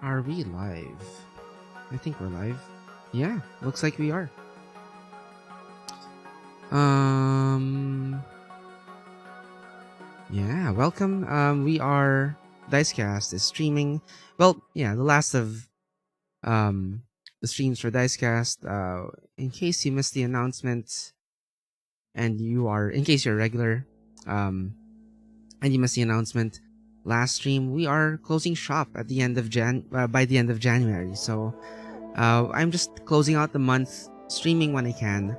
Are we live? I think we're live. Yeah, looks like we are. Um yeah, welcome. We are Dicecast is streaming. Well, yeah, the last of um the streams for Dicecast. In case you missed the announcement and in case you're a regular, um and you missed the announcement, last stream we are closing shop at the end of by the end of January. So I'm just closing out the month, streaming when I can.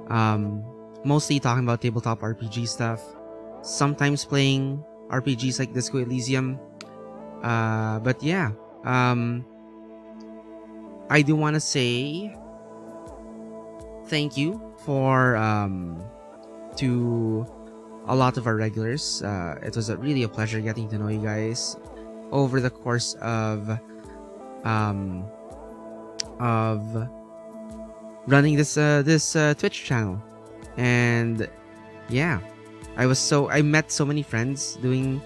Um, Mostly talking about tabletop RPG stuff. Sometimes playing RPGs like Disco Elysium. But yeah, I do want to say thank you for to a lot of our regulars. It was really a pleasure getting to know you guys over the course um, of running this Twitch channel. And yeah, I met so many friends doing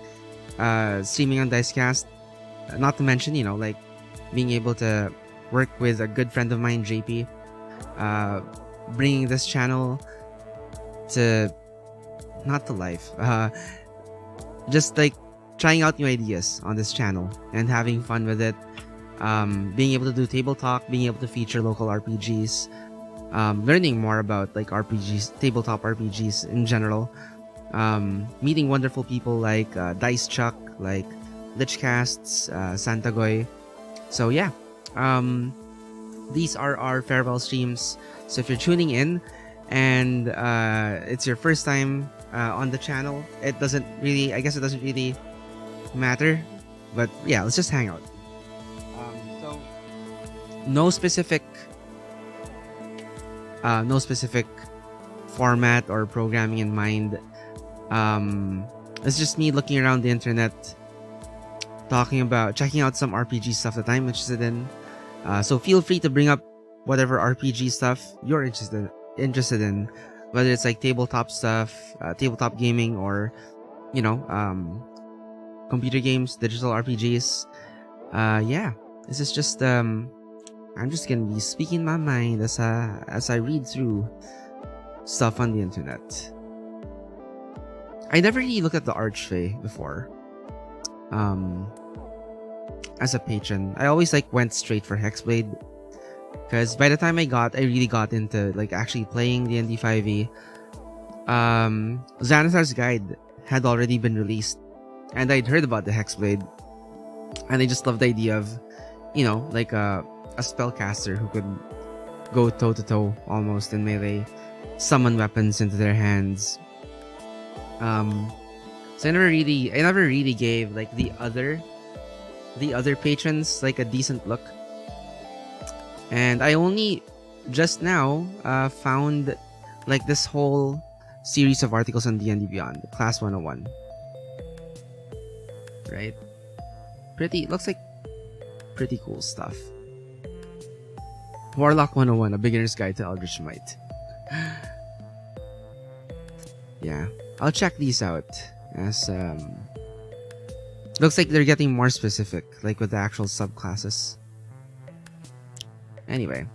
streaming on Dicecast. Not to mention, like being able to work with a good friend of mine, JP, bringing this channel to not to life, just like trying out new ideas on this channel and having fun with it. Being able to do table talk, being able to feature local RPGs, learning more about like RPGs, tabletop RPGs in general, meeting wonderful people like Dice Chuck, like Lichcasts, Santagoy. So yeah, these are our farewell streams. So if you're tuning in and it's your first time on the channel, I guess it doesn't really matter. But yeah, let's just hang out. So no specific format or programming in mind. It's just me looking around the internet, checking out some RPG stuff that I'm interested in. So feel free to bring up whatever RPG stuff you're interested in, whether it's like tabletop stuff, tabletop gaming, or computer games, digital RPGs. Yeah, this is just I'm just gonna be speaking my mind as I read through stuff on the internet. I never really looked at the Archfey before. As a patron, I always like went straight for Hexblade, because by the time I really got into like actually playing the D&D 5e, Xanathar's Guide had already been released, and I'd heard about the Hexblade, and I just loved the idea of, like a spellcaster who could go toe to toe almost in melee, summon weapons into their hands. So I never really gave like the other patrons like a decent look, and I only just now found like this whole series of articles on D&D Beyond, Class 101. Right? Looks like pretty cool stuff. Warlock 101, A Beginner's Guide to Eldritch Might. Yeah, I'll check these out, as looks like they're getting more specific, like with the actual subclasses. Anyway.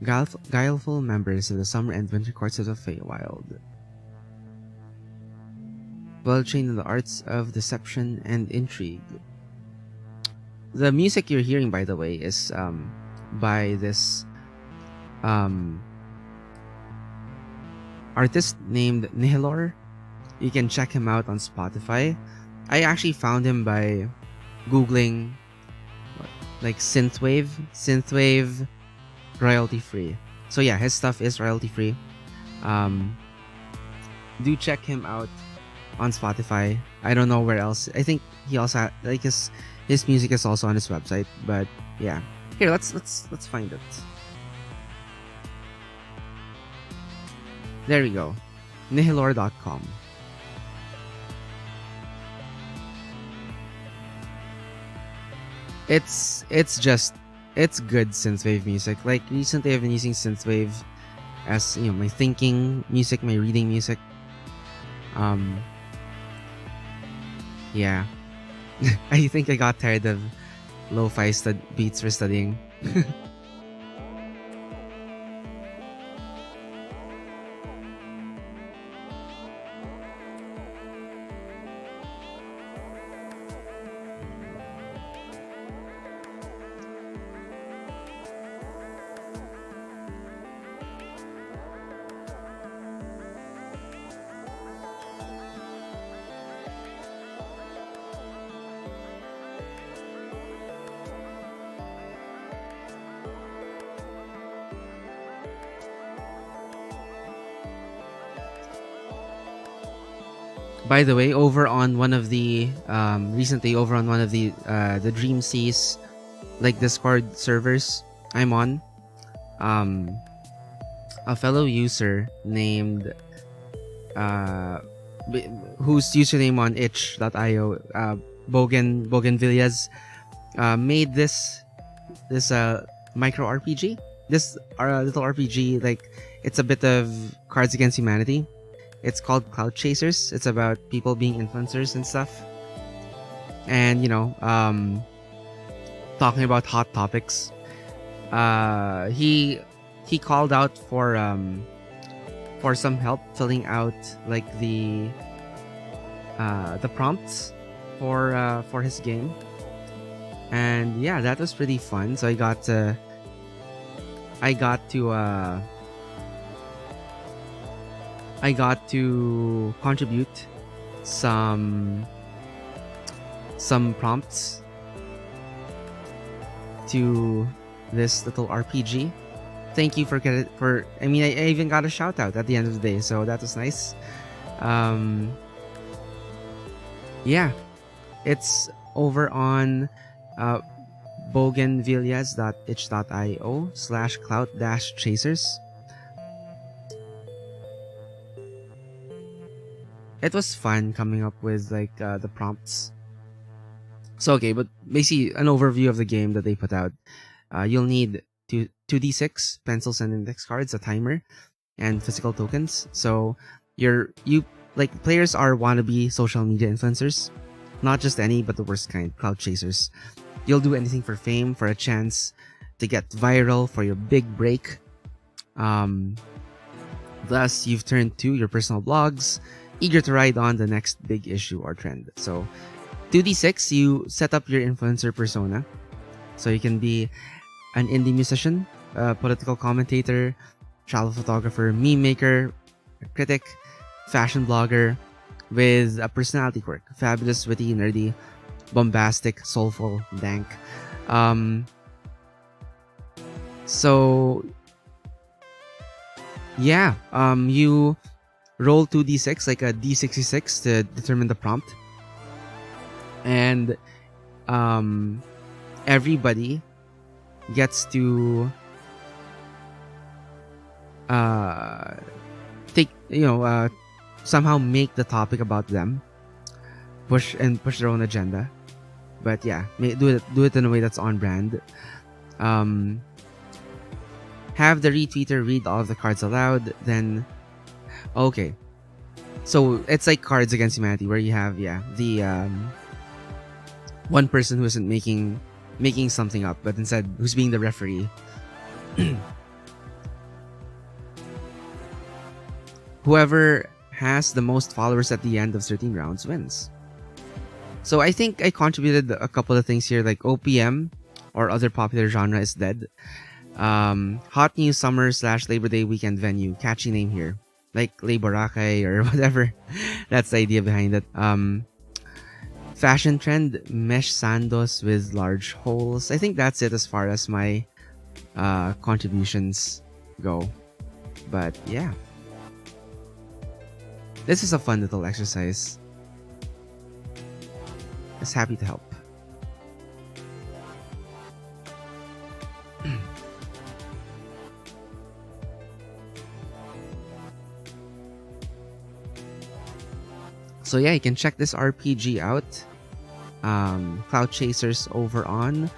Guileful members of the Summer and Winter Courts of the Feywild. Well trained in the arts of deception and intrigue. The music you're hearing, by the way, is by this artist named Nihilor. You can check him out on Spotify. I actually found him by googling like synthwave royalty free. So yeah, his stuff is royalty free. Do check him out on Spotify. I don't know where else. I think he also like his music is also on his website. But yeah, here let's find it. There we go, nihilor.com. It's good synthwave music. Like recently, I've been using synthwave as my thinking music, my reading music. Um, yeah, I think I got tired of lo-fi beats for studying. By the way, over on one of the recently over on one of the Dream Seas like Discord servers I'm on, um, a fellow user named uh, whose username on itch.io, Bougainvillias, made this micro RPG. This little RPG, like it's a bit of Cards Against Humanity. It's called Cloud Chasers. It's about people being influencers and stuff, and talking about hot topics. He called out for some help filling out like the prompts for his game, and yeah, that was pretty fun. So I got to I got to contribute some prompts to this little RPG. Thank you for I mean, I even got a shout out at the end of the day, so that was nice. Um, yeah, it's over on uh, bougainvillias.itch.io/cloud-chasers. It was fun coming up with like the prompts. So okay, but basically an overview of the game that they put out. You'll need 2d6 pencils and index cards, a timer, and physical tokens. So you like players are wannabe social media influencers, not just any, but the worst kind, cloud chasers. You'll do anything for fame, for a chance to get viral, for your big break. Thus, you've turned to your personal blogs, eager to ride on the next big issue or trend. So 2d6, you set up your influencer persona. So you can be an indie musician, a political commentator, travel photographer, meme maker, critic, fashion blogger with a personality quirk. Fabulous, witty, nerdy, bombastic, soulful, dank. Um, so yeah, you roll 2d6 like a d66 to determine the prompt, and everybody gets to take somehow make the topic about them, push their own agenda, but yeah, do it in a way that's on brand. Have the retweeter read all of the cards aloud, then okay, so it's like Cards Against Humanity where you have the one person who isn't making something up, but instead who's being the referee. Whoever has the most followers at the end of certain rounds wins. So I think I contributed a couple of things here, like OPM or other popular genre is dead. Hot new summer / Labor Day weekend venue, catchy name here, like Leiborakay or whatever. That's the idea behind it. Fashion trend, mesh sandos with large holes. I think that's it as far as my contributions go. But yeah, this is a fun little exercise. Just happy to help. So yeah, you can check this RPG out. Cloud Chasers over on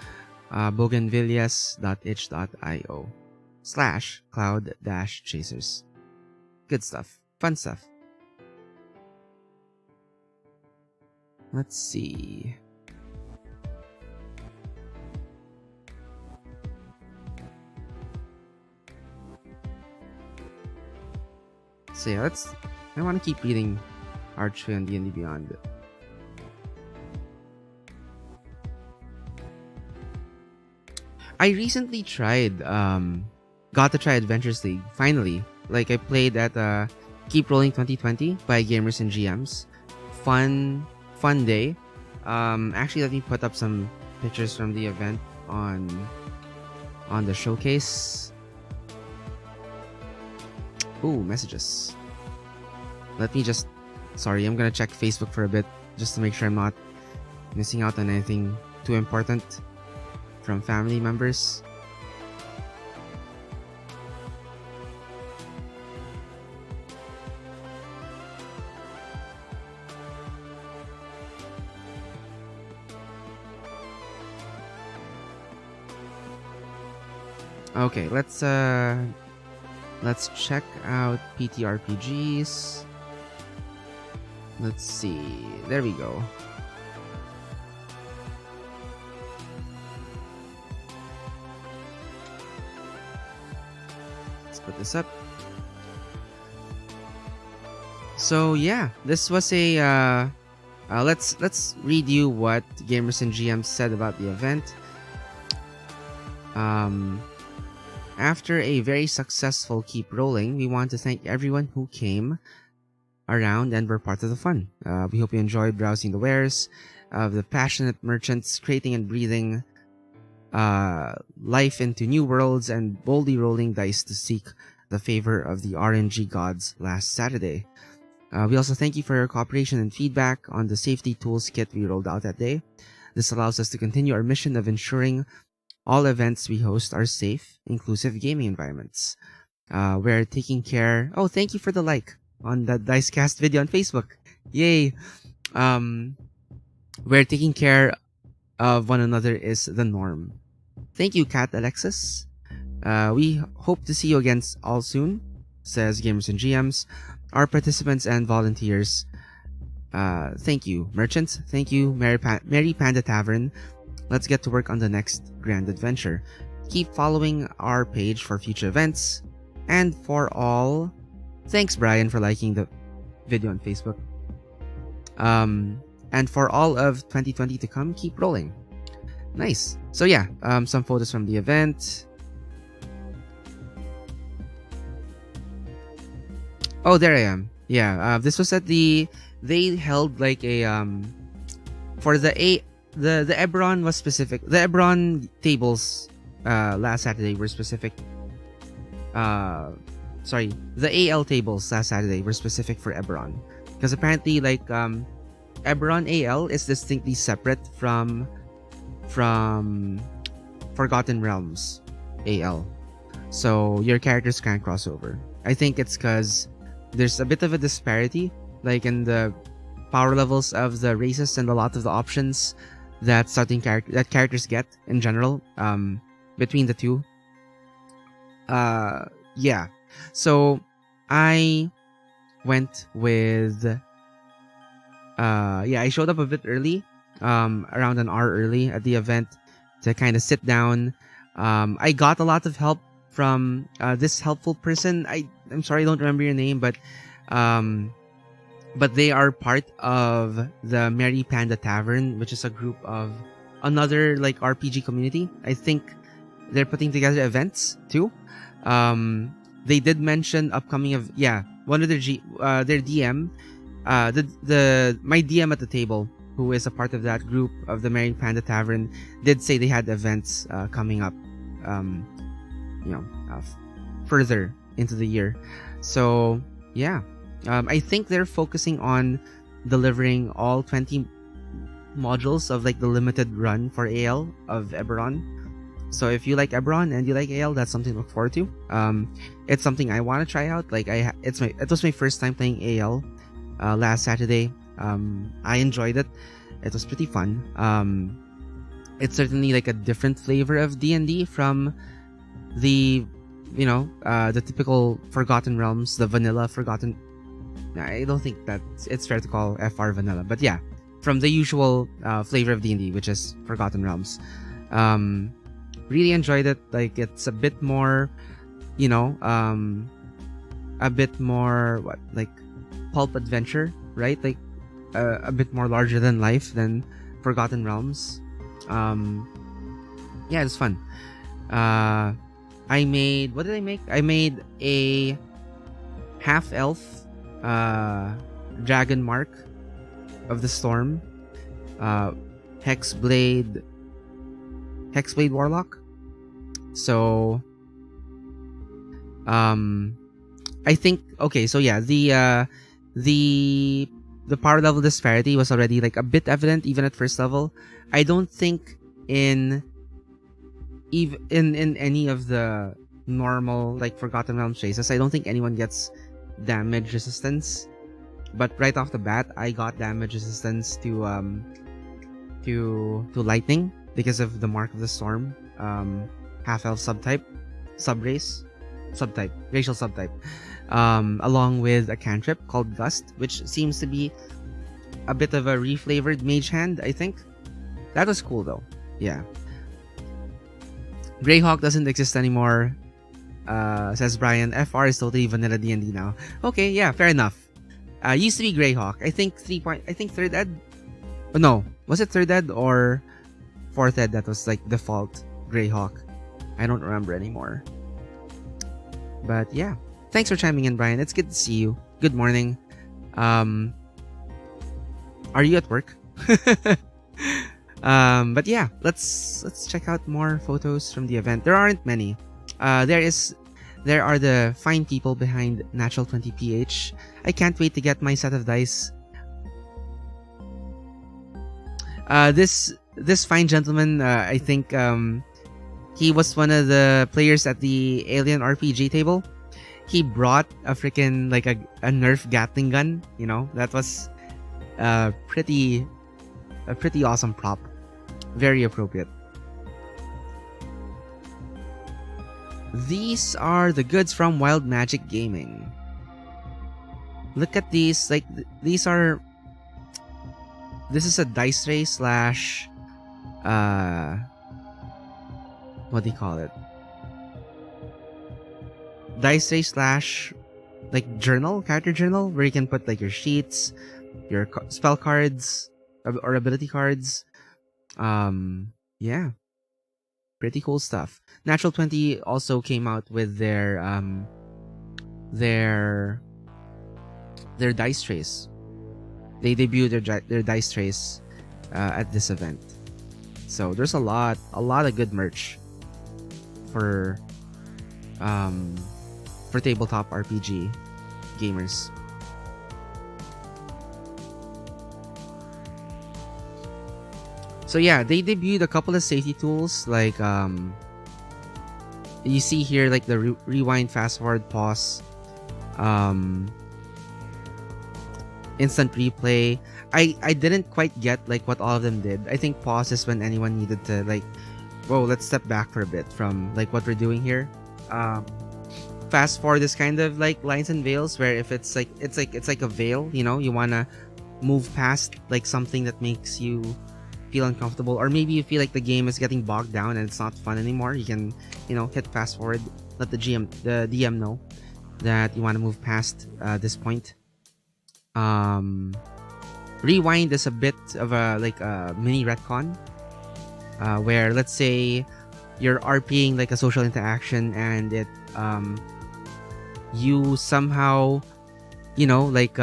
bougainvillias.itch.io/cloud-chasers. Good stuff. Fun stuff. Let's see. So yeah, I want to keep reading Archery on D&D Beyond. I recently got to try Adventures League, finally. Like, I played at Keep Rolling 2020 by Gamers and GMs. Fun day. Actually, let me put up some pictures from the event on the showcase. Ooh, messages. Let me just... Sorry, I'm gonna check Facebook for a bit just to make sure I'm not missing out on anything too important from family members. Okay, let's check out TRPGs. Let's see. There we go. Let's put this up. So yeah, this was a let's read you what Gamers and GMs said about the event. After a very successful Keep Rolling, we want to thank everyone who came around and were part of the fun. We hope you enjoyed browsing the wares of the passionate merchants, creating and breathing life into new worlds and boldly rolling dice to seek the favor of the RNG gods last Saturday. We also thank you for your cooperation and feedback on the safety tools kit we rolled out that day. This allows us to continue our mission of ensuring all events we host are safe, inclusive gaming environments. We're taking care... Oh, thank you for the like on that Dicecast video on Facebook. Yay! We're taking care of one another is the norm. Thank you, Kat Alexis. We hope to see you again all soon, says Gamers and GMs. Our participants and volunteers, thank you. Merchants, thank you. Mary Panda Tavern. Let's get to work on the next grand adventure. Keep following our page for future events. And for all... Thanks, Brian, for liking the video on Facebook. And for all of 2020 to come, keep rolling. Nice. So yeah, some photos from the event. Oh, there I am. Yeah, this was at the... They held like a... For the Ebron was specific. The Ebron tables last Saturday were specific. Sorry, the AL tables last Saturday were specific for Ebron. Because apparently, like, Ebron AL is distinctly separate from Forgotten Realms AL. So your characters can't cross over. I think it's because there's a bit of a disparity, like in the power levels of the races and a lot of the options that characters get in general between the two. Yeah. So I went with I showed up a bit early, around an hour early at the event to kind of sit down. I got a lot of help from this helpful person. I'm sorry, I don't remember your name, but they are part of the Mary Panda Tavern, which is a group of another like RPG community. I think they're putting together events too. They did mention upcoming one of their DM, my DM at the table, who is a part of that group of the Mary Panda Tavern, did say they had events coming up, further into the year. So yeah, I think they're focusing on delivering all 20 modules of like the limited run for AL of Eberron. So if you like Eberron and you like AL, that's something to look forward to. It's something I want to try out. Like it was my first time playing AL last Saturday. I enjoyed it. It was pretty fun. It's certainly like a different flavor of D&D from the typical Forgotten Realms, the vanilla Forgotten. I don't think that it's fair to call FR vanilla, but yeah, from the usual flavor of D&D, which is Forgotten Realms. Um, really enjoyed it. Like it's a bit more, you know, a bit more what like pulp adventure, right? Like a bit more larger than life than Forgotten Realms. Um, yeah, it's fun. Uh, I made what did I make? I made a half elf dragon mark of the storm, uh, hexblade warlock. So um I think okay, so yeah, the the power level disparity was already like a bit evident even at first level. I don't think in even in any of the normal like Forgotten Realms chases, I don't think anyone gets damage resistance. But right off the bat, I got damage resistance to lightning because of the mark of the storm. Half elf subtype, subrace, subtype, racial subtype. Along with a cantrip called Gust, which seems to be a bit of a reflavored mage hand, I think. That was cool though. Yeah. Greyhawk doesn't exist anymore. Says Brian. FR is totally vanilla D&D now. Okay, yeah, fair enough. Used to be Greyhawk. I think I think third ed. Oh, no, was it third ed or fourth ed that was like default Greyhawk? I don't remember anymore. But yeah, thanks for chiming in, Brian. It's good to see you. Good morning. Are you at work? But yeah, let's check out more photos from the event. There aren't many. There are the fine people behind Natural 20 PH. I can't wait to get my set of dice. This fine gentleman, I think he was one of the players at the Alien RPG table. He brought a freaking like a Nerf Gatling gun. You know, that was a pretty awesome prop. Very appropriate. These are the goods from Wild Magic Gaming. Look at these. Like these are. This is a dice tray slash. What do you call it? Dice tray slash like journal, character journal, where you can put like your sheets, your spell cards or ability cards. Yeah, pretty cool stuff. Natural 20 also came out with their dice trays. They debuted their dice trays at this event. So there's a lot of good merch for tabletop RPG gamers. So yeah, they debuted a couple of safety tools like you see here like the rewind, fast forward, pause, instant replay. I didn't quite get like what all of them did. I think pause is when anyone needed to like, whoa, let's step back for a bit from like what we're doing here. Fast forward is kind of like lines and veils, where if it's like a veil, you know, you wanna move past like something that makes you feel uncomfortable, or maybe you feel like the game is getting bogged down and it's not fun anymore. You can, you know, hit fast forward, let the DM know that you want to move past this point. Rewind is a bit of a like a mini retcon, where let's say you're RPing like a social interaction and it you somehow, you know, like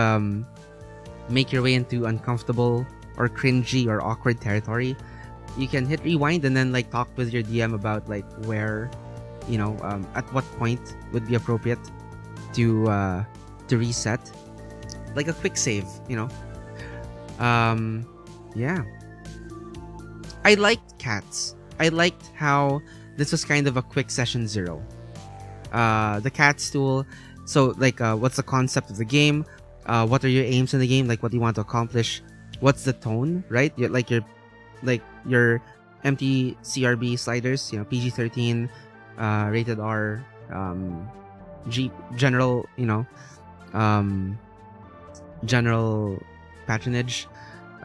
make your way into uncomfortable or cringy or awkward territory. You can hit rewind and then like talk with your DM about like where, you know, at what point would be appropriate to reset, like a quick save, you know. Yeah, I liked cats. I liked how this was kind of a quick session zero. The cats tool. So like, what's the concept of the game? What are your aims in the game? Like, what do you want to accomplish? What's the tone, right? Like your empty CRB sliders, you know, PG-13, rated R, G general, you know, general patronage.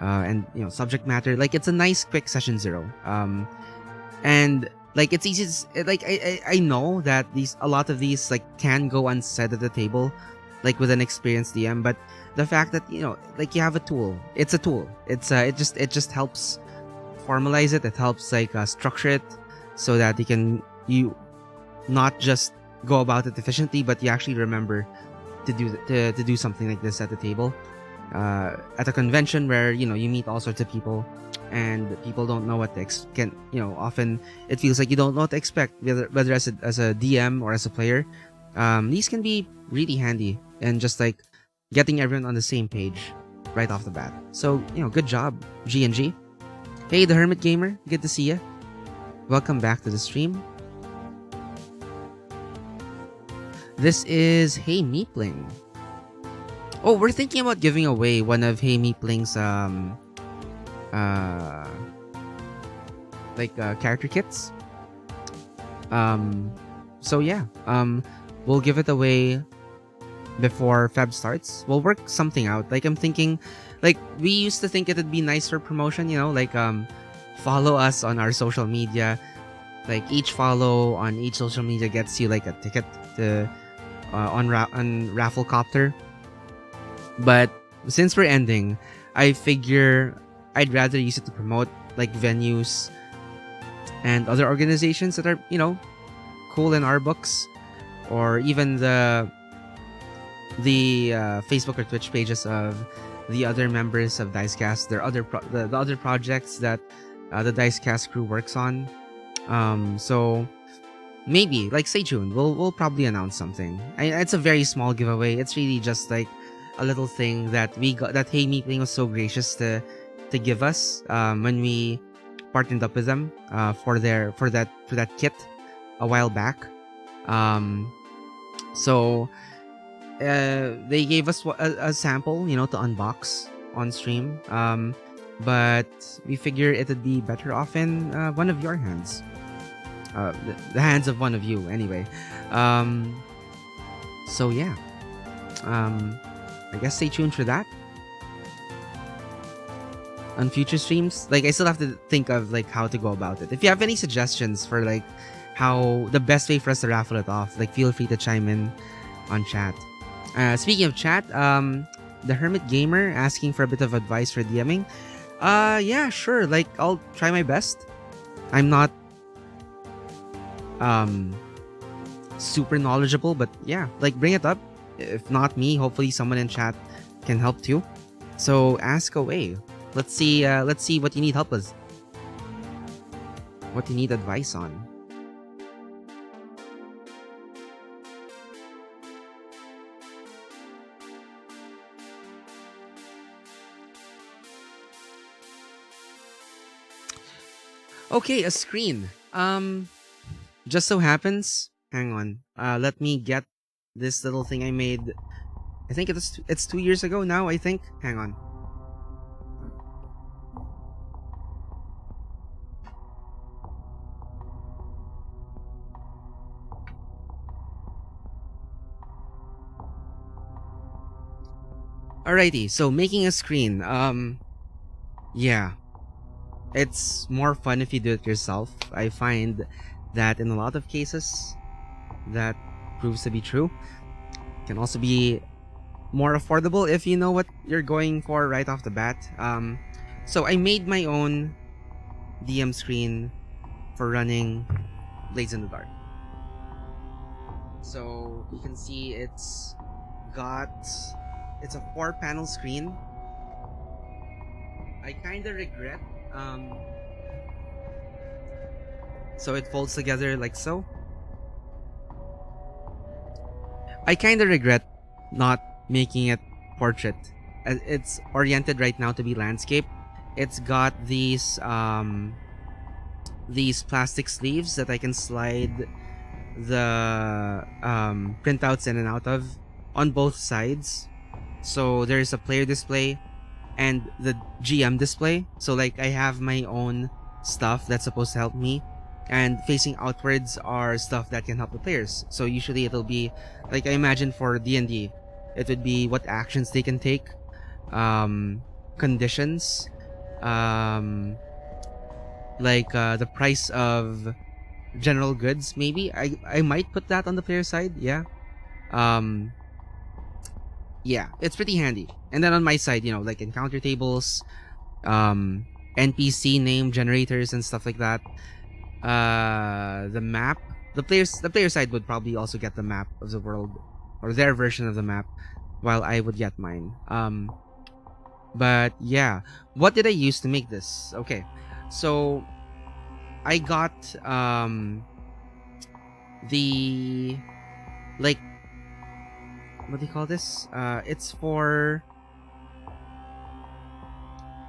and subject matter. Like it's a nice quick session zero. And like it's easy like I know that these a lot of these like can go unsaid at the table, like with an experienced DM, but the fact that like you have a tool, it's a tool, it just helps formalize it. It helps like structure it so that you not just go about it efficiently, but you actually remember to do something like this at the table, at a convention where you meet all sorts of people, and people don't know what to can often it feels like you don't know what to expect, whether as a DM or as a player. These can be really handy and just like getting everyone on the same page right off the bat. So good job, G&G. Hey, the Hermit Gamer, good to see you. Welcome back to the stream. This is Hey Meepling. Oh, we're thinking about giving away one of Hey Meepling's character kits. So yeah, we'll give it away before Feb starts. We'll work something out. Like I'm thinking, like we used to think it'd be nice for promotion, like follow us on our social media. Like each follow on each social media gets you like a ticket to on Rafflecopter. But since we're ending, I figure I'd rather use it to promote like venues and other organizations that are cool in our books, or even the Facebook or Twitch pages of the other members of Dicecast. There are the other projects that the Dicecast crew works on. So maybe like stay tuned. We'll probably announce something. It's a very small giveaway. It's really just like a little thing that we got, that Hey Meepling was so gracious to give us when we partnered up with them for that kit a while back. So they gave us a sample, to unbox on stream. But we figure it would be better off in one of your hands. The hands of one of you, anyway. So yeah. I guess stay tuned for that. On future streams, like I still have to think of like how to go about it. If you have any suggestions for like how the best way for us to raffle it off, like feel free to chime in on chat. Speaking of chat, the Hermit Gamer asking for a bit of advice for DMing. Yeah, sure. Like I'll try my best. I'm not super knowledgeable, but yeah, like bring it up. If not me, hopefully someone in chat can help too. So ask away. Let's see what you need help with. What you need advice on. Okay, a screen. Just so happens. Hang on. Let me get this little thing I made. I think it's 2 years ago now, I think. Hang on. Alrighty, so making a screen. Yeah. It's more fun if you do it yourself. I find that in a lot of cases, that proves to be true. Can also be more affordable if you know what you're going for right off the bat. So I made my own DM screen for running Blades in the Dark. So you can see it's a 4-panel screen. I kind of regret so it folds together like so. I kind of regret not making it portrait. It's oriented right now to be landscape. It's got these plastic sleeves that I can slide the printouts in and out of on both sides. So there's a player display and the GM display. So like I have my own stuff that's supposed to help me, and facing outwards are stuff that can help the players. So usually it'll be like, I imagine for D&D, it would be what actions they can take, conditions, um, like the price of general goods. Maybe I might put that on the player side. Yeah. Um, yeah, it's pretty handy. And then on my side, like encounter tables, um, NPC name generators and stuff like that. The map. The player side would probably also get the map of the world or their version of the map, while I would get mine. But yeah, what did I use to make this? Okay, so I got the, like, what do you call this?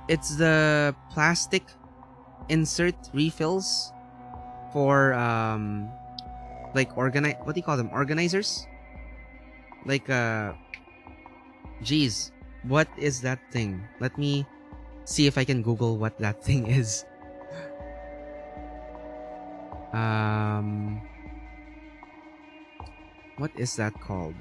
It's the plastic insert refills for like what do you call them? Organizers? Like geez, what is that thing? Let me see if I can Google what that thing is. Um what is that called?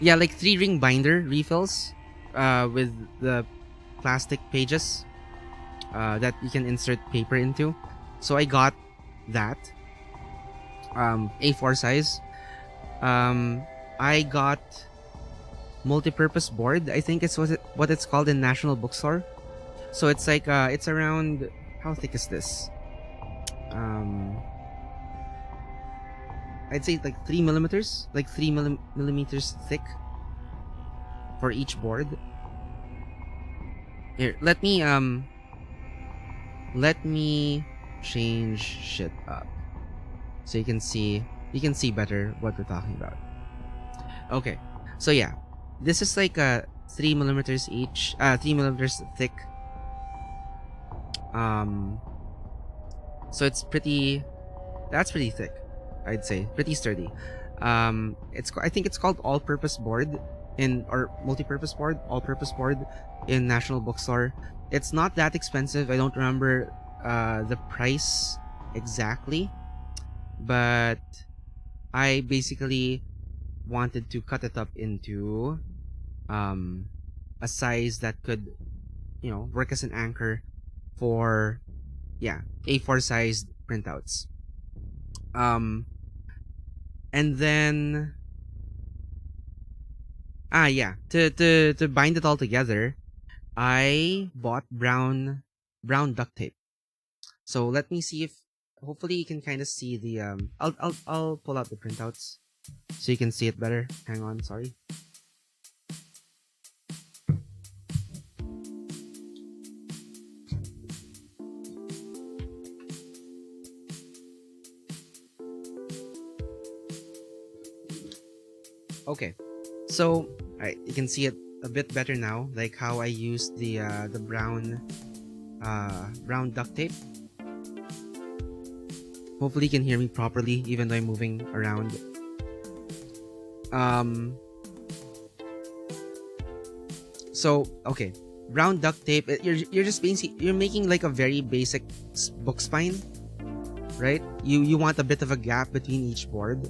Yeah, like 3-ring binder refills with the plastic pages that you can insert paper into. So I got that A4 size. I got multi-purpose board. I think it's what it's called in National Bookstore. So it's like it's around, how thick is this? I'd say like 3 millimeters, like 3 millimeters thick for each board. Here, let me change shit up so you can see better what we're talking about. Okay, so yeah, this is like 3 millimeters each, 3 millimeters thick. So it's pretty. That's pretty thick, I'd say, pretty sturdy. I think it's called all-purpose board or multi-purpose board, all-purpose board in National Bookstore. It's not that expensive. I don't remember the price exactly, but I basically wanted to cut it up into a size that could, work as an anchor for, yeah, A4 sized printouts. And then yeah, to bind it all together, I bought brown duct tape. So let me see if hopefully you can kind of see the I'll pull out the printouts so you can see it better. Hang on, sorry. Okay, so alright, you can see it a bit better now, like how I used the brown duct tape. Hopefully you can hear me properly even though I'm moving around. So okay, brown duct tape. You're just basically you're making like a very basic book spine, right? You want a bit of a gap between each board,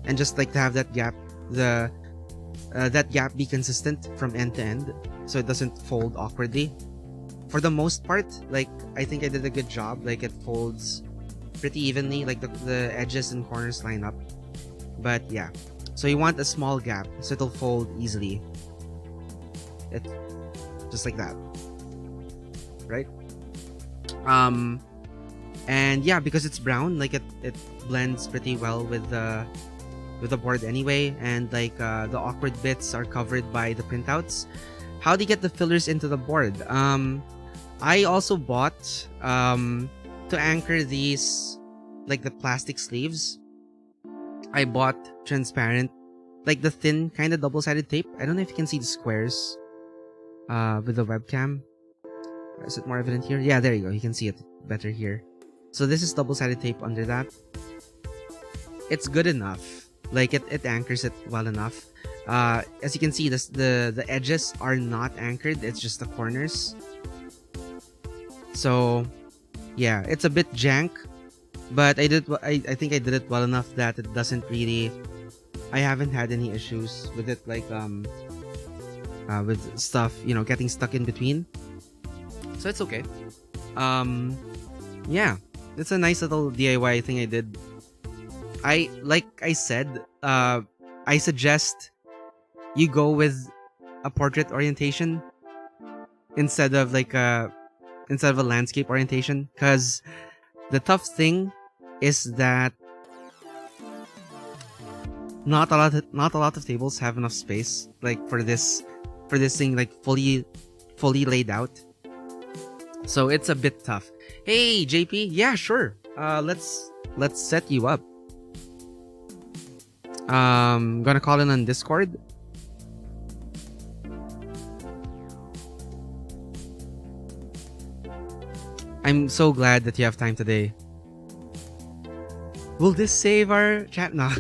and just like to have that gap that gap be consistent from end to end, so it doesn't fold awkwardly. For the most part, like I think I did a good job. Like it folds pretty evenly, like the edges and corners line up. But yeah, so you want a small gap so it'll fold easily. It just like that, right? And yeah, because it's brown, like it blends pretty well with the board anyway, and like the awkward bits are covered by the printouts. How do you get the fillers into the board? I also bought to anchor these, like the plastic sleeves, I bought transparent, like the thin kind of double-sided tape. I don't know if you can see the squares with the webcam. Is it more evident here? Yeah, there you go. You can see it better here. So this is double-sided tape under that. It's good enough. Like it anchors it well enough. As you can see, the edges are not anchored. It's just the corners. So yeah, it's a bit jank, but I think I did it well enough that it doesn't really. I haven't had any issues with it, like with stuff, getting stuck in between. So it's okay. Um, yeah, it's a nice little DIY thing I did. Like I said, I suggest you go with a portrait orientation instead of a landscape orientation, because the tough thing is that not a lot of tables have enough space like for this thing, like fully laid out. So it's a bit tough. Hey JP, yeah, sure. Let's set you up. Gonna call in on Discord. I'm so glad that you have time today. Will this save our chat? No.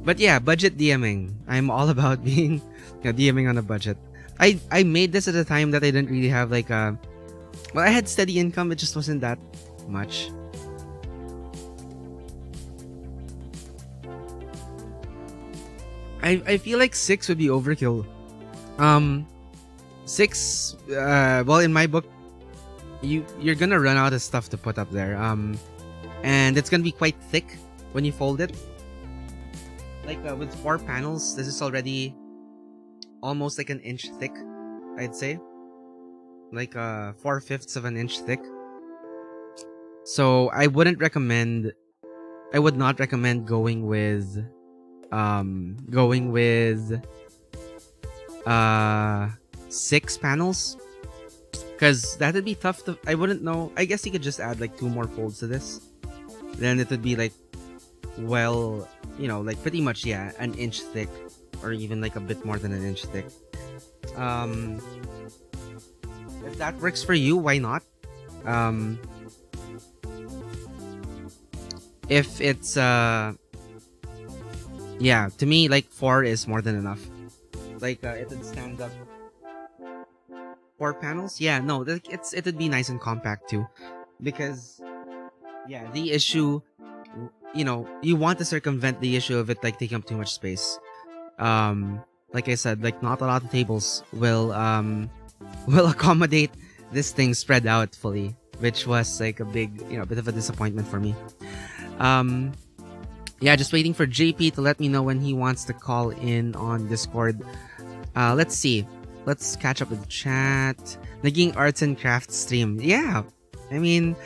But yeah, budget DMing. I'm all about being DMing on a budget. I made this at a time that I didn't really have I had steady income, it just wasn't that much. I feel like 6 would be overkill. 6 well, in my book, you're gonna run out of stuff to put up there. And it's gonna be quite thick when you fold it. With 4 panels, this is already almost like an inch thick, I'd say. 4/5 of an inch thick. So I would not recommend going with 6 panels, because that'd be tough to. I wouldn't know. I guess you could just add 2 more folds to this, then it would be pretty much, yeah, an inch thick, or even a bit more than an inch thick. If that works for you, why not? If it's yeah, to me 4 is more than enough. It would stand up. 4 panels? Yeah, no, it would be nice and compact too, because yeah, the issue, you want to circumvent the issue of it taking up too much space. Like I said, not a lot of tables will accommodate this thing spread out fully, which was a big, bit of a disappointment for me. Yeah, just waiting for JP to let me know when he wants to call in on Discord. Let's see. Let's catch up with the chat. Naging arts and crafts stream. Yeah. I mean,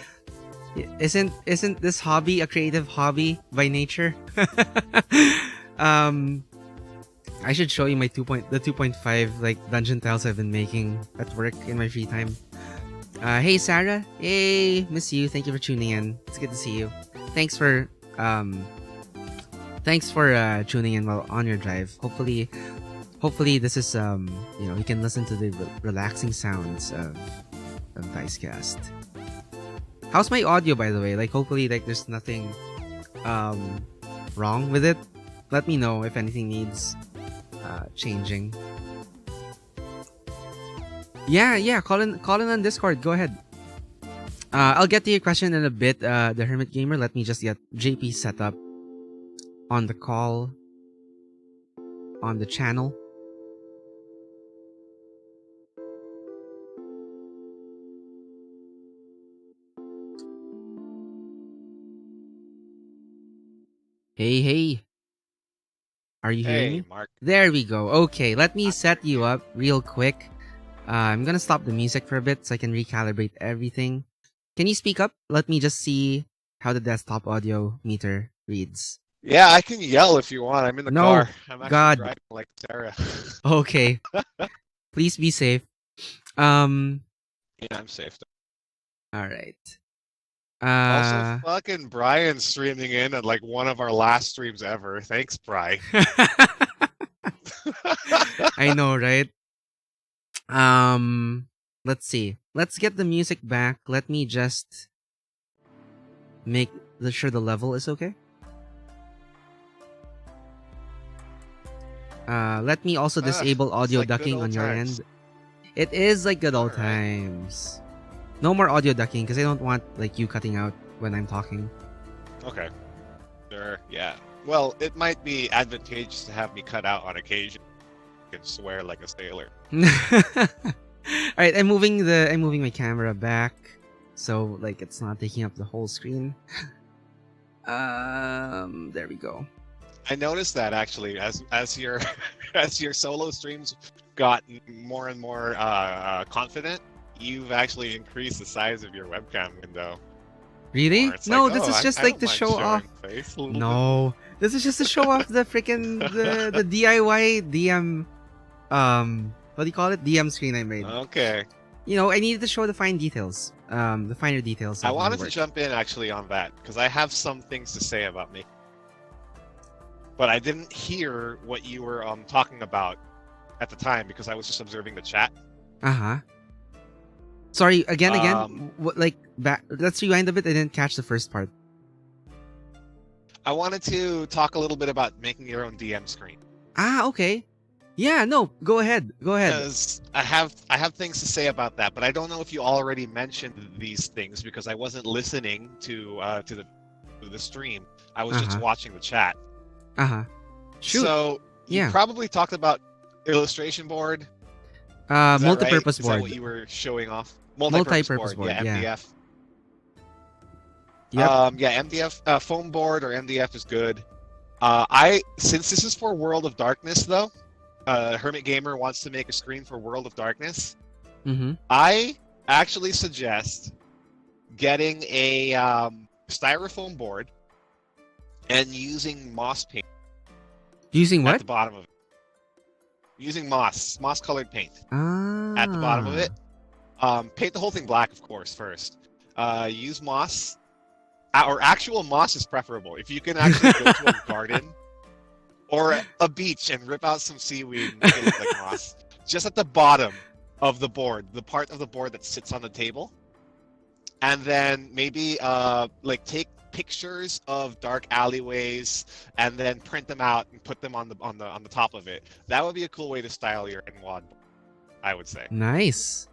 isn't this hobby a creative hobby by nature? I should show you my 2.5 dungeon tiles I've been making at work in my free time. Hey Sarah. Hey, miss you. Thank you for tuning in. It's good to see you. Thanks for tuning in while on your drive. Hopefully this is you can listen to the relaxing sounds of Dicecast. How's my audio, by the way? Hopefully there's nothing wrong with it. Let me know if anything needs changing. Yeah, call in on Discord. Go ahead. I'll get to your question in a bit, the Hermit Gamer. Let me just get JP set up on the call on the channel. Hey. Are you hearing me? Mark. There we go. Okay, let me set you up real quick. I'm gonna stop the music for a bit so I can recalibrate everything. Can you speak up? Let me just see how the desktop audio meter reads. Yeah, I can yell if you want. I'm in the car. I'm actually driving like Sarah. Okay. Please be safe. Yeah, I'm safe. All right. Also, fucking Brian streaming in at one of our last streams ever. Thanks, Brian. I know, right? Let's see. Let's get the music back. Let me just make sure the level is okay. Let me also disable audio ducking on your end. It is like good old Alright. times. No more audio ducking because I don't want like you cutting out when I'm talking. Okay. Sure. Yeah. Well, it might be advantageous to have me cut out on occasion. You can swear like a sailor. All right, I'm moving my camera back so like it's not taking up the whole screen. There we go. I noticed that actually as your as your solo streams got more and more confident, you've actually increased the size of your webcam window. Really? More. It's like, No, this oh, is just I like don't to mind show off. showing face a little bit. No, this is just to show off the freaking the DIY DM what do you call it? DM screen I made. Okay. You know, I needed to show the fine details, the finer details I of my wanted to work. jump in actually on that because I have some things to say about me, but I didn't hear what you were talking about at the time because I was just observing the chat. Uh-huh. Sorry, again. What, like, back? Let's rewind a bit. I didn't catch the first part. I wanted to talk a little bit about making your own DM screen. Ah, okay. Yeah, no, go ahead. Go ahead. Because I have things to say about that, but I don't know if you already mentioned these things because I wasn't listening to the stream. I was just watching the chat. Uh-huh. Shoot. So you Yeah. probably talked about illustration board. Is that multi-purpose right? board. Is that what you were showing off? Multi-purpose board, Yeah, yeah. MDF. Yep. Yeah, MDF foam board or MDF is good. Since this is for World of Darkness though, Hermit Gamer wants to make a screen for World of Darkness. Mm-hmm. I actually suggest getting a styrofoam board and using moss paint. Using what? At the bottom of it. Using moss colored paint. Ah. At the bottom of it. Paint the whole thing black, of course, first. Use moss. Or actual moss is preferable. If you can actually go to a garden or a beach and rip out some seaweed and make it look like moss. Just at the bottom of the board, the part of the board that sits on the table. And then maybe like take pictures of dark alleyways and then print them out and put them on the top of it. That would be a cool way to style your NWAD, I would say. Nice.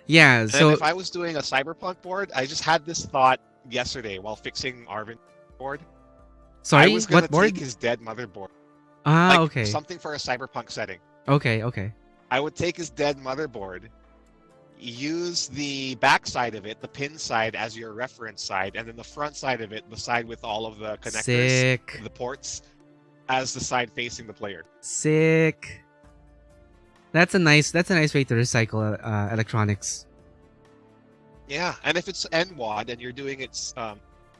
Yeah, so and if I was doing a cyberpunk board, I just had this thought yesterday while fixing Arvin's board. Sorry, I was gonna what board? take his dead motherboard. Ah, like okay. Something for a cyberpunk setting. Okay. I would take his dead motherboard, use the back side of it, the pin side, as your reference side, and then the front side of it, the side with all of the connectors, Sick. the ports, as the side facing the player. Sick. That's a nice way to recycle electronics. Yeah, and if it's NWAD and you're doing it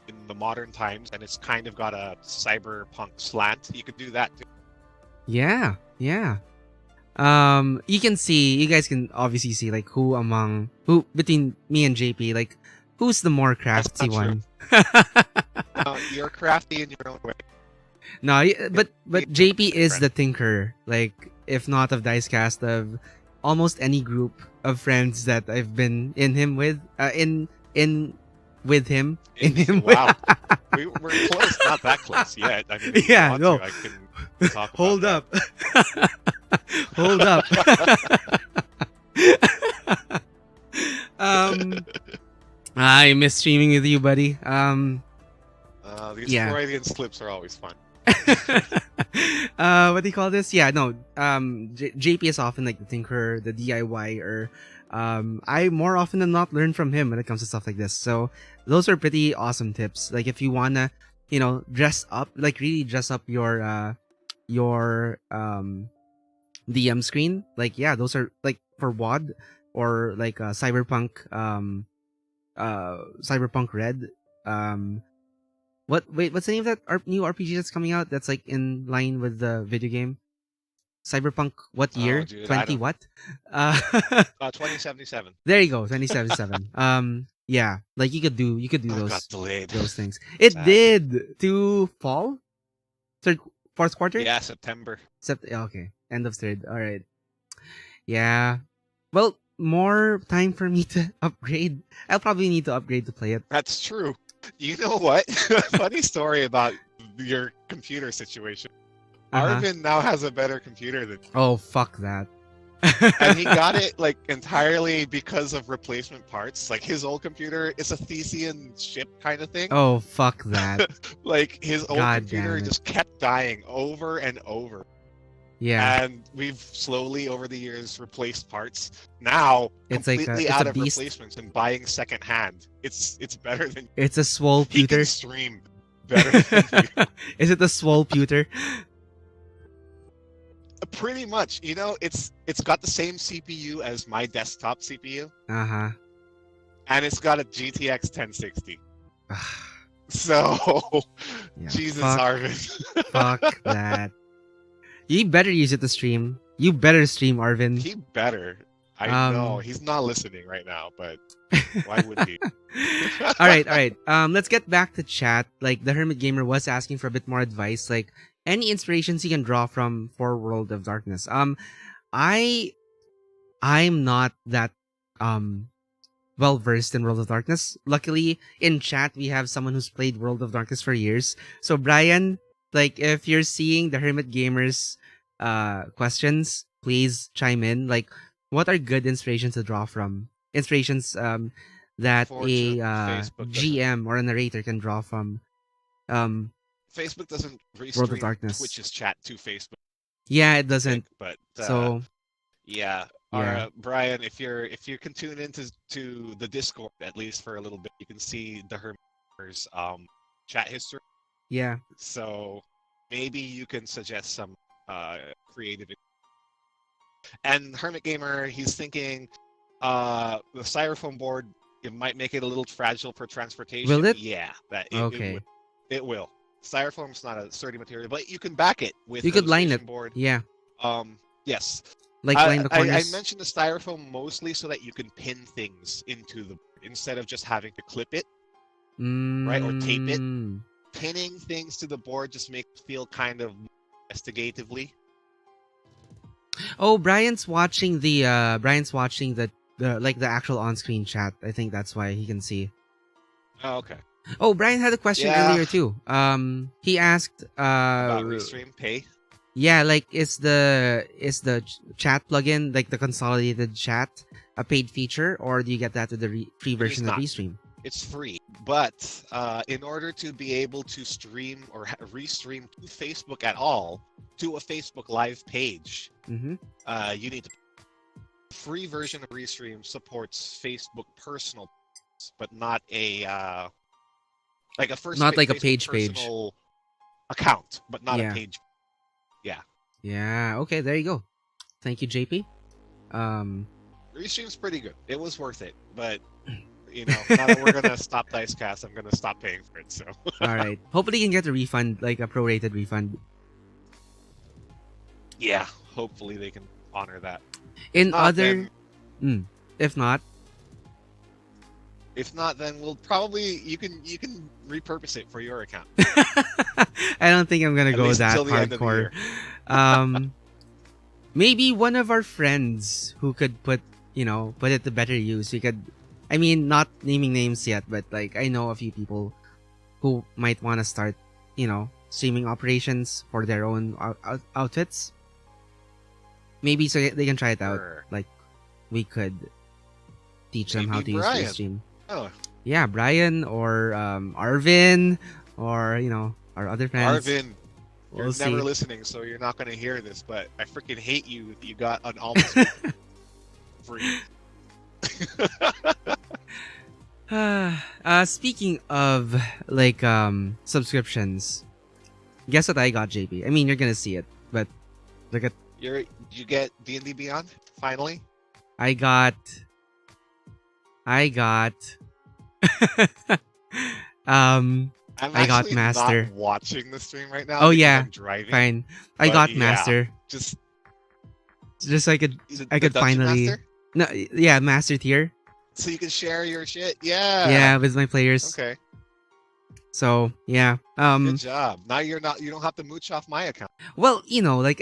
in the modern times and it's kind of got a cyberpunk slant, you could do that too. Yeah. You guys can obviously see like who between me and JP, like who's the more crafty one. You're crafty in your own way. No, but JP is the thinker. Like, if not of Dicecast, of almost any group of friends that I've been in him with, Wow, we're close, not that close yet. I mean, yeah, no. I can talk Hold about up. Hold up. I miss streaming with you, buddy. These Freudian slips are always fun. What do you call this? Yeah, no. JP is often like the thinker, the DIY-er. I more often than not learn from him when it comes to stuff like this. So those are pretty awesome tips. Like if you wanna, dress up, like really dress up your DM screen. Like yeah, those are like for WAD or like Cyberpunk Cyberpunk Red. What's the name of that new RPG that's coming out that's like in line with the video game? Cyberpunk what year? 20 what? 2077. There you go, 2077. Yeah, like you could do Got delayed. those things. It Sad. did to fall? Fourth quarter? Yeah, September. Okay. End of third. All right. Yeah. Well, more time for me to upgrade. I'll probably need to upgrade to play it. That's true. You know what? Funny story about your computer situation. Arvin now has a better computer than you. Oh, fuck that. And he got it like entirely because of replacement parts. Like his old computer is a Thesean ship kind of thing. Oh, fuck that. Like his old God computer damn it. just kept dying over and over. Yeah. And we've slowly over the years replaced parts. Now It's like completely it's a out of beast. replacements and buying secondhand. It's better than It's a swole he can pewter. stream better than you. Is it the swole pewter? Pretty much, it's got the same CPU as my desktop CPU, Uh-huh. and it's got a GTX 1060. So, Yeah, Jesus, fuck, Arvin. fuck that. You better use it to stream. You better stream, Arvin. He better. I know Um. he's not listening right now, but why would he? All right, all right. Let's get back to chat. Like the Hermit Gamer was asking for a bit more advice, like any inspirations you can draw from for World of Darkness. I I'm not that um well versed in World of Darkness. Luckily, in chat we have someone who's played World of Darkness for years. So Brian, like if you're seeing the Hermit Gamers questions, please chime in. Like what are good inspirations to draw from? Inspirations that a Fortunately, Facebook doesn't. GM or a narrator can draw from um Facebook doesn't World of restream Darkness. Twitch's chat to Facebook, Yeah, it doesn't. but So yeah. yeah. Brian, if you can tune into the Discord at least for a little bit, you can see the Hermiters chat history. Yeah. So maybe you can suggest some creative. And Hermit Gamer, he's thinking the styrofoam board, it might make it a little fragile for transportation. Will it? Yeah, it will. Okay. It will. Styrofoam's not a sturdy material, but you can back it with You could line it. illustration board. Yeah. Yes. Like line the I corners. mentioned the styrofoam mostly so that you can pin things into the board instead of just having to clip it, right, or tape it. Mm. Pinning things to the board just makes it feel kind of investigatively. Oh, Brian's watching the like the actual on-screen chat. I think that's why he can see. Oh, okay. Oh, Brian had a question Yeah, earlier too. He asked about restream pay. yeah, like is the chat plugin like the consolidated chat a paid feature, or do you get that with the free It is version of not. Restream? It's free, but in order to be able to stream or restream to Facebook at all, to a Facebook Live page, Mm-hmm. you need to. Free version of Restream supports Facebook personal, pages, but not a like a first Not like a Facebook page. personal account, but not a Yeah. page. Yeah, Yeah. Okay, there you go. Thank you, JP. Um. Restream's pretty good. It was worth it, but now that we're gonna stop Dicecast, I'm gonna stop paying for it. So All right. Hopefully, you can get a refund, like a prorated refund. yeah, hopefully they can honor that. In Not other, then, if not, if not, then we'll probably you can repurpose it for your account I don't think I'm gonna at go least that until the end of the hardcore. year. Um, maybe one of our friends who could put it to better use. We could, I mean, not naming names yet, but like I know a few people who might want to start, streaming operations for their own outfits. Maybe so they can try it out. Sure. Like we could teach them how Maybe to use Brian. Restream. Oh, Yeah, Brian or Arvin or our other friends. Arvin, you're We'll never see. listening, so you're not gonna hear this. But I freaking hate you if you got an almost free. Speaking of like subscriptions, guess what I got, JP? I mean, you're gonna see it, but look at Did you get D&D Beyond finally? I got um I'm I got actually Master. not watching the stream right now Oh because yeah, I'm driving. fine. I But got yeah, Master. Just Just I could the Dungeon finally Master, no yeah Master tier. so you can share your shit. Yeah. Yeah, with my players. Okay. So yeah. Good job. Now you don't have to mooch off my account. Well, like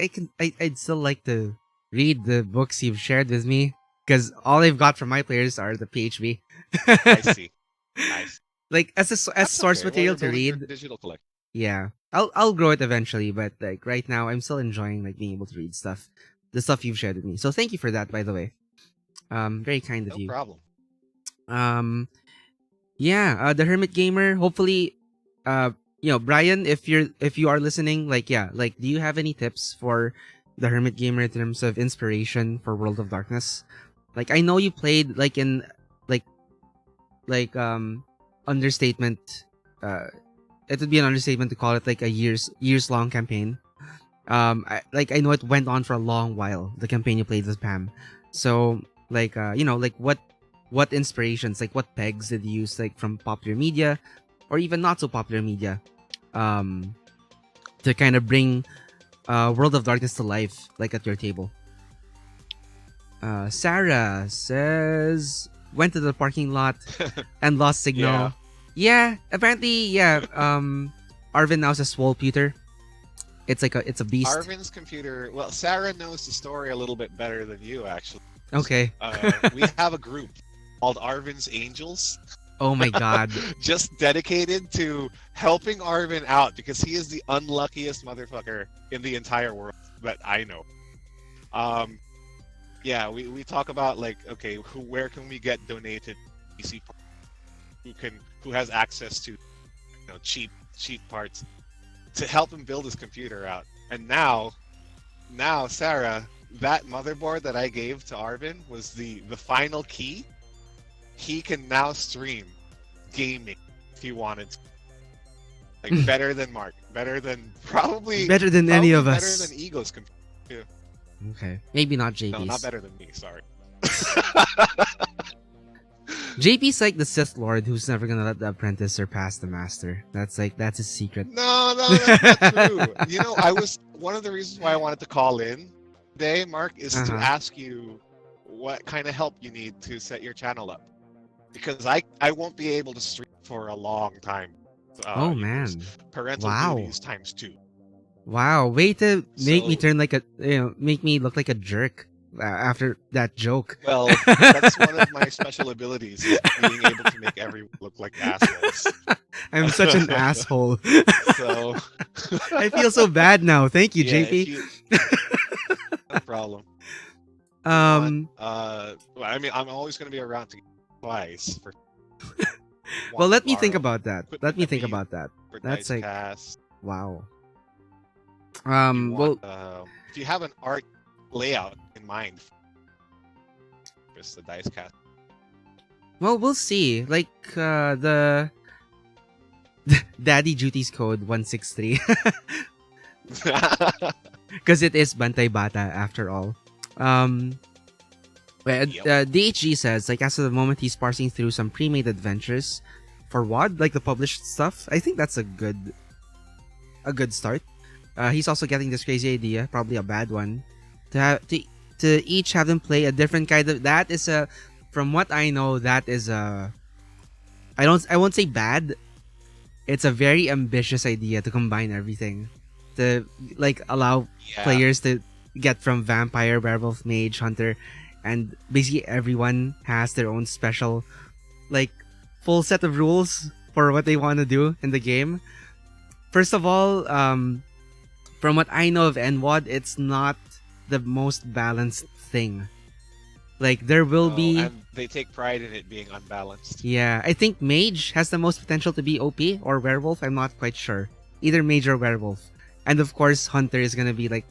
I'd still like to read the books you've shared with me because all I've got from my players are the PHB. I see. Nice. Like as That's source okay. Well, material you're to building your read. digital collection. Yeah, I'll grow it eventually, but like right now I'm still enjoying like being able to read stuff. the stuff you've shared with me. So thank you for that, by the way. Very kind of No you. problem. Yeah, the Hermit Gamer. Hopefully, uh, Brian, if you are listening, like, yeah, like, do you have any tips for the Hermit Gamer in terms of inspiration for World of Darkness? Like, I know you played like in like understatement. It would be an understatement to call it like a years long campaign. I know it went on for a long while. The campaign you played with Pam. So like like what inspirations, like what pegs did you use, like from popular media or even not so popular media, um to kind of bring World of Darkness to life, like at your table? Sarah says went to the parking lot and lost Yeah. signal. Yeah, apparently, yeah. Arvin now has a swole pewter. It's a beast. Arvin's computer. Well, Sarah knows the story a little bit better than you, actually. Okay. We have a group called Arvin's Angels, Oh my god. just dedicated to helping Arvin out because he is the unluckiest motherfucker in the entire world that I know. Um, yeah, we talk about like, okay, where can we get donated PC parts? Who has access to cheap parts to help him build his computer out. And now Sarah, that motherboard that I gave to Arvin was the final key. He can now stream gaming if he wanted to. Like better than Mark, better than Better than any of better us. than Ego's computer. Too. Okay. Maybe not JP's. No, not better than me. Sorry. JP's like the Sith Lord who's never gonna let the apprentice surpass the master. That's his secret. No, that's not true. One of the reasons why I wanted to call in today, Mark, is to ask you what kind of help you need to set your channel up. Because I won't be able to stream for a long time. Oh man. Parental Wow. duties times 2. Wow. Way to make me turn like make me look like a jerk after that joke. Well, that's one of my special abilities, is being able to make everyone look like assholes. I'm such an asshole. So I feel so bad now. Thank you, yeah, JP. No problem. I mean, I'm always going to be around to get twice for. Well, let me think about that. Let me think about that. That's like cast. Wow. Well, Well, if you have an art layout in mind, just the dice cast. well, we'll see. Like the Daddy Duties Code 163, because it is Bantay Bata after all. DHG says, like, as of the moment, he's parsing through some pre-made adventures for WoD, like the published stuff. I think that's a good start. He's also getting this crazy idea, probably a bad one, to each have them play a different kind of. That is a, from what I know, that is a. I won't say bad. It's a very ambitious idea to combine everything, to like allow players to get from vampire, werewolf, mage, hunter, and basically everyone has their own special, like, full set of rules for what they want to do in the game. First of all, from what I know of NWOD, it's not the most balanced thing. Like, there will be... And they take pride in it being unbalanced. Yeah, I think Mage has the most potential to be OP, or Werewolf, I'm not quite sure. Either Mage or Werewolf. And of course, Hunter is gonna be like,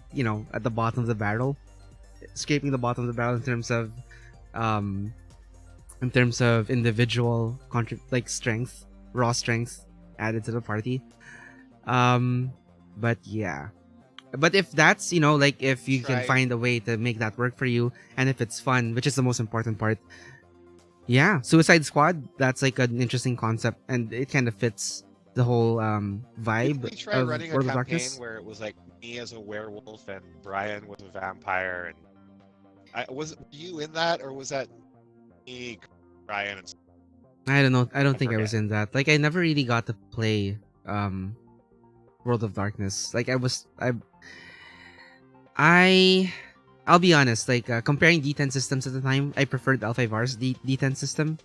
at the bottom of the barrel. Scraping the bottom of the barrel in terms of individual strength, raw strength added to the party. But yeah. But if that's, like, if you can find a way to make that work for you, and if it's fun, which is the most important part, yeah, Suicide Squad, that's like an interesting concept, and it kind of fits the whole vibe Did we try of running a World of campaign Darkness. where it was like me as a werewolf and Brian was a vampire, and was you in that, or was that me, Brian, and I don't know. I don't think I forget. was in that. Like, I never really got to play World of Darkness. Like, I'll be honest, like, comparing D10 systems at the time, I preferred L5R's D10 system.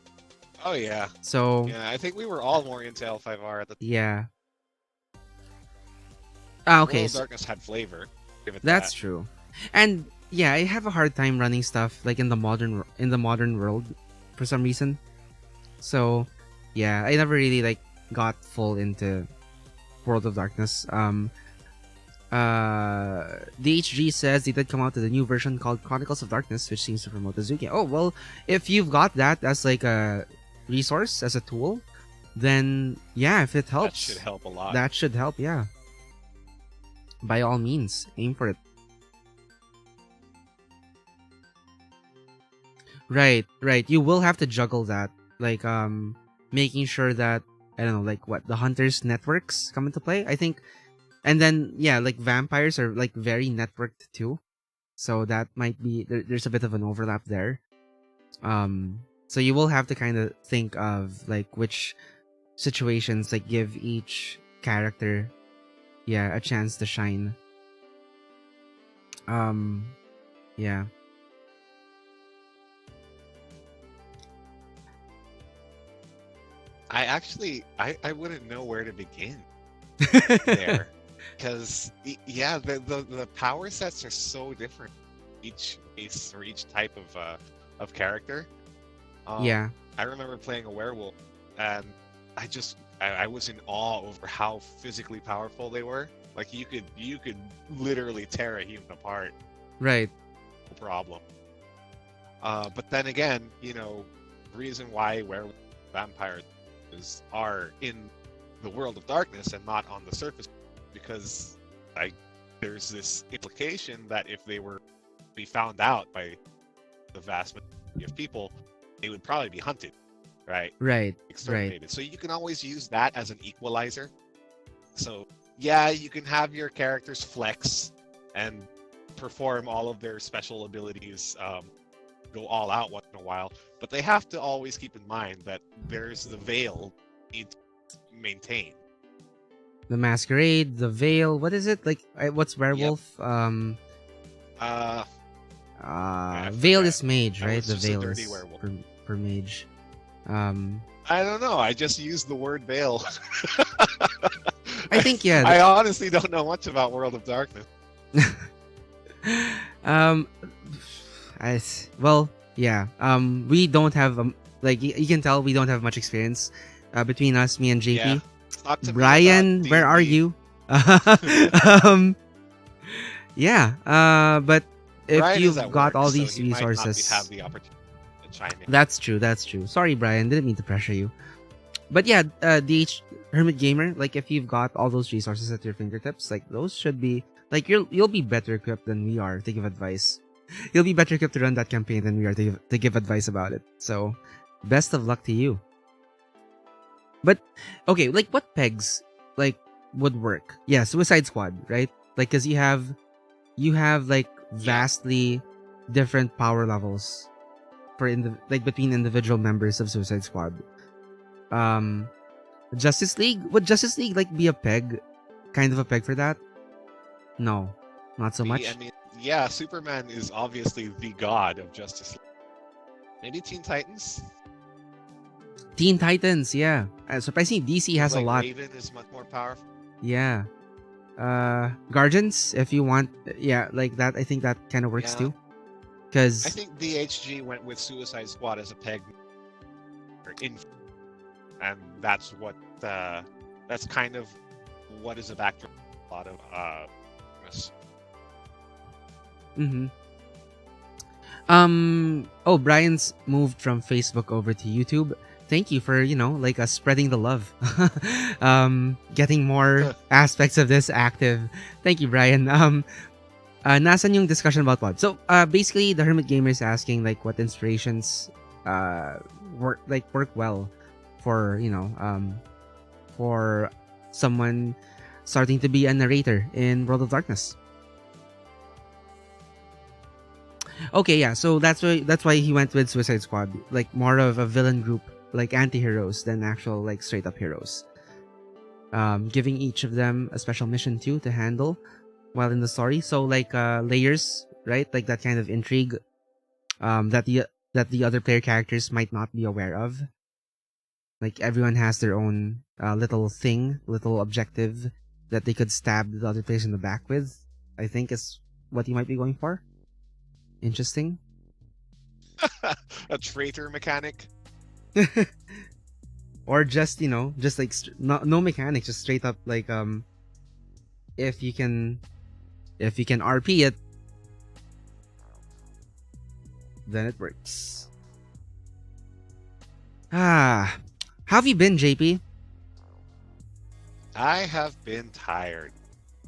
Oh yeah. So Yeah, I think we were all more into L5R at the time. yeah. Okay. World of Darkness had flavor. Give it That's that. true. And yeah, I have a hard time running stuff like in the modern world for some reason. So yeah, I never really like got full into World of Darkness. DHG says they did come out with a new version called Chronicles of Darkness, which seems to promote the Zuki. Oh well, if you've got that as like a resource, as a tool, then yeah, if it That should helps, help a lot. that should help. Yeah, by all means, aim for it. Right, right. You will have to juggle that, like making sure that I don't know, like what the hunters networks come into play. I think, and then yeah, like vampires are like very networked too, so that might be there's a bit of an overlap there. So you will have to kind of think of like which situations like give each character yeah a chance to shine. Um, yeah. I wouldn't know where to begin there, because yeah, the power sets are so different each race or each type of character. Um, Yeah. I remember playing a werewolf, and I was in awe over how physically powerful they were. Like you could literally tear a human apart, Right. no problem. But then again, the reason why werewolf vampires are in the world of darkness and not on the surface, because like there's this implication that if they were to be found out by the vast majority of people, they would probably be hunted, right? Right. Right. Exterminated. So you can always use that as an equalizer. So yeah, you can have your characters flex and perform all of their special abilities, go all out once in a while, but they have to always keep in mind that there's the veil you need to maintain. The Masquerade, the Veil. What is it like? What's Yep. werewolf? Uh, I Veil forget. is mage, I right? was The just a Veil dirty is werewolf. for mage. Um, I don't know. I just used the word veil. I think yeah. I honestly don't know much about World of Darkness. um, well, yeah. We don't have like you can tell we don't have much experience between us, me and Yeah. JP. Talk to me about Brian, where are D&D. you? um, yeah. But if Brian is you've at got work, all so these he might not have resources, the opportunity to chime in. that's true. That's true. Sorry, Brian. Didn't mean to pressure you. But yeah, DH Hermit Gamer, like if you've got all those resources at your fingertips, like those should be like you'll be better equipped than we are to give advice. You'll be better equipped to run that campaign than we are to give advice about it. So, best of luck to you. But okay, like what pegs like would work? Yeah, Suicide Squad, right? Like cuz you have like Yeah. vastly different power levels for like between individual members of Suicide Squad. Um Justice League? Would Justice League like be a peg? Kind of a peg for that? No. Not so I much. mean, yeah, Superman is obviously the god of Justice League. Maybe Teen Titans? Teen Titans, yeah. Surprisingly DC Because has a like lot. Raven is much more powerful. Yeah. Guardians, if you want, yeah, like that. I think that kind of works Yeah. too. I Cause think DHG went with Suicide Squad as a peg in, and that's kind of what is a backdrop a lot of this. mm-hmm. Oh, Brian's moved from Facebook over to YouTube. Thank you for, like spreading the love. Getting more aspects of this active. Thank you, Brian. Nasan yung discussion about what? So, basically the Hermit Gamer is asking like what inspirations work well for, for someone starting to be a narrator in World of Darkness. Okay, yeah. So that's why he went with Suicide Squad, like more of a villain group, like anti-heroes than actual like straight up heroes. Giving each of them a special mission too to handle while in the story. So like layers, right? Like that kind of intrigue that the other player characters might not be aware of. Like everyone has their own little thing, little objective that they could stab the other players in the back with. I think is what you might be going for. interesting. A traitor mechanic. Or just, just like no mechanics, just straight up like if you can RP it, then it works. How have you been, JP? I have been tired.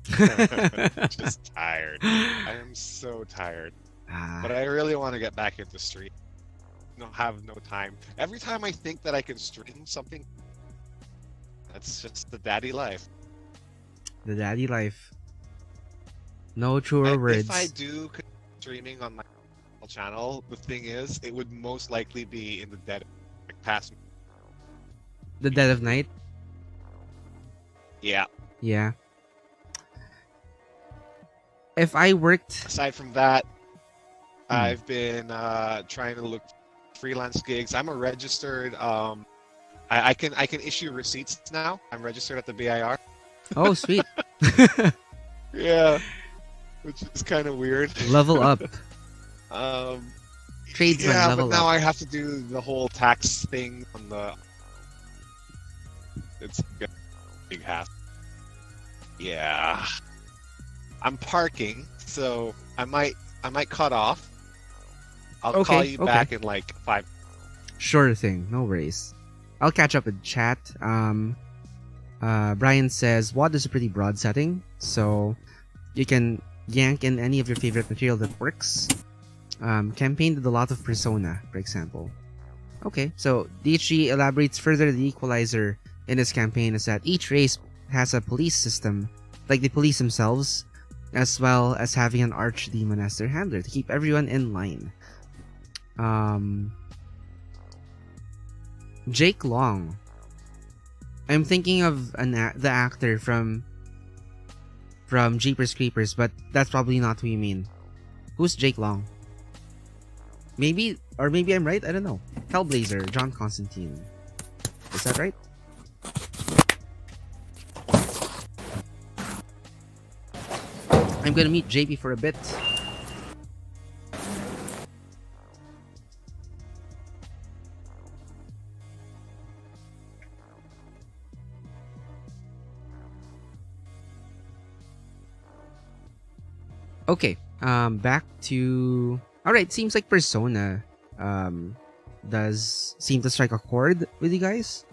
Just tired. I am so tired. But I really want to get back into stream. Have no time. Every time I think that I can stream something, that's just the daddy life. The daddy life. No truer words. If I do streaming on my channel, the thing is, it would most likely be in the dead, like past. The dead of night. Yeah. Yeah. If I worked. Aside from that, I've been trying to look freelance gigs. I'm a registered. I can issue receipts now. I'm registered at the BIR. Oh, sweet. Yeah, which is kind of weird. Level up. Tradesman yeah, level but now up. I have to do the whole tax thing on the. It's a big hassle. Yeah, I'm parking, so I might cut off. I'll call you back in like 5. Sure thing, no worries. I'll catch up with chat. Brian says WOD is a pretty broad setting, so you can yank in any of your favorite material that works. Campaign did a lot of Persona, for example. Okay, so DHG elaborates further. The equalizer in this campaign is that each race has a police system, like the police themselves, as well as having an archdemon as their handler to keep everyone in line. Jake Long. I'm thinking of the actor from Jeepers Creepers, but that's probably not who you mean. Who's Jake Long? Maybe I'm right. I don't know. Hellblazer, John Constantine. Is that right? I'm gonna meet JP for a bit. Okay, back to... Alright, seems like Persona does seem to strike a chord with you guys.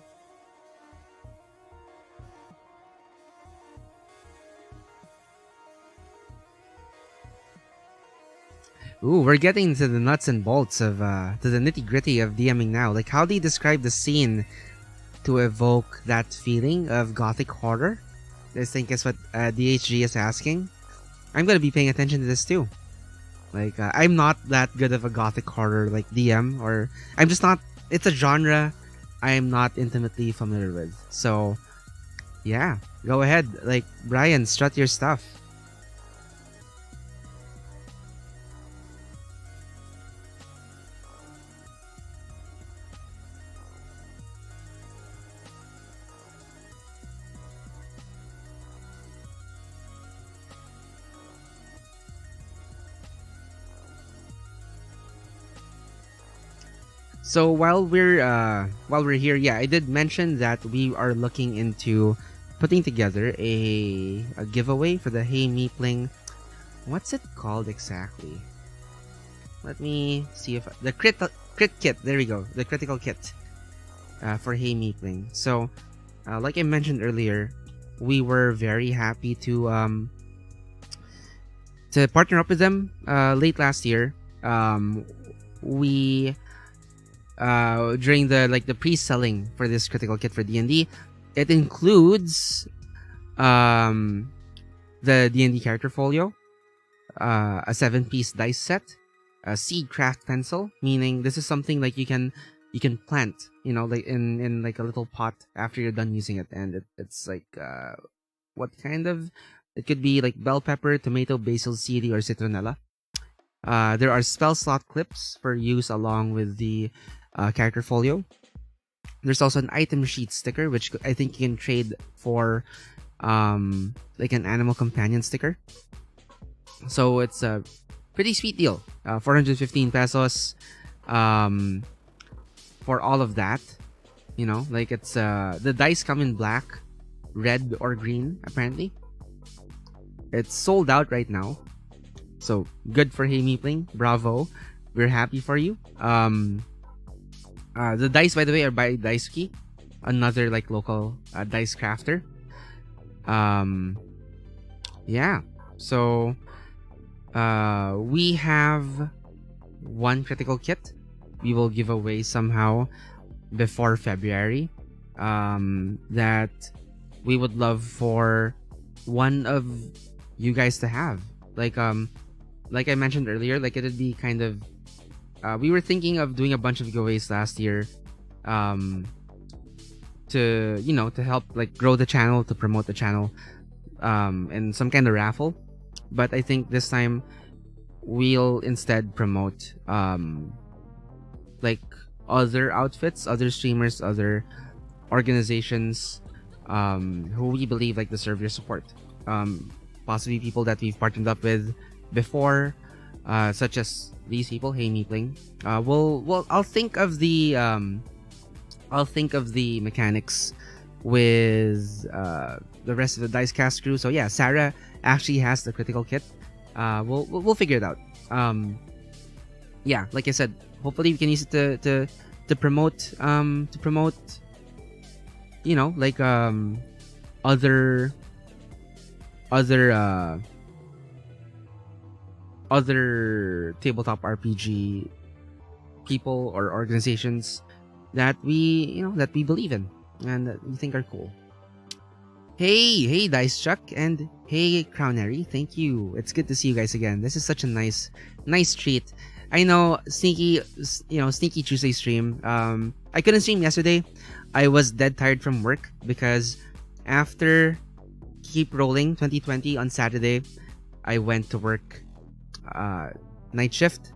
Ooh, we're getting to the nuts and bolts of, to the nitty-gritty of DMing now. Like, how do you describe the scene to evoke that feeling of gothic horror? I think is what DHG is asking. I'm gonna be paying attention to this too. Like, I'm not that good of a gothic horror like DM, or I'm just not. It's a genre I am not intimately familiar with. So, yeah, go ahead. Like, Brian, strut your stuff. So while we're here, yeah, I did mention that we are looking into putting together a giveaway for the Hey Meepling. What's it called exactly? Let me see if the crit kit. There we go, the critical kit for Hey Meepling. So, like I mentioned earlier, we were very happy to partner up with them late last year. We during the pre-selling for this critical kit for D&D, it includes the D&D character folio, a 7-piece dice set, a seed craft pencil, meaning this is something like you can plant, like in like a little pot after you're done using it, and it's like what kind of, it could be like bell pepper, tomato, basil, seedi, or citronella. There are spell slot clips for use along with the character folio. There's also an item sheet sticker, which I think you can trade for like an animal companion sticker. So it's pretty sweet deal. 415 pesos um, for all of that. You know, like it's the dice come in black, red or green apparently. It's sold out right now. So good for Hey Meepling. Bravo. We're happy for you. The dice, by the way, are by Daisuke, another like local dice crafter. Yeah. So we have one critical kit. We will give away somehow before February. That we would love for one of you guys to have. Like I mentioned earlier, like it'd be kind of we were thinking of doing a bunch of giveaways last year to to help like grow the channel, to promote the channel, and some kind of raffle. But I think this time we'll instead promote like other outfits, other streamers, other organizations who we believe like deserve your support. Possibly people that we've partnered up with before, such as these people. Hey Meepling. I'll think of the mechanics with the rest of the Dicecast crew. So yeah, Sarah actually has the critical kit. We'll figure it out. Yeah, like I said, hopefully we can use it to promote like other other tabletop RPG people or organizations that we believe in and that we think are cool. Hey Dice Chuck and hey Crownary, thank you. It's good to see you guys again. This is such a nice treat. I know sneaky Tuesday stream. I couldn't stream yesterday. I was dead tired from work because after Keep Rolling 2020 on Saturday, I went to work night shift.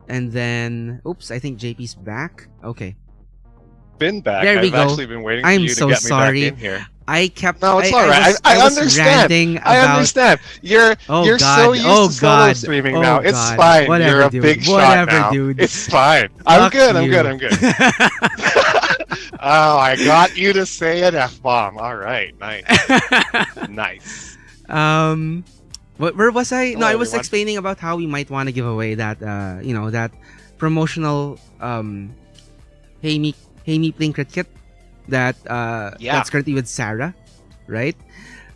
And then I think JP's back. Okay. Been back. There we I've go. actually been waiting for I'm you so to get sorry. me back in here. I kept. No, it's all right. I understand. I understand. You're so used to solo streaming now. It's fine. Whatever, You're a dude. big Whatever, shot now. dude. It's fine. Fuck I'm you. good. Oh, I got you to say an F-bomb. All right. Nice. Nice. Where was I? No, I was everyone. explaining about how we might want to give away that that promotional Hey Meepling crit kit that that's currently with Sarah, right?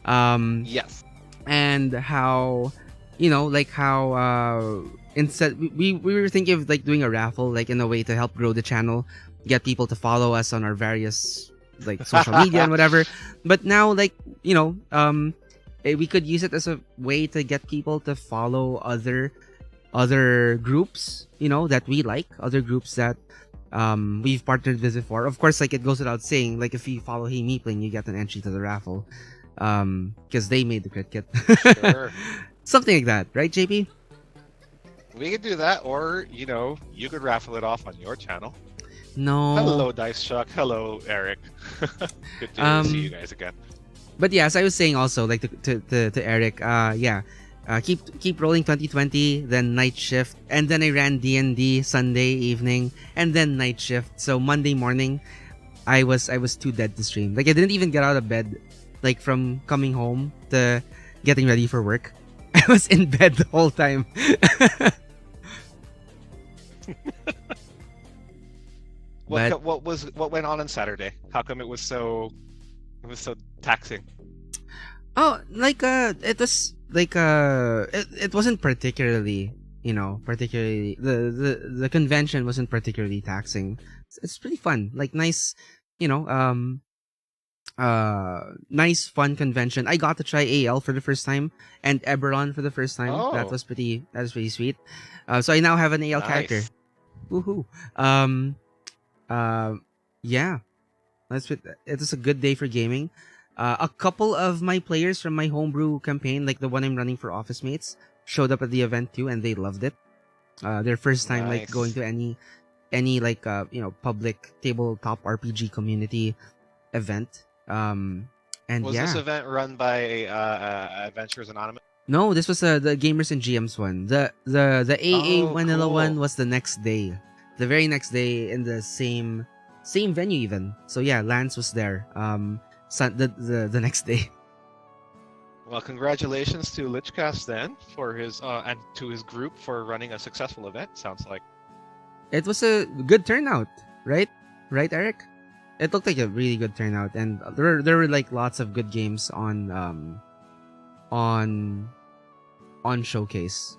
Yes. And how how instead we were thinking of like doing a raffle, like in a way to help grow the channel, get people to follow us on our various like social media and whatever. But now we could use it as a way to get people to follow other groups that we like, other groups that we've partnered with before. Of course, like it goes without saying, like if you follow Hey Meepling, you get an entry to the raffle because they made the crit kit. Sure. Something like that, right, JP? We could do that, or you could raffle it off on your channel. No. Hello, Dice Chuck. Hello, Eric. Good to see you guys again. But yeah, as I was saying also, like to Eric, keep rolling 2020, then night shift, and then I ran D&D Sunday evening, and then night shift. So Monday morning, I was too dead to stream. Like I didn't even get out of bed, like from coming home to getting ready for work. I was in bed the whole time. What went on Saturday? How come it was so taxing? Oh, like it was like it wasn't particularly the convention wasn't particularly taxing. It's pretty fun, like nice, nice fun convention. I got to try AL for the first time and Eberron for the first time. Oh. That was pretty sweet. So I now have an AL character. Woohoo! Yeah, it was a good day for gaming. A couple of my players from my homebrew campaign, like the one I'm running for Office Mates, showed up at the event too, and they loved it. Their first time like going to any like public tabletop RPG community event. And was this event run by Adventurers Anonymous? No, this was the Gamers and GMs one. The AA Oh, vanilla one cool. was the next day, the very next day in the same venue even. So yeah, Lance was there. The next day. Well, congratulations to Lichcast then for his and to his group for running a successful event. Sounds like. It was a good turnout, right? Right, Eric? It looked like a really good turnout, and there were like lots of good games on on showcase.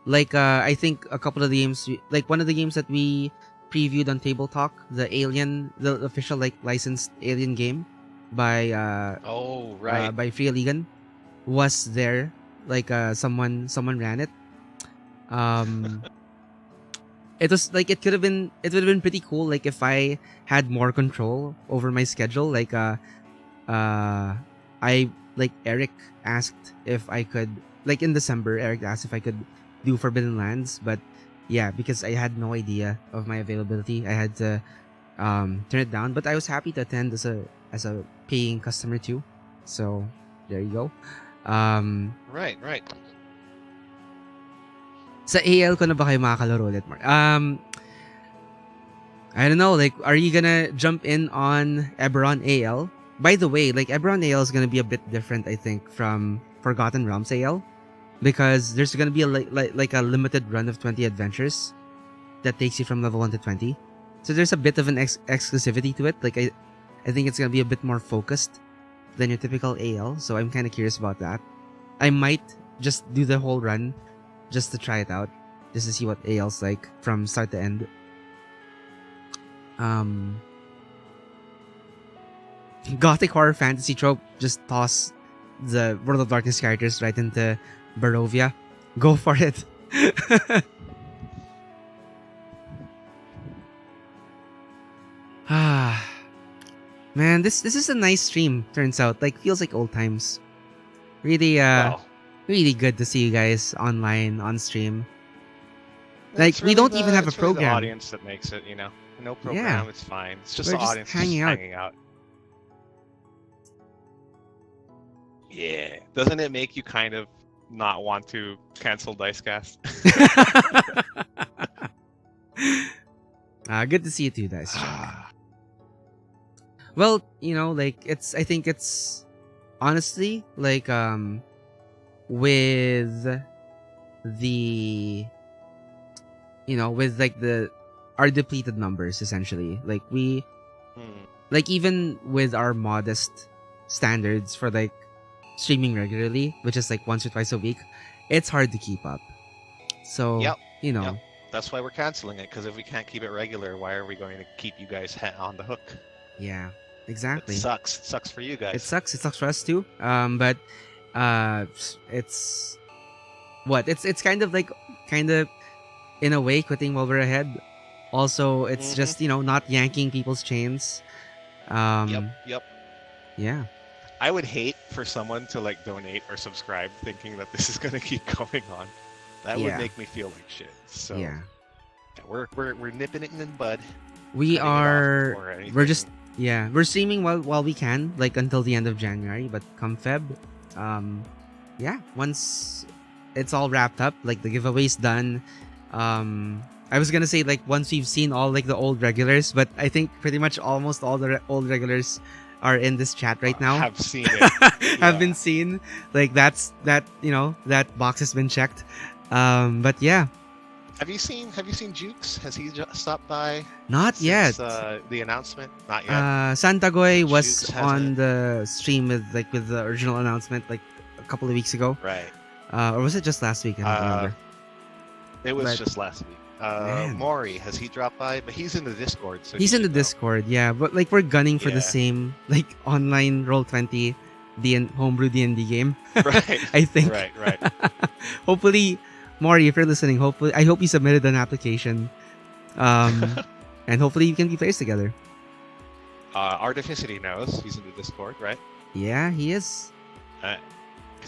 Like I think a couple of the games, like one of the games that we previewed on Table Talk, the official like licensed Alien game Oh, right. by Free Legan, was there. Like someone ran it. Um, it was like it would have been pretty cool like if I had more control over my schedule. Like uh I like Eric asked if I could, like in December Eric asked if I could do Forbidden Lands, but yeah, because I had no idea of my availability, I had to turn it down, but I was happy to attend as a paying customer too. So there you go. Right, right. Sa AL ko na ba kayo makakalaro ulit, Mark? I don't know, like are you gonna jump in on Eberron AL? By the way, like Eberron AL is gonna be a bit different, I think, from Forgotten Realms AL, because there's gonna be like a limited run of 20 adventures that takes you from level 1 to 20. So there's a bit of an exclusivity to it. Like I think it's gonna be a bit more focused than your typical AL. So I'm kind of curious about that. I might just do the whole run just to try it out, just to see what AL's like from start to end. Gothic horror fantasy trope, just toss the World of Darkness characters right into Barovia. Go for it. Ah, man, this is a nice stream. Turns out, like feels like old times. Really, Well, really good to see you guys online on stream. Like we don't even have a it's really the program. audience that makes it. No Yeah, program. It's fine. It's just we're the just audience just hanging out. hanging out. Yeah. Doesn't it make you kind of not want to cancel Dicecast? Good to see you too, guys. Well, like I think it's honestly like with the with like the our depleted numbers essentially. Like we Hmm. like even with our modest standards for like streaming regularly, which is like once or twice a week, it's hard to keep up. So, Yep. Yep. That's why we're canceling it, because if we can't keep it regular, why are we going to keep you guys on the hook? yeah, It exactly. sucks. It sucks for you guys. It sucks. It sucks for us too. But it's what it's kind of in a way quitting while we're ahead. Also, it's Mm-hmm. just not yanking people's chains. Yep. Um, Yep. yeah, I would hate for someone to like donate or subscribe thinking that this is going to keep going on. That would yeah, make me feel like shit. So yeah. yeah, we're nipping it in the bud, We cutting it off are. before We're anything. just we're streaming while we can, like until the end of January. But come Feb, yeah, once it's all wrapped up, like the giveaway's done. I was gonna say like once we've seen all like the old regulars, but I think pretty much almost all the old regulars are in this chat right now. Have seen it. Have been Yeah. seen. Like that box has been checked. But yeah, Have you seen Jukes? Has he stopped by not yet. since the announcement? Not yet. Santagoy was Jukes on hasn't. the stream with the original announcement like a couple of weeks ago. Right. Or was it just last week? I don't Uh, remember. it was But just last week. man, Maury, has he dropped by? But he's in the Discord, so he he's in the should know. Discord, yeah. But like we're gunning for the Yeah. same like online Roll20 homebrew D&D game. Right. I think. Right. Hopefully, Maury, if you're listening, I hope you submitted an application. And hopefully we can be players together. Artificity knows he's in the Discord, right? Yeah, he is. I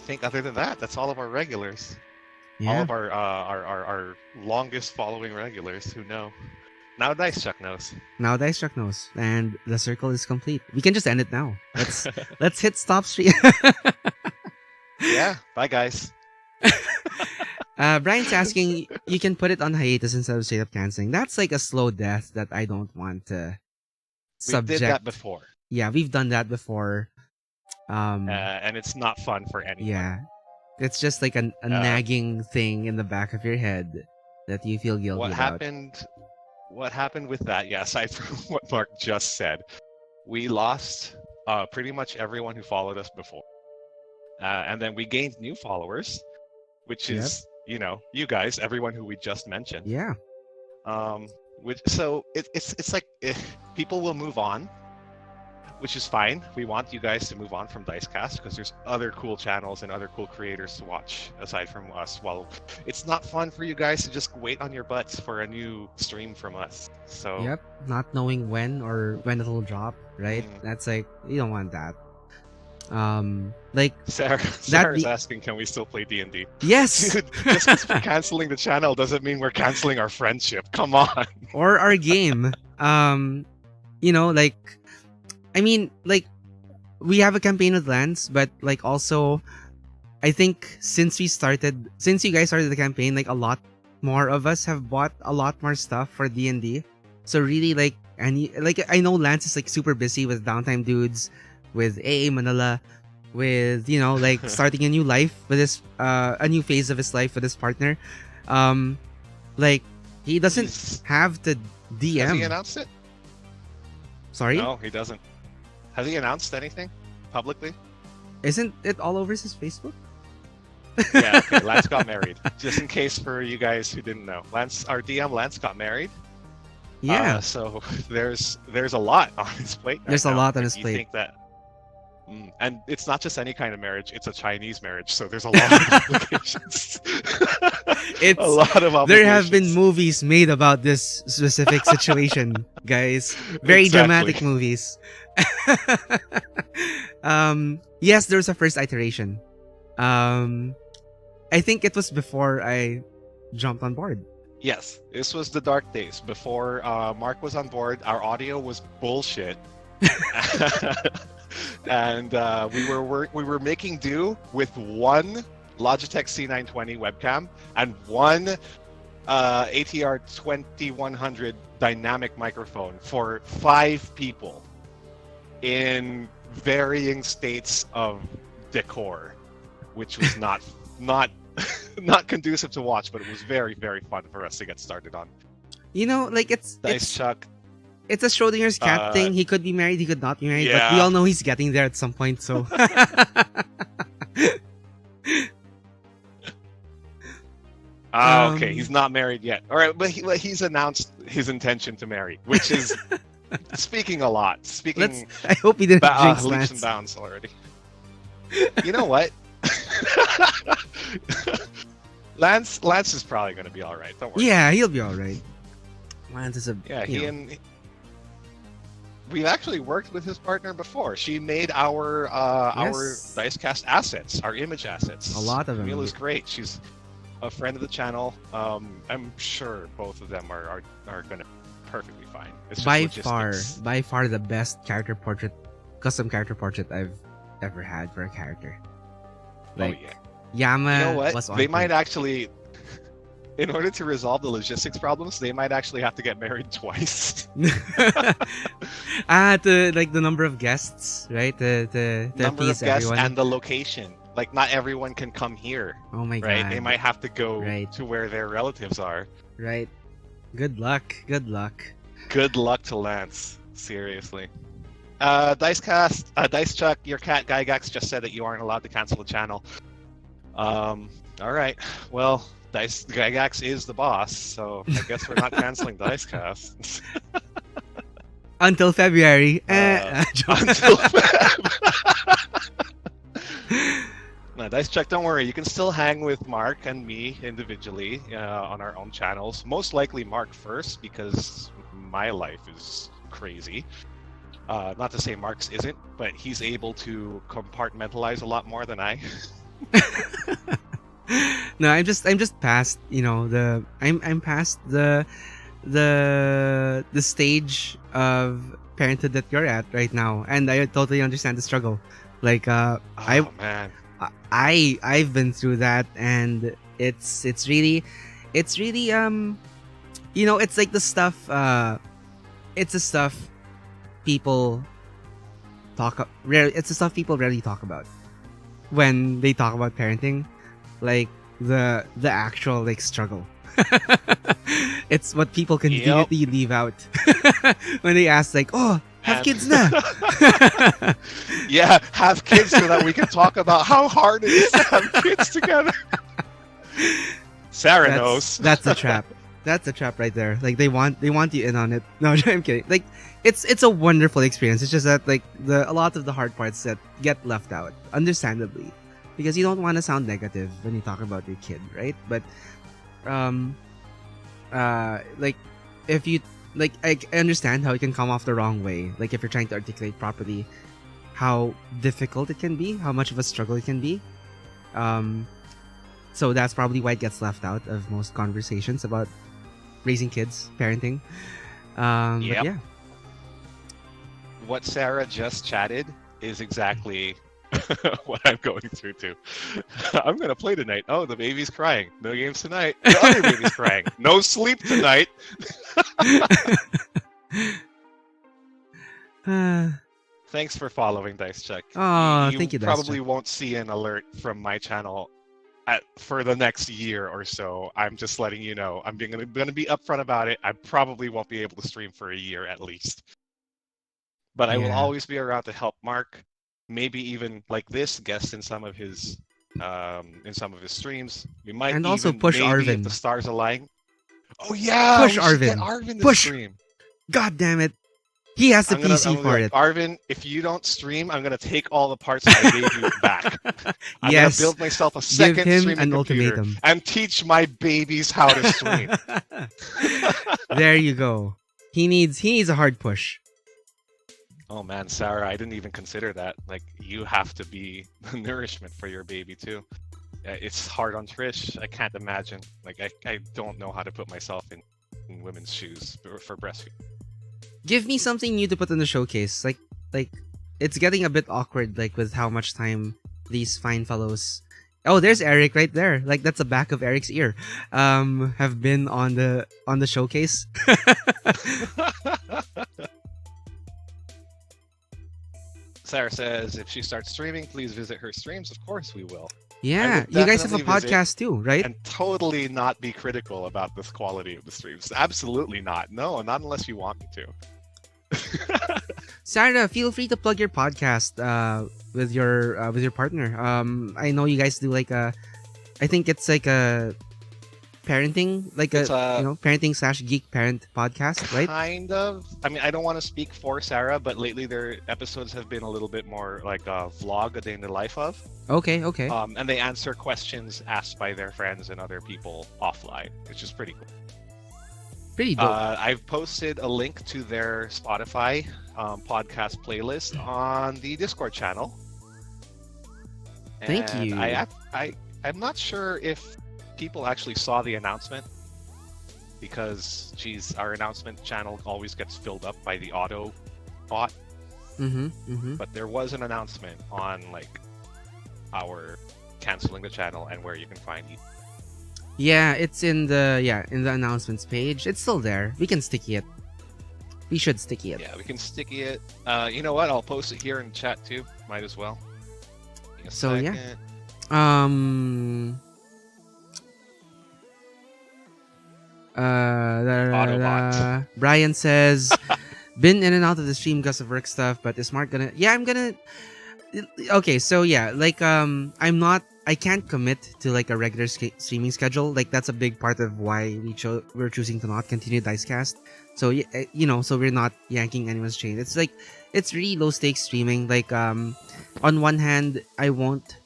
think other than that, that's all of our regulars. All Yeah. of our longest following regulars who know. Now Dice Chuck knows. Now Dice Truck knows, and the circle is complete. We can just end it now. Let's hit stop stream. Yeah. Bye guys. Brian's asking, you can put it on hiatus instead of straight up canceling. That's like a slow death that I don't want to We did that subject. before, Yeah, we've done that before. and it's not fun for anyone. Yeah, it's just like a Uh, nagging thing in the back of your head that you feel guilty what about. happened? What happened with that? Yeah, aside from what Mark just said, we lost pretty much everyone who followed us before, and then we gained new followers, which Yep. is you guys, everyone who we just mentioned. Yeah. It's like people will move on, which is fine. We want you guys to move on from Dicecast because there's other cool channels and other cool creators to watch aside from us. Well, it's not fun for you guys to just wait on your butts for a new stream from us. So Yep. Not knowing when or when it'll drop, right? That's like, you don't want that. Like Sarah's asking, can we still play D&D? Yes. Dude, just because we're canceling the channel doesn't mean we're canceling our friendship. Come on. Or our game. Like, I mean, like, we have a campaign with Lance, but like also, I think since you guys started the campaign, like a lot more of us have bought a lot more stuff for D&D. So really, like, I know Lance is like super busy with Downtime Dudes, with AA Manila, with like starting a new life with his a new phase of his life with his partner. Like he doesn't have to DM. Has he announced it? Sorry? No, he doesn't. Has he announced anything publicly? Isn't it all over his Facebook? Yeah, okay. Lance got married. Just in case for you guys who didn't know, our DM Lance got married. Yeah. So there's a lot on his plate. There's a lot on his plate. You think that? And it's not just any kind of marriage; it's a Chinese marriage. So there's a lot of obligations. It's a lot of obligations. There have been movies made about this specific situation, guys. Very dramatic movies. Yes, there was a first iteration. I think it was before I jumped on board. Yes, this was the dark days before Mark was on board. Our audio was bullshit, and we were making do with one Logitech C920 webcam and one ATR 2100 dynamic microphone for 5 people in varying states of decor, which was not not conducive to watch, but it was very, very fun for us to get started on. Like it's Chuck. It's a Schrodinger's cat thing. He could be married, he could not be married, yeah. but we all know he's getting there at some point. So. Okay, he's not married yet. All right, but he's announced his intention to marry, which is speaking a lot. I hope he didn't jinx leaps Lance. and bounds already. You know what? Lance is probably going to be all right. Don't worry. Yeah, he'll be all right. Lance is we've actually worked with his partner before. She made our Dicecast assets, our image assets. A lot of them. Mila's great. She's a friend of the channel. I'm sure both of them are going to be perfectly fine. It's just by far the best custom character portrait I've ever had for a character. Like, oh yeah. Yama, you know what? was on They point. might actually, in order to resolve the logistics problems, they might actually have to get married twice. To like the number of guests, right? The number of guests everyone. and the location. Like not everyone can come here. Oh my right? god. They might have to go Right. to where their relatives are. Right. Good luck. Good luck. Good luck to Lance. Seriously. Dice Chuck, your cat Gygax just said that you aren't allowed to cancel the channel. All right. Well, Gygax is the boss, so I guess we're not canceling Dicecast. Until February. Until No, Dice Chuck, don't worry. You can still hang with Mark and me individually on our own channels. Most likely Mark first, because my life is crazy. Not to say Mark's isn't, but he's able to compartmentalize a lot more than I. No, I'm just past, I'm past the stage of parenthood that you're at right now, and I totally understand the struggle. Like man. I've been through that, and it's really it's like the stuff it's the stuff people it's the stuff people rarely talk about when they talk about parenting, like the actual like struggle. It's what people Yep. conveniently leave out when they ask like, "Oh, have And kids na?" yeah, have kids so that we can talk about how hard it is to have kids together. Sarah knows. That's a trap. That's a trap right there. Like they want you in on it. No, I'm kidding. Like it's a wonderful experience. It's just that like a lot of the hard parts that get left out, understandably, because you don't want to sound negative when you talk about your kid, right? But like if you like I understand how it can come off the wrong way. Like if you're trying to articulate properly how difficult it can be, how much of a struggle it can be. So that's probably why it gets left out of most conversations about raising kids, parenting. But Yep. yeah. What Sarah just chatted is exactly what I'm going through too. I'm gonna play tonight. Oh, the baby's crying. No games tonight. The other baby's crying. No sleep tonight. Thanks for following Dice Check. Oh, You thank you, Dice probably Check. won't see an alert from my channel for the next year or so. I'm just letting you know. I'm gonna be upfront about it. I probably won't be able to stream for a year at least. But I will Yeah. always be around to help Mark. Maybe even like this guest in some of his streams. We might And even also push maybe if Arvin. the stars align. Oh yeah, Push we should get Arvin. Arvin to Push. stream. God damn it. He has the I'm gonna PC be for like, it. Arvin, if you don't stream, I'm gonna take all the parts I gave you back. I'm Yes. gonna build myself a Give second him streaming an computer ultimatum. and teach my babies how to stream. There you go. He needs a hard push. Oh man, Sarah, I didn't even consider that. Like, you have to be the nourishment for your baby too. It's hard on Trish. I can't imagine. Like, I don't know how to put myself in women's shoes for breastfeeding. Give me something new to put in the showcase. Like it's getting a bit awkward, like with how much time these fine fellows. Oh, there's Eric right there. Like that's the back of Eric's ear. Have been on the showcase. Sarah says, if she starts streaming, please visit her streams. Of course we will. Yeah, you guys have a definitely visit podcast too, right? And totally not be critical about the quality of the streams. Absolutely not. No, not unless you want me to. Sarah, feel free to plug your podcast with your partner. I know you guys do like I think it's like a parenting, like It's parenting / geek parent podcast, right? Kind of. I mean, I don't want to speak for Sarah, but lately their episodes have been a little bit more like a vlog, a day in the life of. Okay. And they answer questions asked by their friends and other people offline, which is pretty cool. Pretty dope. I've posted a link to their Spotify podcast playlist on the Discord channel. Thank And you. I'm not sure if people actually saw the announcement because our announcement channel always gets filled up by the auto bot. But there was an announcement on like our canceling the channel and where you can find it. Yeah, it's in the announcements page. It's still there. We can sticky it. We should sticky it. Yeah, we can sticky it. You know what? I'll post it here in chat too. Might as well. Give me a So, yeah. second. Autobot. Brian says, been in and out of the stream because of work stuff, but is Mark gonna? Yeah, I'm gonna. Okay, so yeah, like I can't commit to like a regular streaming schedule. Like that's a big part of why we're choosing to not continue Dicecast. So so we're not yanking anyone's chain. It's like it's really low stakes streaming. Like on one hand, I won't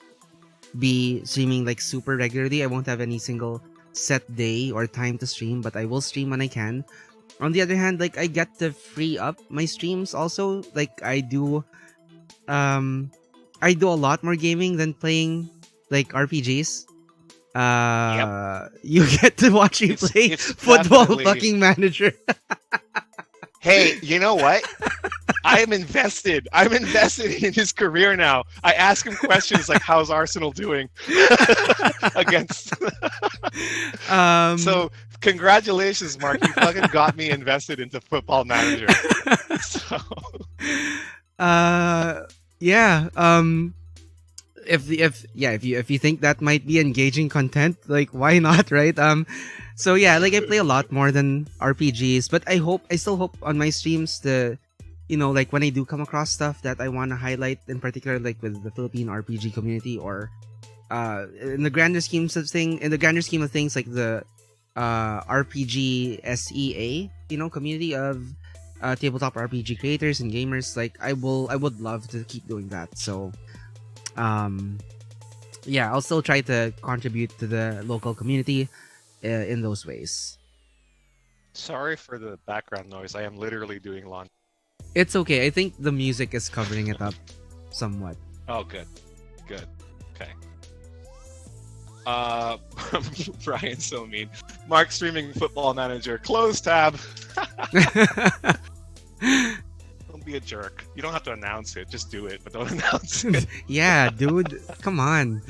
be streaming like super regularly. I won't have any single set day or time to stream, but I will stream when I can. On the other hand, like I get to free up my streams also. Like I do a lot more gaming than playing like RPGs. You get to watch me play it's Football definitely- fucking Manager. Hey, you know what? I'm invested. I'm invested in his career now. I ask him questions like, "How's Arsenal doing?" against. um So, congratulations, Mark. You fucking got me invested into Football Manager. So, uh yeah, if you think that might be engaging content, like why not, right? So yeah, like I play a lot more than RPGs, but I still hope on my streams the, like when I do come across stuff that I want to highlight in particular, like with the Philippine RPG community, or in the grander scheme of things, like the RPG SEA, community of tabletop RPG creators and gamers. Like I would love to keep doing that. So um yeah, I'll still try to contribute to the local community in those ways. sorry for the background noise. I am literally doing laundry. It's okay. I think the music is covering it up somewhat. Oh, good, good. Okay. Uh, Brian's so mean. Mark streaming Football Manager. Close tab. Don't be a jerk. You don't have to announce it. Just do it, but don't announce it. Yeah, dude. Come on.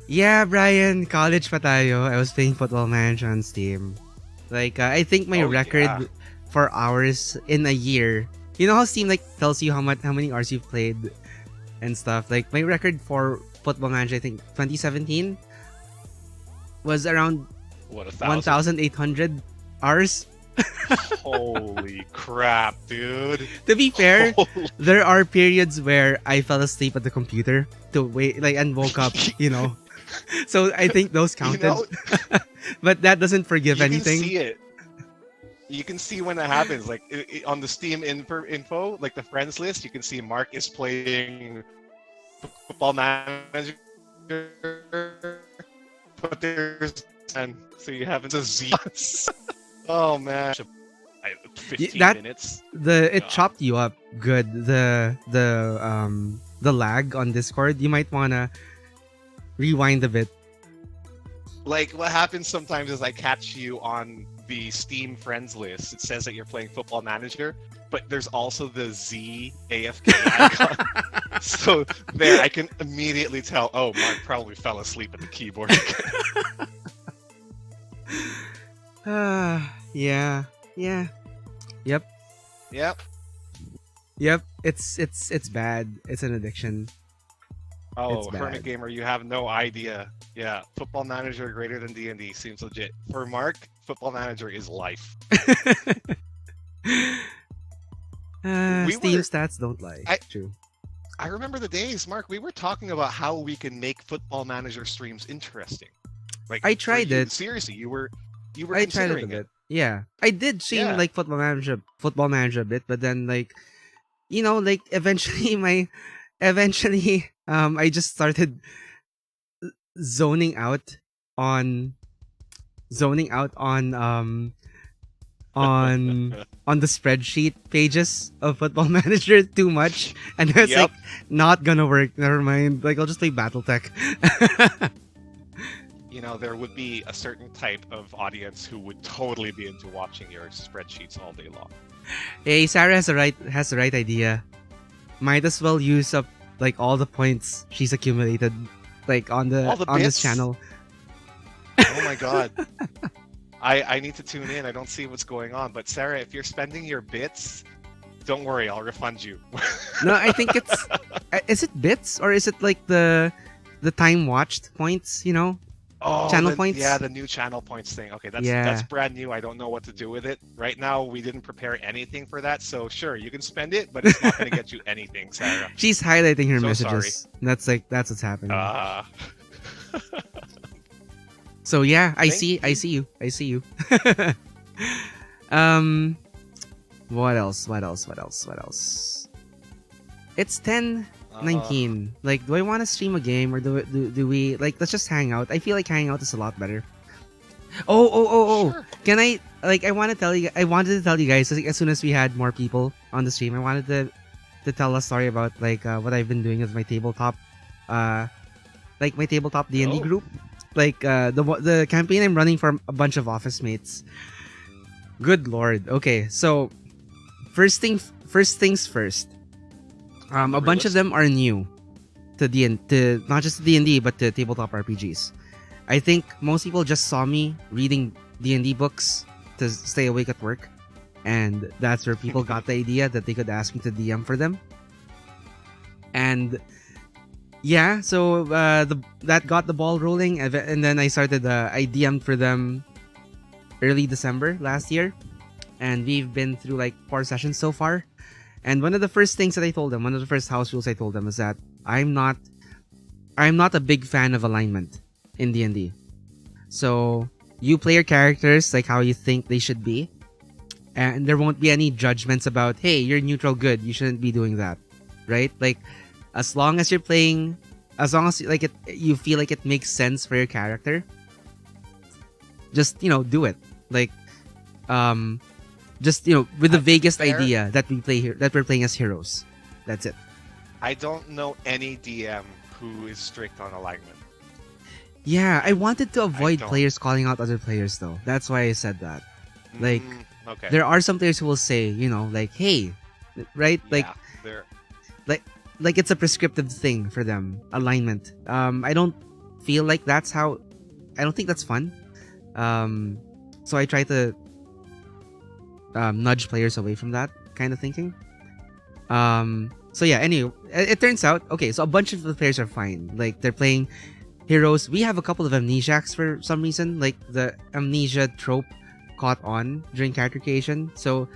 Yeah, Brian, college pa tayo. I was playing Football Manager on Steam. Like, I think my Oh, record yeah. for hours in a year. You know how Steam like tells you how many hours you've played and stuff. Like my record for Football Manager, I think 2017 was around What, 1,000? 1,800 hours. Holy crap, dude. To be fair, Holy- there are periods where I fell asleep at the computer to wait, like, and woke up. So I think those counted. You know, But that doesn't forgive you anything. can see it. You can see when that happens. Like on the Steam info, like the friends list, you can see Mark is playing Football Manager, but there's and so you have a Z. Oh man, 15 that- minutes. It God. chopped you up good. The lag on Discord. You might wanna rewind a bit. Like what happens sometimes is I catch you on the Steam friends list. It says that you're playing Football Manager, but there's also the Z AFK icon. So there, I can immediately tell. Oh, Mark probably fell asleep at the keyboard. Yeah. Yep. Yep. It's bad. It's an addiction. Oh, It's Hermit bad. Gamer, you have no idea. Yeah, Football Manager greater than D&D seems legit. For Mark, Football Manager is life. We Steam were- stats don't lie. I- True. I remember the days, Mark. We were talking about how we can make Football Manager streams interesting. Like I for tried you, it. Seriously, you were I tried it a considering bit. Yeah. I did stream Yeah. like Football Manager a bit, but then like like eventually I just started zoning out on on on the spreadsheet pages of Football Manager too much, and it's Yep. like not gonna work. Never mind. Like I'll just play BattleTech. There would be a certain type of audience who would totally be into watching your spreadsheets all day long. Hey, Sarah has the right idea. Might as well use up like all the points she's accumulated, like on All the this bits? channel. Oh my god. I need to tune in. I don't see what's going on. But Sarah, if you're spending your bits, don't worry, I'll refund you. No, I think it's is it bits or is it like the time watched points? Oh, Channel the- points? Yeah, the new channel points thing. Okay, that's Yeah. that's brand new. I don't know what to do with it. Right now, we didn't prepare anything for that. So sure, you can spend it, but it's not going to get you anything, Sarah. She's highlighting her So messages. That's what's happening. Uh, So yeah, I Thank see you. What else? It's 10:19. Like, do I want to stream a game or do we like let's just hang out? I feel like hanging out is a lot better. Oh. Sure. Can I I wanted to tell you guys like, as soon as we had more people on the stream, I wanted to tell a story about like what I've been doing with my tabletop my tabletop D&D Oh. group. Like the campaign I'm running for a bunch of office mates. Good lord. Okay, so first things first. A Number bunch of list. them are new to not just D&D but to tabletop RPGs. I think most people just saw me reading D&D books to stay awake at work, and that's where people got the idea that they could ask me to DM for them. And yeah, so that got the ball rolling, and then I DM'd for them early December last year, and we've been through like 4 sessions so far. And one of the first things that I told them, one of the first house rules I told them is that I'm not a big fan of alignment in D&D. So you play your characters like how you think they should be, and there won't be any judgments about, hey, you're neutral good, you shouldn't be doing that, right? Like as long as you're playing, as long as like you feel like it makes sense for your character, just do it. Like just with the To be vaguest fair, idea that we play here, that we're playing as heroes. That's it. I don't know any DM who is strict on alignment. Yeah, I wanted to avoid don't. players calling out other players though. That's why I said that. Like Okay. there are some players who will say, like, hey, right? Like Yeah, there. like it's a prescriptive thing for them, alignment. I don't feel like that's how. I don't think that's fun. So I try to nudge players away from that kind of thinking. So yeah, anyway, it turns out, okay, so a bunch of the players are fine. Like they're playing heroes. We have a couple of amnesiacs for some reason. Like the amnesia trope caught on during character creation. So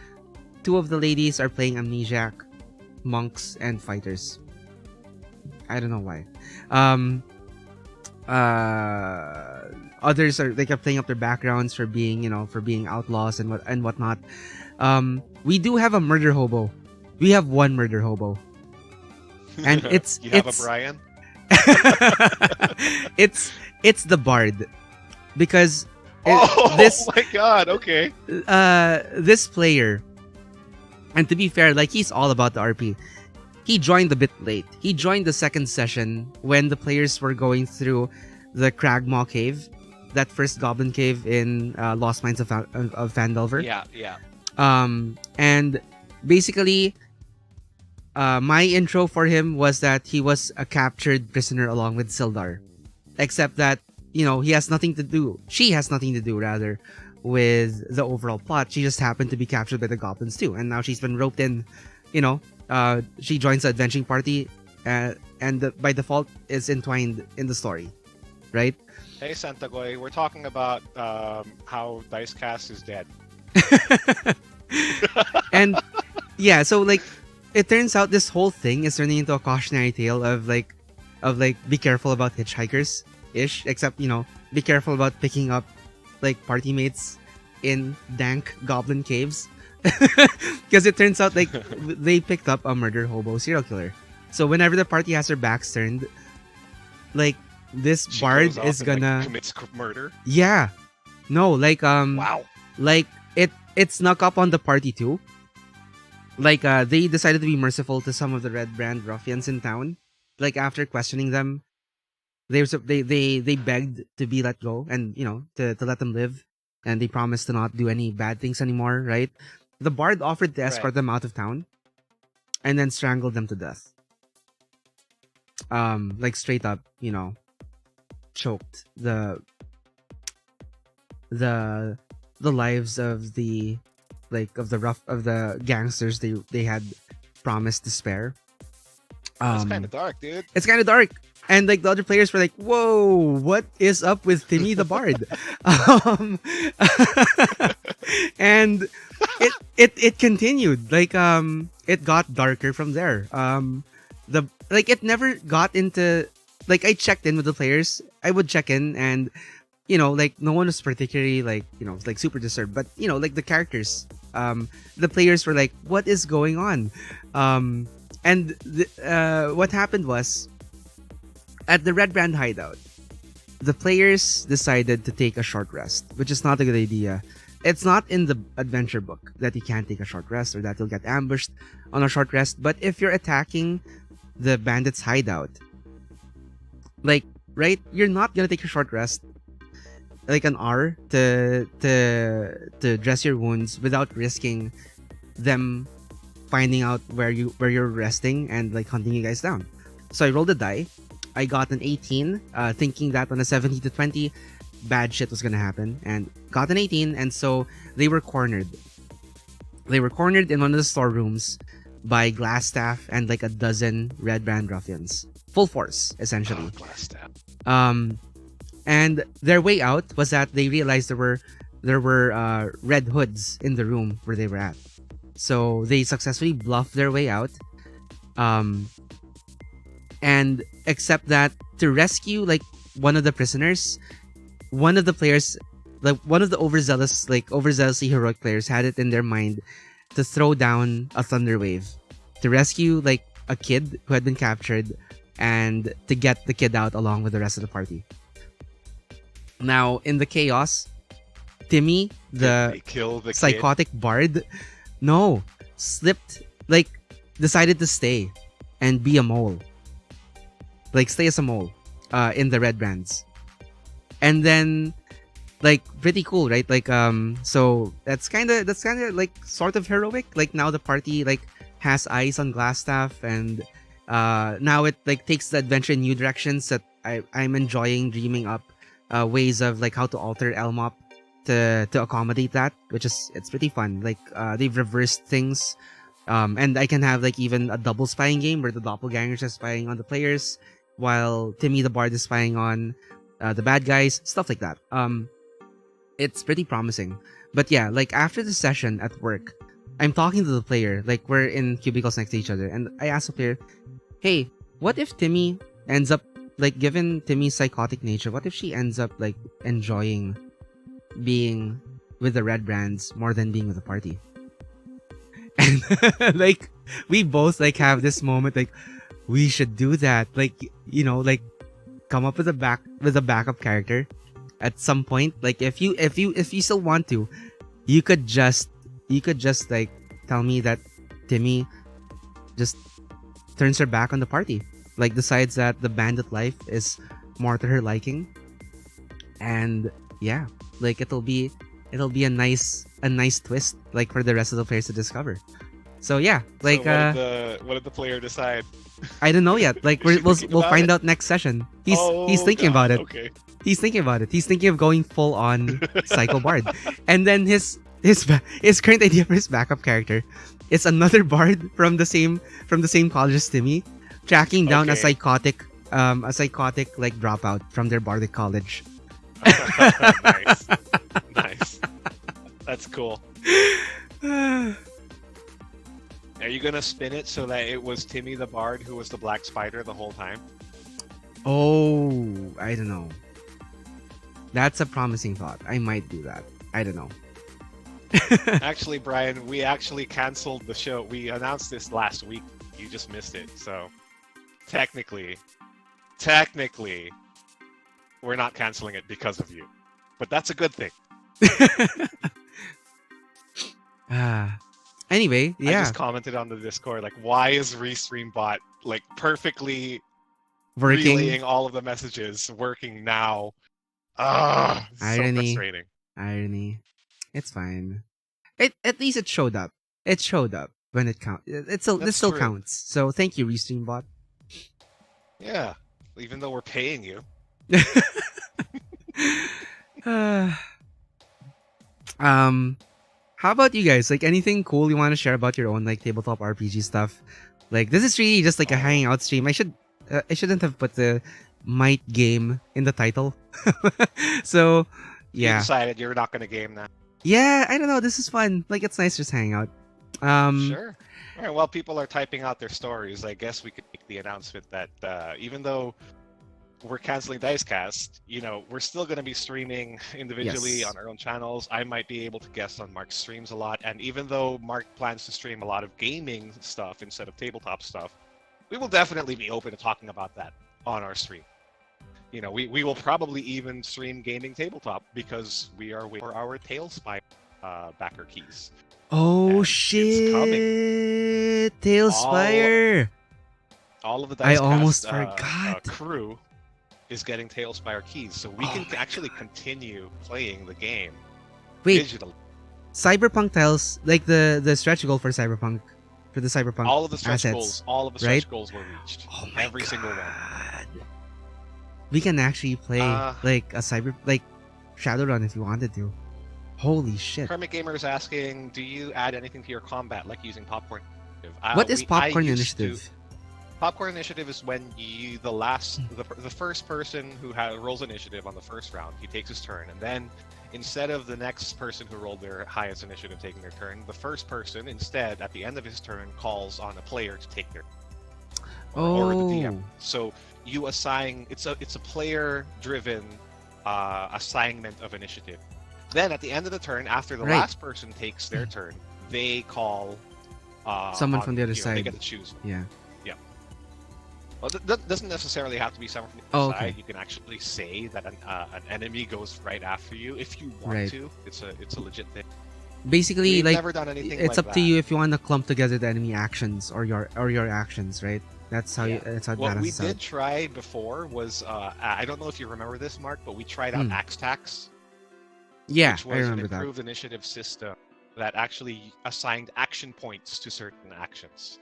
2 of the ladies are playing amnesiac, monks, and fighters. I don't know why. Others are like are playing up their backgrounds for being outlaws and whatnot. We do have a murder hobo. We have one murder hobo, and it's You have a Brian? it's the bard, because Oh this my god, okay. this player, and to be fair, like he's all about the RP. He joined a bit late. He joined the second session when the players were going through the Cragmaw Cave, that first goblin cave in Lost Mines of Phandelver. Yeah. And basically, my intro for him was that he was a captured prisoner along with Sildar, except that he has nothing to do. She has nothing to do, rather, with the overall plot. She just happened to be captured by the goblins too, and now she's been roped in. She joins the adventuring party, and by default is entwined in the story, right? Hey Santagoy, we're talking about how Dicecast is dead. And yeah, so like it turns out this whole thing is turning into a cautionary tale of like be careful about hitchhikers ish, except be careful about picking up like party mates in dank goblin caves, because it turns out like they picked up a murder hobo serial killer. So whenever the party has their backs turned, like this She bard goes off is and, gonna commits murder. yeah, no, like Wow. like it snuck up on the party too. Like they decided to be merciful to some of the red brand ruffians in town. Like after questioning them, they begged to be let go, and to let them live, and they promised to not do any bad things anymore, right? The bard offered to escort Right. them out of town and then strangled them to death. Like straight up, choked the lives of the gangsters they had promised to spare. That's kind of dark, dude. It's kind of dark, and like the other players were like, whoa, what is up with Timmy the Bard? um, and it continued, like it got darker from there. It never got into, like, I checked in with the players. I would check in, and like no one was particularly like super disturbed, but like the characters, the players were like, what is going on? And what happened was, at the Red Brand hideout, the players decided to take a short rest, which is not a good idea. It's not in the adventure book that you can't take a short rest or that you'll get ambushed on a short rest. But if you're attacking the bandits' hideout, like, right, you're not gonna take a short rest like an hour to dress your wounds without risking them finding out where you're resting and like hunting you guys down. So I rolled a die. I got an 18, thinking that on a 70 to 20, bad shit was gonna happen, and got an 18, and so they were cornered. They were cornered in one of the storerooms by Glassstaff and like a dozen Red Brand ruffians. Full force, essentially. Glass staff. Um, and their way out was that they realized there were red hoods in the room where they were at. So they successfully bluffed their way out. Um, and except that to rescue like one of the prisoners, one of the players, like one of the overzealously heroic players, had it in their mind to throw down a thunder wave to rescue like a kid who had been captured and to get the kid out along with the rest of the party. Now in the chaos, Timmy, Did the they kill the psychotic bard, no, slipped, like decided to stay and be a mole, like stay as a mole in the red brands. And then like pretty cool, right? Like so that's kind of like sort of heroic. Like now the party like has eyes on Glassstaff, and now it like takes the adventure in new directions that I'm enjoying dreaming up ways of like how to alter Elmop to accommodate that, which is it's pretty fun. Like they've reversed things, and I can have like even a double spying game where the doppelgangers are spying on the players while Timmy the Bard is spying on the bad guys, stuff like that. It's pretty promising. But yeah, like after the session at work, I'm talking to the player, like we're in cubicles next to each other, and I asked the player, hey, what if Timmy ends up, like given Timmy's psychotic nature, what if she ends up like enjoying being with the red brands more than being with the party? And like we both like have this moment like we should do that. Like, you know, like come up with a backup character at some point. Like if you still want to, you could just like tell me that Timmy just turns her back on the party, like decides that the bandit life is more to her liking, and yeah, like it'll be a nice twist like for the rest of the players to discover. So yeah, like So what did the player decide? I don't know yet. Like Is she we'll thinking we'll about find it? out next session. He's Oh, thinking God, about it. Okay. He's thinking about it. He's thinking of going full on Psycho Bard. And then his current idea for his backup character is another bard from the same college as Timmy, tracking down Okay. a psychotic like dropout from their bardic college. Nice. Nice. That's cool. Are you gonna spin it so that it was Timmy the Bard who was the Black Spider the whole time? Oh, I don't know. That's a promising thought. I might do that. I don't know. Actually, Brian, we actually canceled the show. We announced this last week. You just missed it. So technically, we're not canceling it because of you. But that's a good thing. Anyway, I yeah, just commented on the Discord, like, why is Restream Bot like perfectly working. relaying all of the messages working now? Ah, so Irony. frustrating. Irony. It's fine. At least it showed up. It showed up when it count. It still That's still true. counts. So thank you, Restreambot. Yeah, even though we're paying you. How about you guys? Like anything cool you want to share about your own like tabletop RPG stuff? Like this is really just like a hangout stream. I shouldn't have put the might game in the title. So You yeah. decided you're not going to game that. Yeah, I don't know. This is fun. Like it's nice just hang out. Sure. All right, while people are typing out their stories, I guess we could make the announcement that even though we're canceling Dicecast, you know, we're still going to be streaming individually Yes. on our own channels. I might be able to guest on Mark's streams a lot, and even though Mark plans to stream a lot of gaming stuff instead of tabletop stuff, we will definitely be open to talking about that on our stream. You know, we will probably even stream gaming tabletop because we are waiting for our Tailspire backer keys. Oh And it's shit! Tailspire. All of the I Dicecast almost forgot. crew is getting Tailspire keys, so we Oh can my actually continue playing the game Wait, digitally. Cyberpunk Tiles, like the stretch goal for Cyberpunk, for the Cyberpunk All of the stretch assets, goals, all of the right? stretch goals were reached. Oh my Every single one. god. We can actually play Uh, like a like Shadowrun if you wanted to. Holy shit. Hermit Gamer is asking, do you add anything to your combat, like using Popcorn Initiative? What is I Popcorn used to. Initiative? Popcorn Initiative is when the first person who rolls initiative on the first round, he takes his turn, and then instead of the next person who rolled their highest initiative taking their turn, the first person instead at the end of his turn calls on a player to take their or the DM. So you assign it's a player driven assignment of initiative. Then at the end of the turn, after the last person takes their turn, they call someone from the other They side. get to choose. Yeah. Well, that doesn't necessarily have to be someone from the other side. You can actually say that an enemy goes right after you if you want to. It's a legit thing. Basically, We've like never done anything it's like up to you if you want to clump together the enemy actions or your actions, right? That's how you. That's how what we balances did out. try before was I don't know if you remember this, Mark, but we tried out Axe Tax. Yeah, which was I remember an improved initiative system that actually assigned action points to certain actions.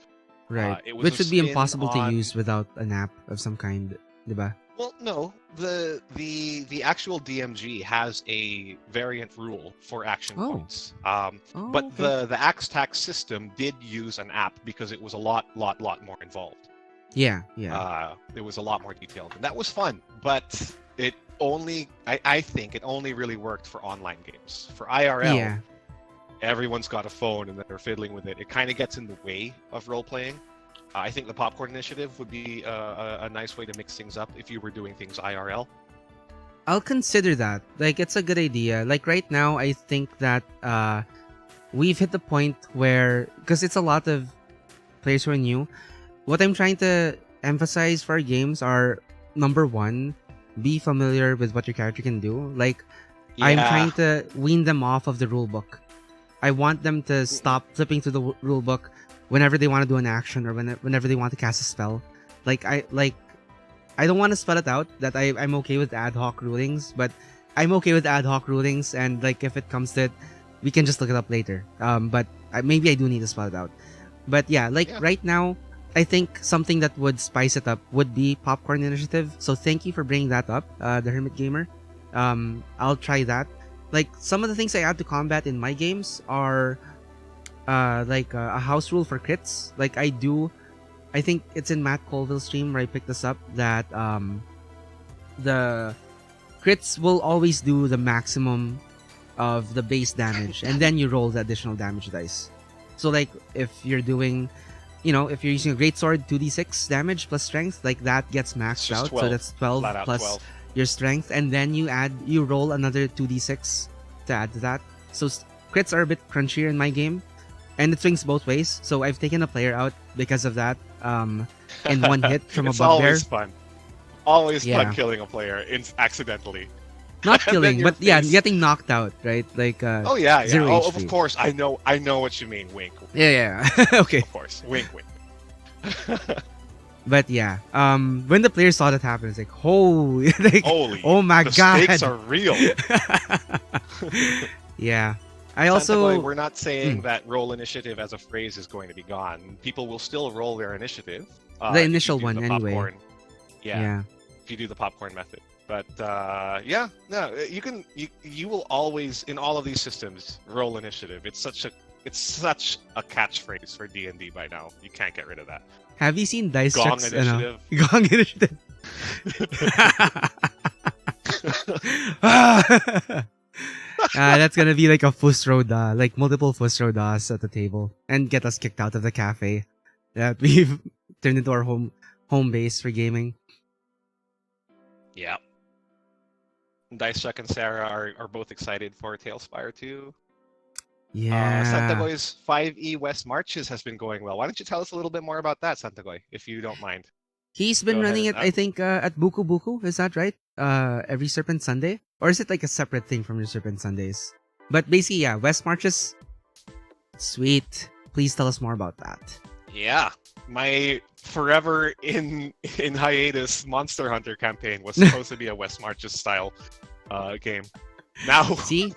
Right. It was Which a would be spin impossible to on- use without an app of some kind, diba? Well, no, the actual DMG has a variant rule for action points. But okay. the Axe Tax system did use an app because it was a lot more involved. Yeah. It was a lot more detailed, and that was fun. But it only, I think, it only really worked for online games. For IRL, everyone's got a phone and they're fiddling with it. It kind of gets in the way of role playing. I think the Popcorn Initiative would be a nice way to mix things up if you were doing things IRL. I'll consider that. Like, it's a good idea. Like, right now, I think that we've hit the point where, because it's a lot of players who are new, what I'm trying to emphasize for our games are, number one, be familiar with what your character can do. Like, I'm trying to wean them off of the rulebook. I want them to stop flipping through the rulebook whenever they want to do an action or whenever they want to cast a spell. I don't want to spell it out that I'm okay with ad hoc rulings, but I'm okay with ad hoc rulings, and like if it comes to it, we can just look it up later. But maybe I do need to spell it out. But yeah, right now, I think something that would spice it up would be Popcorn Initiative. So thank you for bringing that up, the Hermit Gamer. I'll try that. Like, some of the things I add to combat in my games are a house rule for crits. Like, I think it's in Matt Colville's stream where I picked this up, that the crits will always do the maximum of the base damage, and then you roll the additional damage dice. So like, if you're doing, if you're using a greatsword, 2d6 damage plus strength, like that gets maxed out. 12, so that's 12 plus 12. your strength, and then you roll another 2d6 to add to that. So crits are a bit crunchier in my game, and it swings both ways. So I've taken a player out because of that, in one hit from a bugbear. Always fun. Always fun killing a player accidentally. Not killing, but getting knocked out, right? Like oh yeah. Zero Oh, HP. of course, I know what you mean. Wink. Yeah. Okay. Of course, wink. But yeah, when the players saw that happen, it's like, holy, oh my god, the stakes are real. Yeah. I also, we're not saying that roll initiative as a phrase is going to be gone. People will still roll their initiative. The initial one, anyway. Popcorn. Yeah. If you do the popcorn method. But you will always, in all of these systems, roll initiative. It's such a catchphrase for D&D by now. You can't get rid of that. Have you seen Dice Gong Chuck's initiative? Gong initiative? That's gonna be like a Fusroda, like multiple Fusrodas at the table, and get us kicked out of the cafe that we've turned into our home base for gaming. Yeah. Dice Chuck and Sarah are both excited for Tailspire 2. Yeah. Santagoy's 5e West Marches has been going well. Why don't you tell us a little bit more about that, Santagoy, if you don't mind? He's been running it, I think, at Buku Buku. Is that right? Every Serpent Sunday? Or is it like a separate thing from your Serpent Sundays? But basically, yeah, West Marches. Sweet. Please tell us more about that. Yeah. My forever in hiatus Monster Hunter campaign was supposed to be a West Marches style game. Now, See,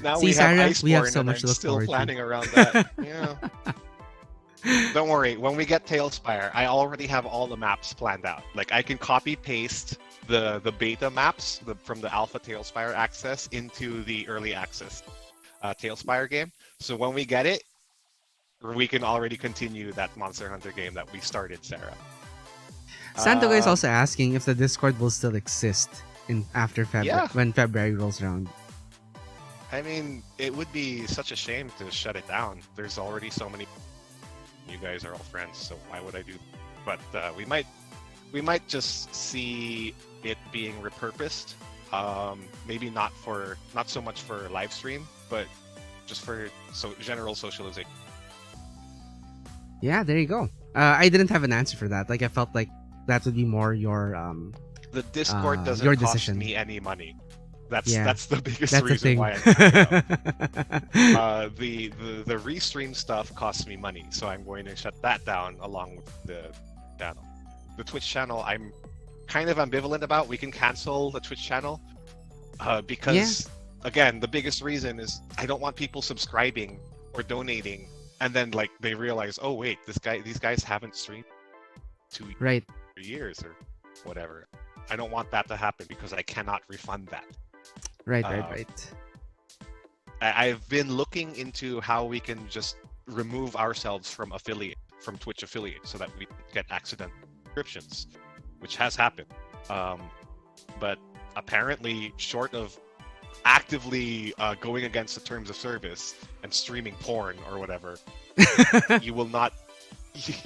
now see, we have Sarah, we have Iceborne, so and much I'm to look still forward planning around that. Yeah. to. Don't worry. When we get Tailspire, I already have all the maps planned out. Like I can copy paste the beta maps from the alpha Tailspire access into the early access Tailspire game. So when we get it, we can already continue that Monster Hunter game that we started, Sarah. Santogo is also asking if the Discord will still exist in after February Yeah. when February rolls around. I mean, it would be such a shame to shut it down. There's already so many. You guys are all friends, so why would I do? But we might just see it being repurposed. Maybe not so much for live stream, but just for general socialization. Yeah, there you go. I didn't have an answer for that. Like I felt like that would be more your The Discord doesn't your cost decision. me any money. That's Yeah. that's the biggest That's the reason thing. why I'm backing up. The restream stuff costs me money, so I'm going to shut that down along with the channel. The Twitch channel, I'm kind of ambivalent about. We can cancel the Twitch channel because, again, the biggest reason is I don't want people subscribing or donating, and then like they realize, oh wait, these guys haven't streamed 2 Right. years or whatever. I don't want that to happen because I cannot refund that. Right. I've been looking into how we can just remove ourselves from Twitch affiliate, so that we get accidental subscriptions, which has happened. But apparently, short of actively going against the terms of service and streaming porn or whatever, you will not.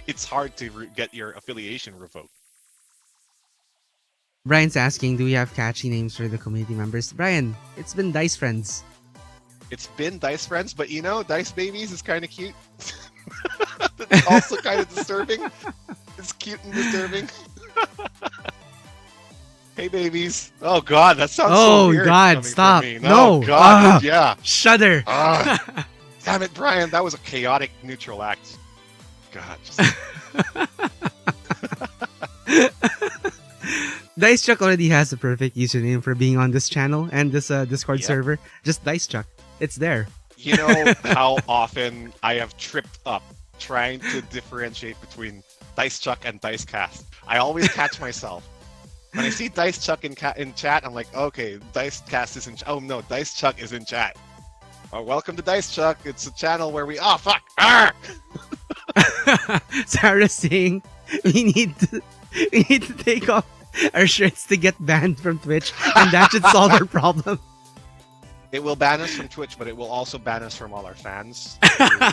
It's hard to get your affiliation revoked. Brian's asking, do we have catchy names for the community members? Brian, it's been Dice Friends. It's been Dice Friends, but Dice Babies is kind of cute. It's also kind of disturbing. It's cute and disturbing. Hey, babies. Oh, God, that sounds so weird. God, coming stop. From me. No. God, yeah. Shudder. Damn it, Brian. That was a chaotic neutral act. God. Just... Dice Chuck already has the perfect username for being on this channel and this Discord server. Just Dice Chuck. It's there. You know how often I have tripped up trying to differentiate between Dice Chuck and Dice Cast. I always catch myself. When I see Dice Chuck in chat, I'm like, okay, Dice Cast is in chat. Oh no, Dice Chuck is in chat. Oh, welcome to Dice Chuck. It's a channel where we... Oh, fuck! Arr! Sarah's saying we need to take off our shirts to get banned from Twitch, and that should solve our problem. It will ban us from Twitch, but it will also ban us from all our fans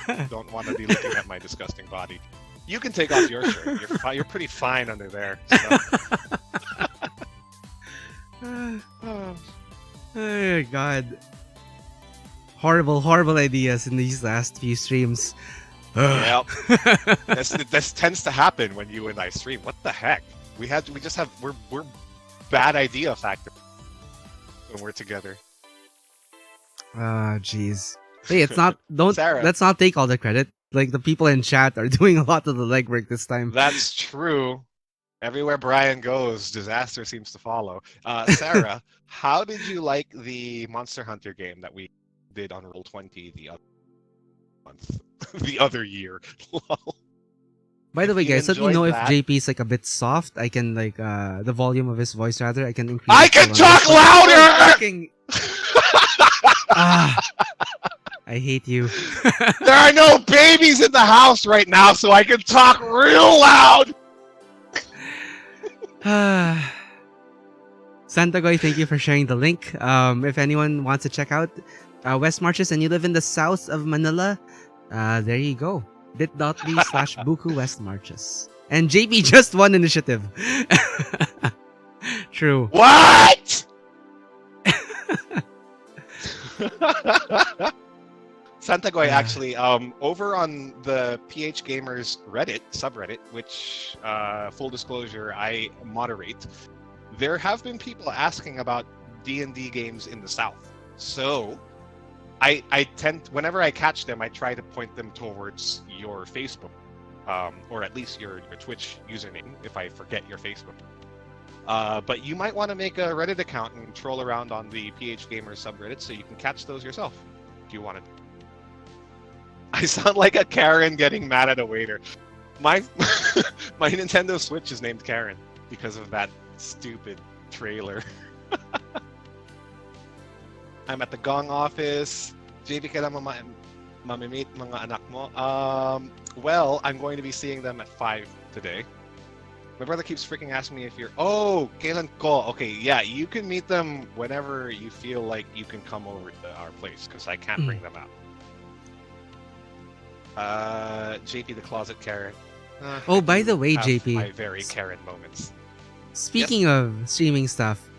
who don't want to be looking at my disgusting body. You can take off your shirt. You're pretty fine under there. So. Oh God. Horrible ideas in these last few streams. Yep. This tends to happen when you and I stream. What the heck? We're bad idea factor when we're together. Ah, jeez. Hey, it's not. Don't. Sarah. Let's not take all the credit. Like the people in chat are doing a lot of the legwork this time. That's true. Everywhere Brian goes, disaster seems to follow. Sarah, how did you like the Monster Hunter game that we did on Roll20 the other month, the other year? By the way, guys, let me know if that- JP is like a bit soft. I can like the volume of his voice rather. I can increase. I it can to talk 100. louder! Fucking... I hate you. There are no babies in the house right now, so I can talk real loud. Santagoy, thank you for sharing the link. If anyone wants to check out West Marches and you live in the south of Manila, there you go. bit.ly/Buku West Marches. And JP just won initiative. True. What? Santagoy, actually, over on the PH Gamers Reddit subreddit, which, full disclosure, I moderate, there have been people asking about D&D games in the South. So, I tend, whenever I catch them, I try to point them towards your Facebook. or at least your Twitch username if I forget your Facebook. But you might want to make a Reddit account and troll around on the PH Gamer subreddit so you can catch those yourself if you wanted. I sound like a Karen getting mad at a waiter. My my Nintendo Switch is named Karen because of that stupid trailer. I'm at the Gong office. JB, kailan mo mamimit mga anak mo? Well, I'm going to be seeing them at 5 today. My brother keeps freaking asking me if you're... Oh, kailan ko? Okay, yeah, you can meet them whenever you feel like you can come over to our place, because I can't bring them out. JP the Closet Karen. Oh, by the way, have JP. my very Karen moments. Speaking of streaming stuff,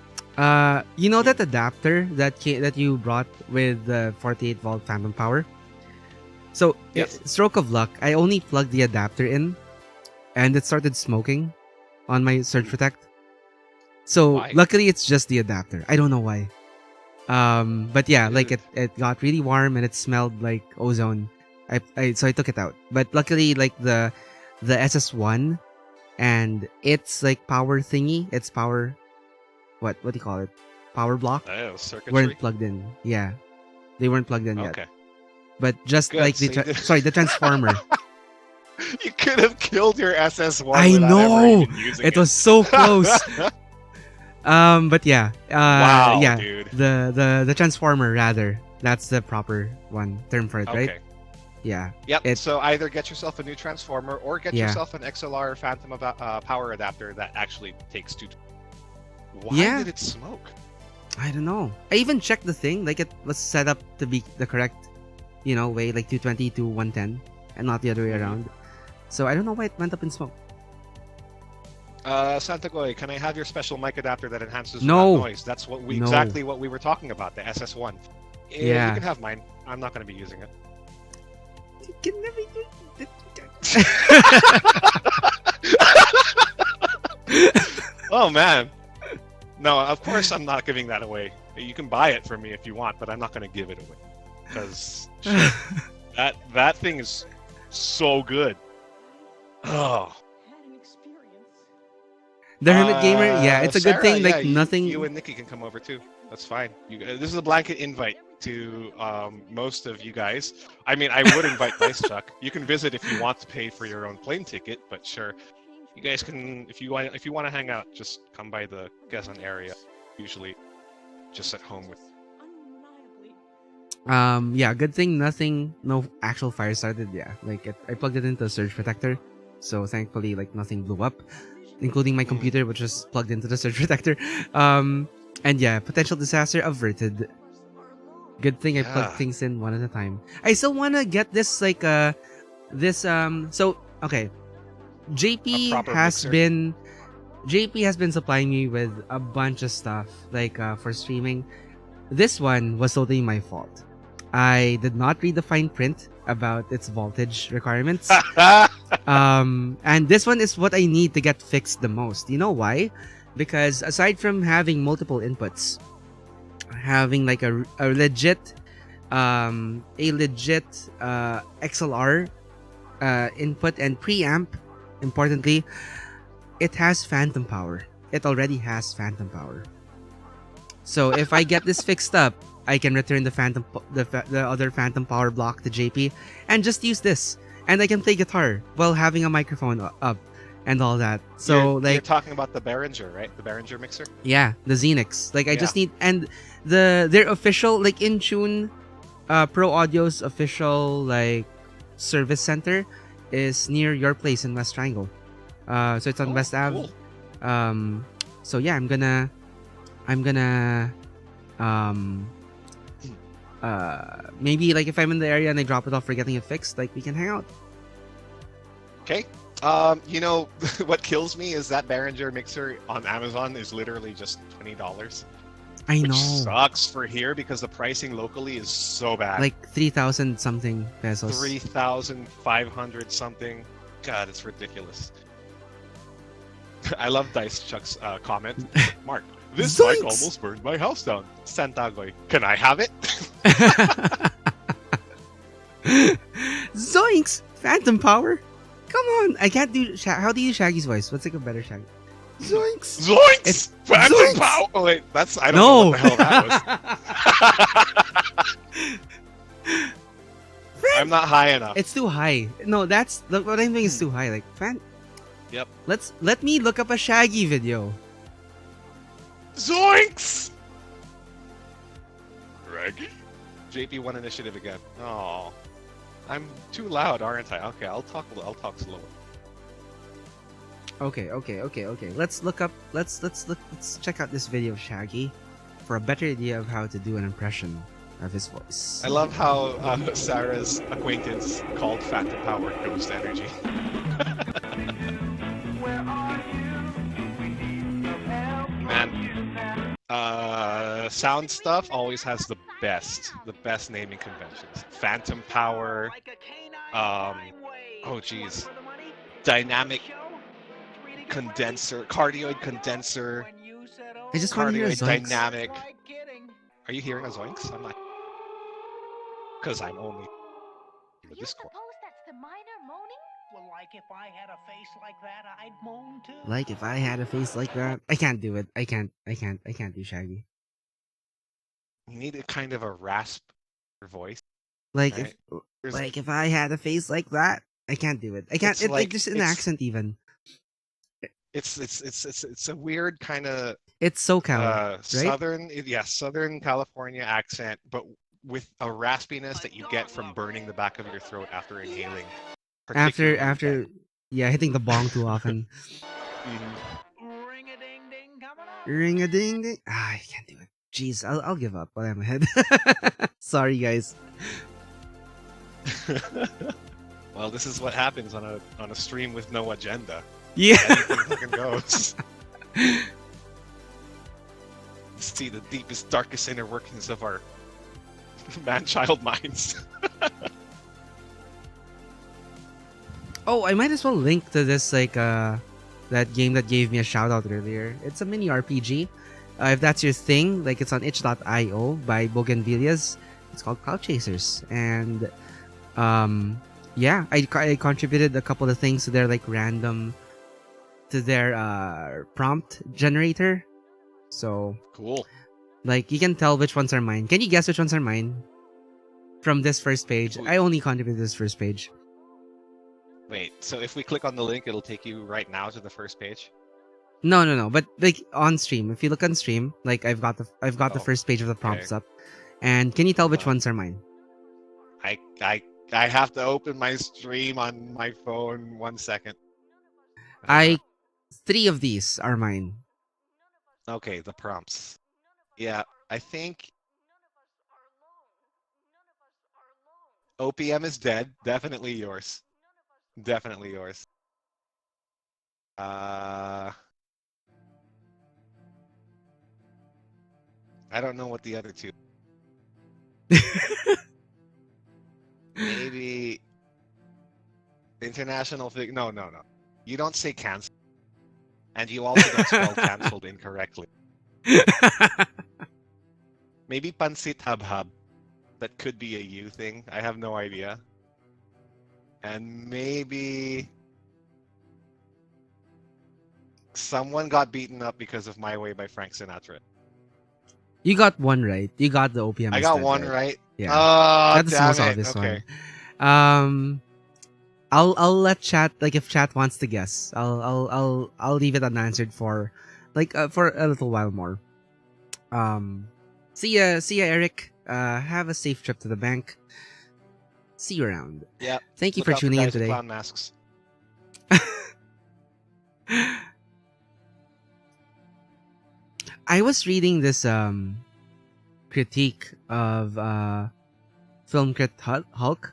you know that adapter that you brought with the 48 volt phantom power? So, Yes. stroke of luck, I only plugged the adapter in, and it started smoking on my Surge Protect. So Why? luckily, it's just the adapter. I don't know why. But yeah, like Dude. it got really warm and it smelled like ozone. So I took it out. But luckily, like the SS1 and its like power thingy, its power, what do you call it? Power block Oh, circuitry? weren't plugged in. Yeah, they weren't plugged in yet. Okay. But just Good, like so you did- the transformer. You could have killed your SS1 I without know! ever even using It was so close. But yeah, wow, yeah, dude. the transformer rather. That's the proper term for it, right? Okay. Yeah. Yep. So either get yourself a new transformer or get Yeah. yourself an XLR Phantom power adapter that actually takes two. Why Yeah. did it smoke? I don't know. I even checked the thing, like it was set up to be the correct, way, like 220 to 110, and not the other way around. So I don't know why it went up in smoke. Santagoy, can I have your special mic adapter that enhances No. noise? That's what No. exactly what we were talking about, the SS1. Yeah. You can have mine. I'm not going to be using it. You can never Oh man. No, of course I'm not giving that away. You can buy it from me if you want, but I'm not going to give it away because that thing is so good. Oh. The Hermit Gamer, yeah, it's a good Sarah, thing. yeah, Like nothing. You and Nikki can come over too. That's fine. This is a blanket invite to most of you guys. I mean, I would invite Dice Chuck. You can visit if you want to pay for your own plane ticket, but sure, you guys can. If you want to hang out, just come by the Quezon area. Usually, just at home with. Yeah, good thing no actual fire started. Yeah, like I plugged it into a surge protector, so thankfully like nothing blew up, including my computer, which was plugged into the surge protector. And yeah, potential disaster averted. Good thing I plugged Yeah. things in one at a time. I still wanna get this like So okay, A JP proper has mixer. been supplying me with a bunch of stuff like for streaming. This one was totally my fault. I did not read the fine print about its voltage requirements. And this one is what I need to get fixed the most. You know why? Because aside from having multiple inputs, having like a legit XLR input and preamp, importantly, it has phantom power. It already has phantom power. So if I get this fixed up, I can return the other phantom power block to JP and just use this, and I can play guitar while having a microphone up and all that. So you're like talking about the Behringer, right? The Behringer mixer. yeah, the Xenix. Like I Yeah. just need, and their official like In Tune, Pro Audio's official like service center is near your place in West Triangle. So it's on Oh, West Ave. cool. So yeah, I'm gonna maybe like if I'm in the area and I drop it off for getting it fixed, like we can hang out. Okay. You know what kills me is that Behringer mixer on Amazon is literally just $20. I Which know, sucks for here because the pricing locally is so bad. like 3,000 something pesos. 3,500 something. God, it's ridiculous. I love Dice Chuck's comment. Mark, this bike Zoinks! almost burned my house down. Santagoy, can I have it? Zoinks! Phantom power? Come on, I can't do. How do you do Shaggy's voice? What's like a better Shaggy? Zoinks! Zoinks! It's Phantom Zoinks! power! Oh, wait, that's I don't know No. what the hell that was. I'm not high enough. It's too high. No, that's look. What I'm doing is too high. Like, fan. Yep. Let me look up a Shaggy video. Zoinks! Reggie? JP won initiative again. Oh, I'm too loud, aren't I? Okay, I'll talk slower. Okay. Let's look up. Let's check out this video of Shaggy for a better idea of how to do an impression of his voice. I love how Sarah's acquaintance called Phantom Power Ghost Energy. Man, sound stuff always has the best naming conventions. Phantom Power, oh geez, Dynamic Condenser, Cardioid Condenser, I just want to hear a Cardioid Zoinks. Dynamic. Are you hearing a Zoinks? I'm not, because I'm only in the Discord. That's the minor moaning? Well, like if I had a face like that, I'd moan too. Like if I had a face like that, I can't do it. I can't do Shaggy. You need a kind of a rasp voice. Like right? if I had a face like that, I can't do it. I can't. It's It, like- just an it's- accent even. It's a weird kind of It's SoCal, right? Southern California accent, but with a raspiness that you get from burning the back of your throat after inhaling. particularly After hitting the bong too often. Mhm. Ring a ding ding coming up. Ring a ding ding. I can't do it. Jeez, I'll give up while I'm ahead. Sorry, guys. Well, this is what happens on a stream with no agenda. Yeah. Anything fucking goes. See the deepest, darkest inner workings of our man-child minds. Oh, I might as well link to this that game that gave me a shout out earlier. It's a mini RPG. If that's your thing, like it's on itch.io by Bougainvilleas. It's called Cloud Chasers, and I contributed a couple of things to their prompt generator. So Cool. like you can tell which ones are mine. Can you guess which ones are mine? From this first page. I only contributed this first page. Wait, so if we click on the link, it'll take you right now to the first page? No. But like on stream, if you look on stream, like I've got the Oh, first page of the prompts up. And can you tell which ones are mine? I have to open my stream on my phone. 1 second. Three of these are mine. Okay, the prompts. Yeah, I think OPM is dead. Definitely yours. Definitely yours. I don't know what the other two. Maybe international fig. No. You don't say cancel, and you also don't spell canceled incorrectly. Maybe pansit hub. That could be a you thing. I have no idea. And maybe someone got beaten up because of My Way by Frank Sinatra. You got one right. You got the OPM. I got instead, one right. Yeah. Oh, That's the damn most it. obvious Okay. one. I'll let chat, like if chat wants to guess. I'll leave it unanswered for for a little while more. See ya Eric. Have a safe trip to the bank. See you around. Yeah. Thank you Look for out tuning in guys with today. Clown masks. I was reading this critique of Film Crit Hulk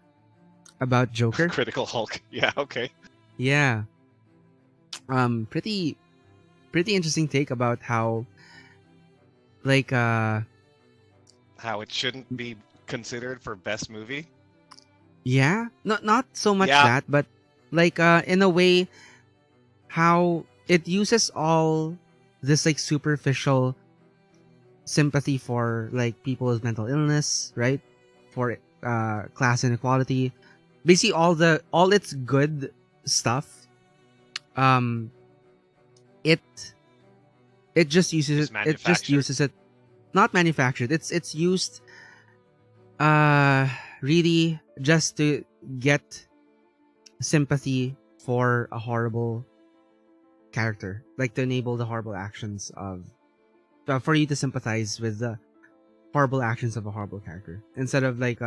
about Joker. Critical Hulk. Yeah. Okay. Yeah. Pretty interesting take about how How it shouldn't be considered for best movie. yeah, not so much Yeah. that, but in a way how it uses all this superficial sympathy for people with mental illness, right? For class inequality, basically all its good stuff, um, it it just uses It's it. It just manufactured. uses it. Not manufactured. It's used really just to get sympathy for a horrible character, like to enable the horrible actions of for you to sympathize with the horrible actions of a horrible character instead of like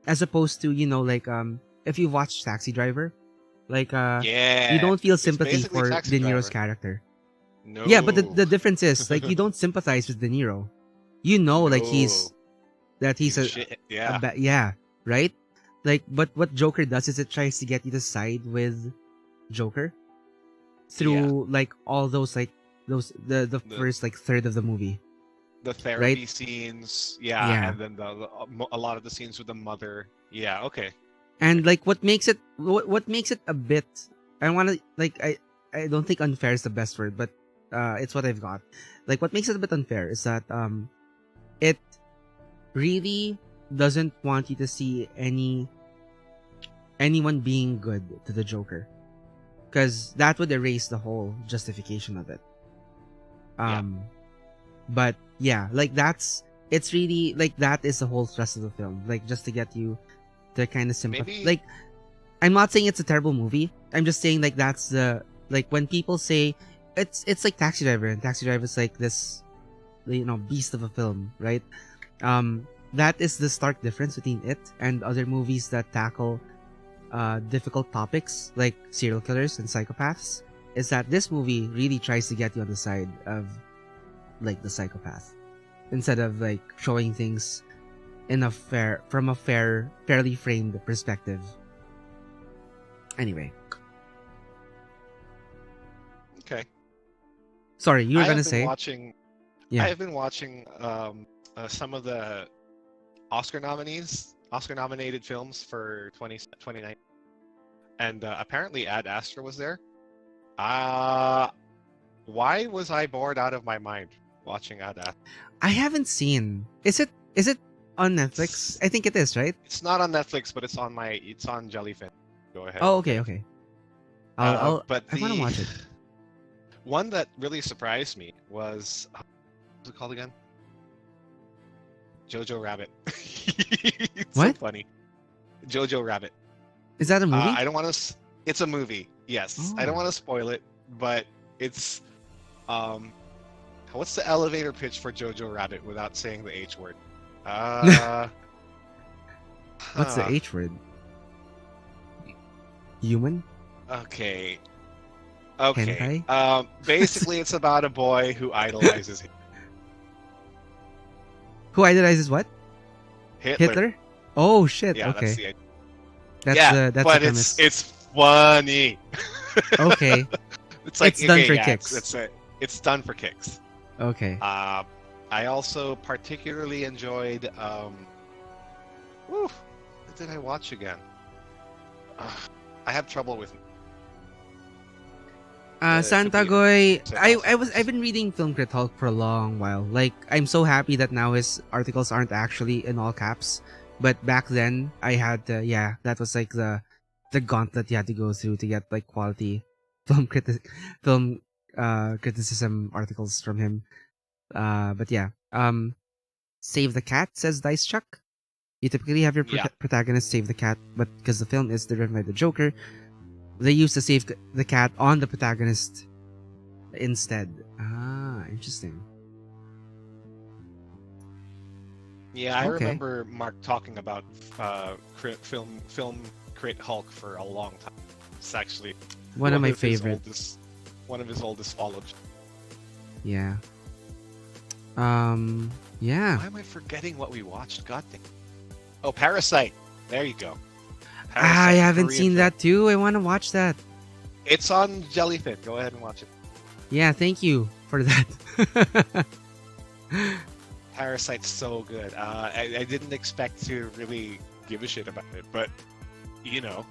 as opposed to like if you watch Taxi Driver, like you Yeah, don't feel it's sympathy basically for Taxi De Niro's Driver. character. Yeah, but No. the difference is like you don't sympathize with De Niro. You know, like No. he's He's a a shit. Yeah. yeah, right? Like, but what Joker does is it tries to get you to side with Joker Yeah. through like all those like the The first like third of the movie, the right? therapy scenes. Yeah, Yeah. and then a lot of the scenes with the mother. Yeah. Okay. And like what makes it a bit, I want to like I don't think unfair is the best word, but it's what I've got. Like what makes it a bit unfair is that it really doesn't want you to see anyone being good to the Joker, because that would erase the whole justification of it. Yeah. But yeah, like it's really like that is the whole thrust of the film, like just to get you to kind of sympathize. Maybe. Like I'm not saying it's a terrible movie. I'm just saying like that's the like when people say it's like Taxi Driver, and Taxi Driver is like this beast of a film, right? That is the stark difference between it and other movies that tackle difficult topics like serial killers and psychopaths, is that this movie really tries to get you on the side of like the psychopath instead of like showing things in a fairly framed perspective. Anyway, Okay. sorry, you were I gonna have been say. watching. Yeah. I have been watching some of the Oscar nominated films for 2029, and apparently Ad Astra was there. Why was I bored out of my mind watching Ad Astra? I haven't seen. Is it on Netflix? I think it is, right? It's not on Netflix, but it's on Jellyfin. Go ahead. Oh, okay, okay. But I want to the watch it. one that really surprised me was what's it called again? Jojo Rabbit. It's so What? funny. Jojo Rabbit. Is that a movie? I don't want to. It's a movie. Yes, I don't Oh. want to spoil it, but it's what's the elevator pitch for Jojo Rabbit without saying the H word? What's the huh. H word? Human? Okay. Okay. Hentai? Basically, it's about a boy who idolizes Who idolizes what? Hitler. Oh shit. Yeah, Okay. that's the idea. That's Yeah, that's but the premise. it's funny. Okay. It's like It's done okay, for yeah, kicks. It's it. It's done for kicks. Okay. I also particularly enjoyed. What did I watch again? I have trouble with. It could be Santagoy, Psychosis. I've been reading Film Crit Hulk for a long while. Like I'm so happy that now his articles aren't actually in all caps. But back then I had that was like the gauntlet you had to go through to get like quality film film criticism articles from him. But yeah. Save the Cat, says Dice Chuck. You typically have your Yeah. protagonist save the cat, but because the film is driven by the Joker, they use to save the cat on the protagonist instead. Ah, interesting. Yeah, I Okay. remember Mark talking about film Crit Hulk for a long time. It's actually One of my his favorite. one of his oldest followed. Yeah. Why Yeah. am I forgetting what we watched? God dang. Oh, Parasite. There you go. I Parasite, haven't Korean seen film. that too. I want to watch that. It's on Jellyfin. Go ahead and watch it. Yeah, thank you for that. Parasite's so good. I didn't expect to really give a shit about it, but you know,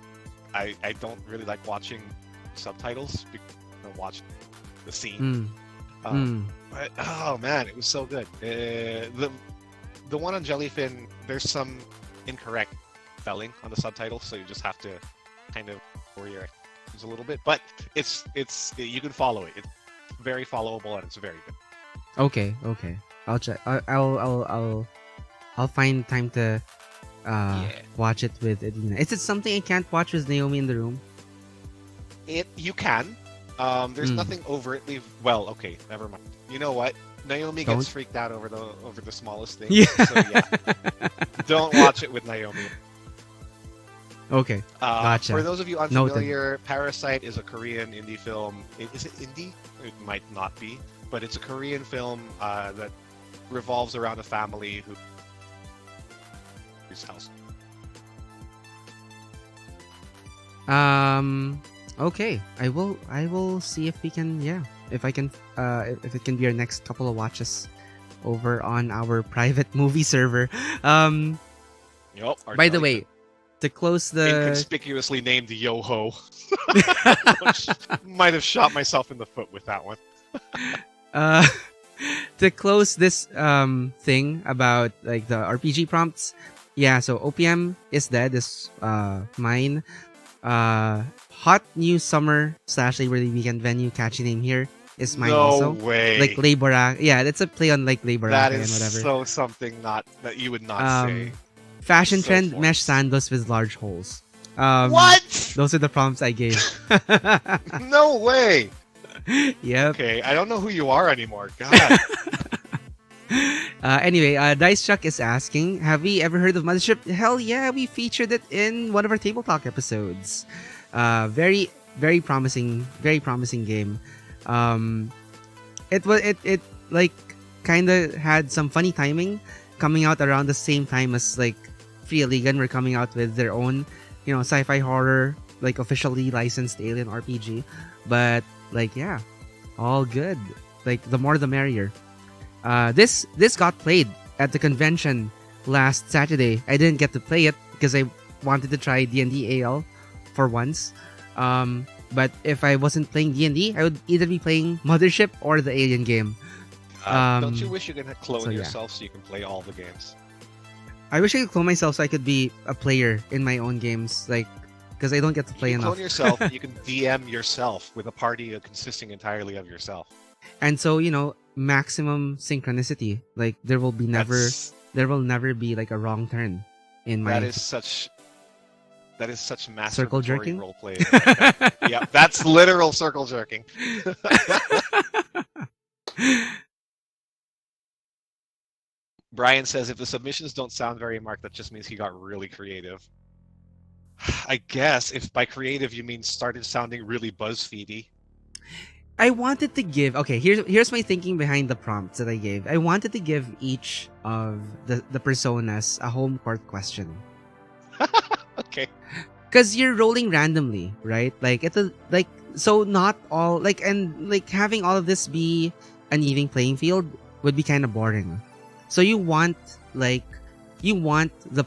I don't really like watching subtitles because I watch the scene. But oh man, it was so good. The one on Jellyfin, there's some incorrect spelling on the subtitles, so you just have to kind of worry your. a little bit, but you can follow it. It's very followable and it's very good. Okay. I'll check. I'll find time to Yeah. watch it with Edina. Is it something I can't watch with Naomi in the room? You can. There's Mm. nothing overtly. Well, okay, never mind. You know what? Naomi Don't? gets freaked out over the smallest thing. Yeah. So yeah, don't watch it with Naomi. Okay. Gotcha. For those of you Noted. unfamiliar, Parasite is a Korean indie film. Is it indie? It might not be, but it's a Korean film that revolves around a family whose house. Okay. I will see if we can, if I can, if it can be our next couple of watches over on our private movie server. Yep. By the way, to close the inconspicuously named Yoho. Might have shot myself in the foot with that one. uh to close this thing about like the RPG prompts. Yeah, so OPM is dead is mine. Hot new summer / Labor Day weekend venue, catchy name here, is mine No also. way. Like Labora. Yeah, that's a play on like Labora That and is whatever. so something that you would not say. Fashion So trend forced. mesh sandals with large holes. What? Those are the prompts I gave. No way. Yep. Okay, I don't know who you are anymore. God. Anyway, Dice Chuck is asking, have we ever heard of Mothership? Hell yeah, we featured it in one of our Table Talk episodes. Very promising game. It like kind of had some funny timing, coming out around the same time as like Free Legan were coming out with their own, sci-fi horror, like officially licensed alien RPG. But like, yeah, all good. Like the more the merrier. This got played at the convention last Saturday. I didn't get to play it because I wanted to try D&D AL for once. But if I wasn't playing D&D, I would either be playing Mothership or the Alien game. Don't you wish you could clone so yeah. yourself so you can play all the games? I wish I could clone myself so I could be a player in my own games, like because I don't get to play You can enough. clone yourself. You can DM yourself with a party consisting entirely of yourself. And so maximum synchronicity. Like there will never be like a wrong turn in my. That is such masturbatory Circle jerking? roleplay. Yeah, that's literal circle jerking. Brian says if the submissions don't sound very marked, that just means he got really creative. I guess if by creative you mean started sounding really BuzzFeedy. I wanted to give here's my thinking behind the prompts that I gave. I wanted to give each of the personas a home court question. Okay. Because you're rolling randomly, right? Like so not all and having all of this be an even playing field would be kind of boring. So you want the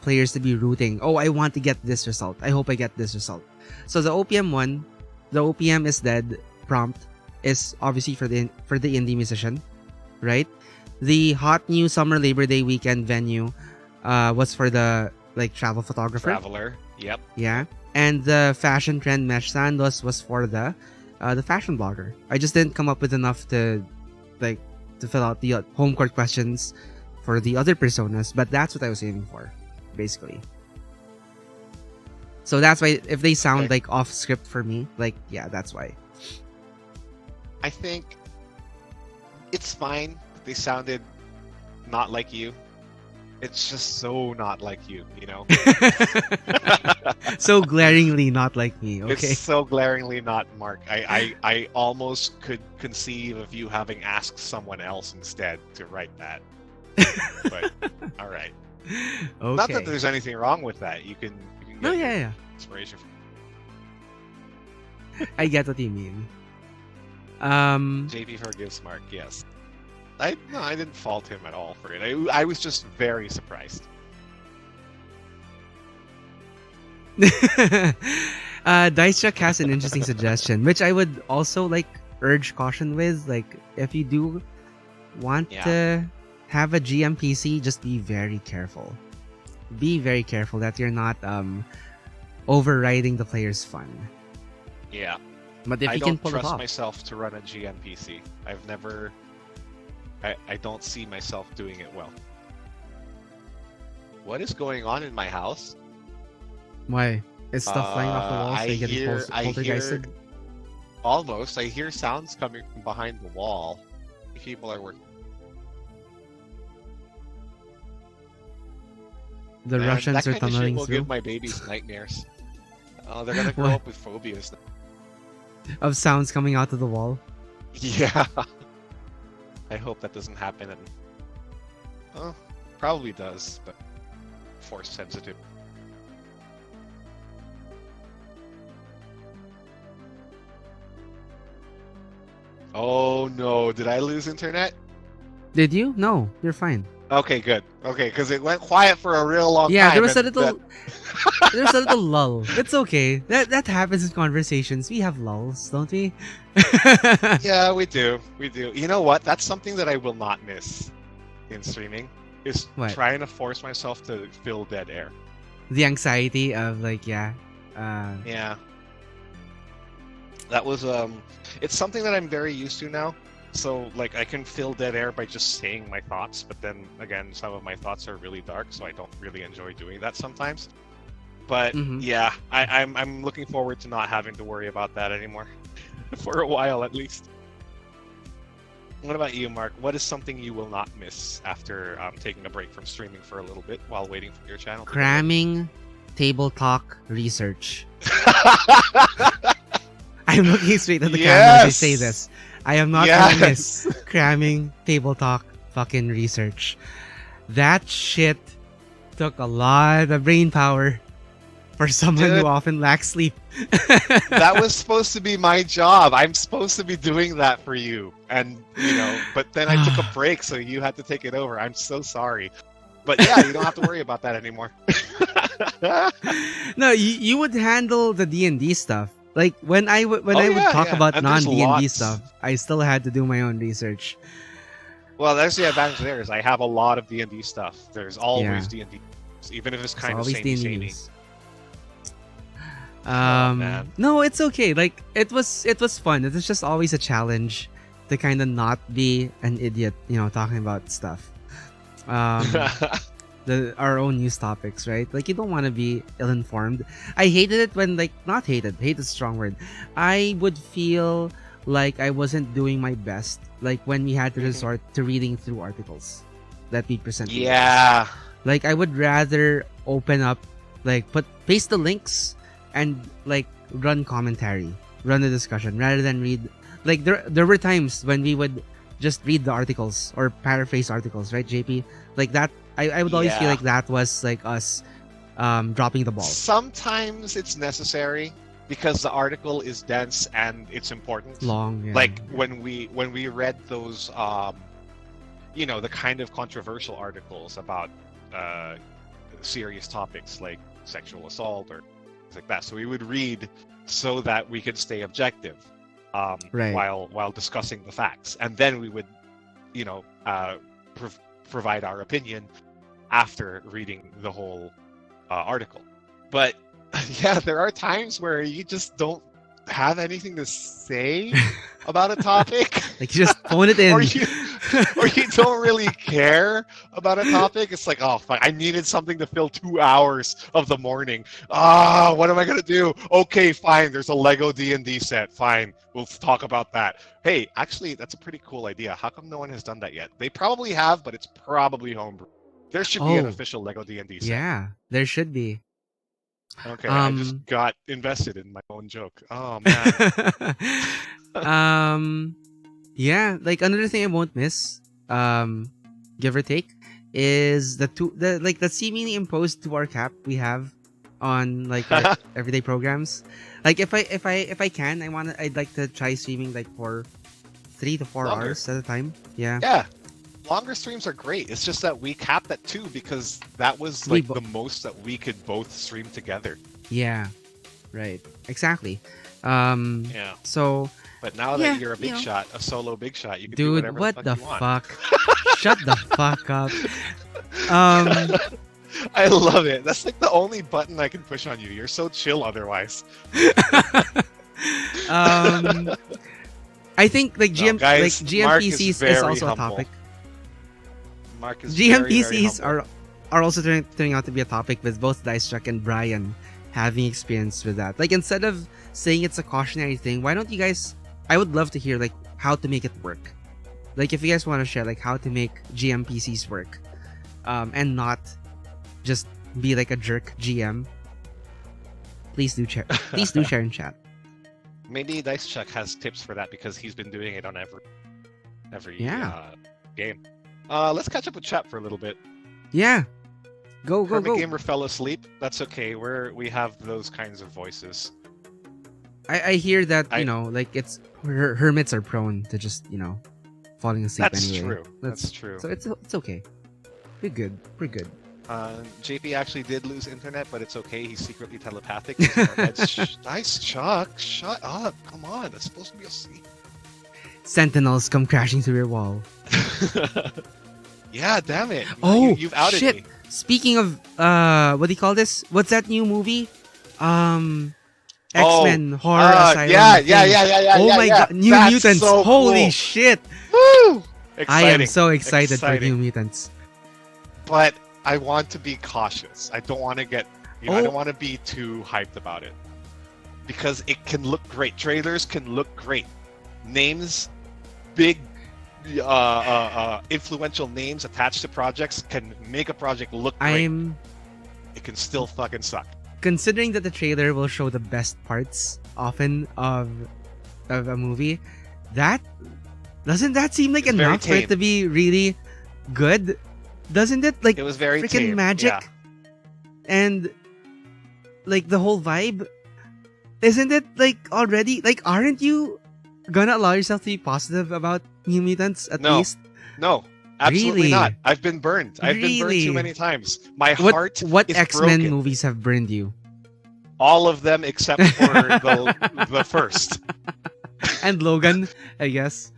players to be rooting. Oh, I want to get this result. I hope I get this result. So the OPM is dead prompt is obviously for the indie musician, right? The hot new summer Labor Day weekend venue was for the travel photographer. Traveler. Yep. Yeah. And the fashion trend mesh sandals was for the fashion blogger. I just didn't come up with enough to fill out the home court questions for the other personas, but that's what I was aiming for, basically. So that's why if they sound off script for me, that's why. I think it's fine. They sounded not like you. It's just so not like you, So glaringly not like me, okay? It's so glaringly not Mark. I almost could conceive of you having asked someone else instead to write that. But all right. Okay. Not that there's anything wrong with that. You can get yeah. inspiration from I get what you mean. JP forgives Mark, yes. I didn't fault him at all for it. I was just very surprised. Dice Chuck has an interesting suggestion, which I would also urge caution with. If you do want to have a GM PC, just be very careful. Be very careful that you're not overriding the player's fun. Yeah. But if I he can don't pull it trust off, myself to run a GN PC. I've never. I don't see myself doing it well. What is going on in my house? why? Is stuff flying off the walls? I They get hear poltergeisted? almost. I hear sounds coming from behind the wall. People are working. The Man, Russians that are kind of shit tunneling will through. give my babies nightmares. They're gonna grow What? up with phobias. Of sounds coming out of the wall. Yeah. I hope that doesn't happen. And probably does, but force sensitive. Oh no! Did I lose internet? Did you? No, you're fine. Okay, good. Okay, because it went quiet for a real long Yeah, time. there was a and little there's a little lull. It's okay. That happens in conversations. We have lulls, don't we? Yeah, we do. We do. You know what? That's something that I will not miss in streaming. Is What? trying to force myself to fill dead air. The anxiety of like, yeah. Yeah. That was it's something that I'm very used to now. So like I can fill dead air by just saying my thoughts, but then again some of my thoughts are really dark, so I don't really enjoy doing that sometimes. But Mhm. yeah, I'm looking forward to not having to worry about that anymore. For a while at least. What about you, Mark? What is something you will not miss after taking a break from streaming for a little bit while waiting for your channel? Cramming table talk research. I'm looking straight at the camera as I say this. I am not gonna miss cramming table talk fucking research. That shit took a lot of brain power for someone Dude, who often lacks sleep. that was supposed to be my job. I'm supposed to be doing that for you. And, but then I took a break, so you had to take it over. I'm so sorry. But yeah, you don't have to worry about that anymore. No, you would handle the D&D stuff. Like when I would yeah, talk yeah. about And there's non-D&D lots. stuff, I still had to do my own research. Well, that's the advantage there is I have a lot of D&D stuff. There's always Yeah. D&D, even if it's It's kind of always samey, D&D samey. news. Man. No, it's okay. Like it was fun. It was just always a challenge to kind of not be an idiot, talking about stuff. Our own news topics, right? Like you don't want to be ill-informed. I hated it when not hated. Hate is a strong word. I would feel like I wasn't doing my best, like when we had to resort to reading through articles that we present. Yeah. Like I would rather open up, paste the links and run commentary, run the discussion rather than read. Like there were times when we would just read the articles or paraphrase articles, right, JP? Like that, I would always feel like that was like us dropping the ball. Sometimes it's necessary because the article is dense and it's important. Long, yeah. Like when we read those the kind of controversial articles about serious topics like sexual assault or things like that. So we would read so that we could stay objective Right. while discussing the facts, and then we would provide our opinion after reading the whole article. But yeah, there are times where you just don't have anything to say about a topic. Like you just phone it in. or you don't really care about a topic. It's like, oh fuck, I needed something to fill 2 hours of the morning. What am I gonna do? Okay, fine, there's a Lego D&D set. Fine, we'll talk about that. Hey, actually, that's a pretty cool idea. How come no one has done that yet? They probably have, but it's probably homebrew. There should be an official Lego D&D set. Yeah, there should be. Okay, I just got invested in my own joke. Oh man. Yeah, like another thing I won't miss, give or take, is the seemingly imposed 2-hour cap we have on our everyday programs. Like if I can, I'd like to try streaming for 3 to 4 Longer. hours at a time. Yeah. Yeah. Longer streams are great. It's just that we capped at 2 because that was the most that we could both stream together. Yeah. Right. Exactly. Yeah. So. But now that you're a big shot, a solo big shot, you can do Dude, whatever what the fuck you want. Shut the fuck up. I love it. That's like the only button I can push on you. You're so chill otherwise. um, I think like No, guys, Mark is GMPCs is very also a humble. topic. Mark is very GMPCs humble. are also turning out to be a topic with both Dice Chuck and Brian having experience with that. Like instead of saying it's a cautionary thing, why don't you guys? I would love to hear like how to make it work. Like if you guys want to share like how to make GMPCs work, and not just be like a jerk GM. Please do share. Please do share in chat. Maybe Dice Chuck has tips for that because he's been doing it on every Yeah. game. Let's catch up with chat for a little bit. Yeah. Go Hermit go. Gamer fell asleep. That's okay. We have those kinds of voices. I hear that you know like it's hermits are prone to just falling asleep That's anyway. true. That's true. So it's okay. We're good. We're good. JP actually did lose internet, but it's okay. He's secretly telepathic. He's in our heads. Nice, Chuck. Shut up. Come on. That's supposed to be a scene. Sentinels come crashing through your wall. Yeah, damn it. Oh, you've outed shit. me. Speaking of what do you call this? What's that new movie? X-Men Horror Asylum. Yeah. Oh my god, New That's Mutants. so Holy cool. shit. Woo! I am Exciting. so excited for Exciting. New Mutants. But I want to be cautious. I don't want to get, I Oh. don't want to be too hyped about it. Because it can look great. Trailers can look great. Names, big, influential names attached to projects can make a project look great. It can still fucking suck. Considering that the trailer will show the best parts often of a movie, that doesn't that seem like It's very enough for it tame. to be really good? Doesn't it? Like It was very freaking tame. magic Yeah. and like the whole vibe. Isn't it like already like aren't you gonna allow yourself to be positive about New Mutants at No. least? No, absolutely Really? not. I've been burned. I've been burned Really? too many times. My heart What is X-Men broken. movies have burned you? All of them except for the first. And Logan, I guess.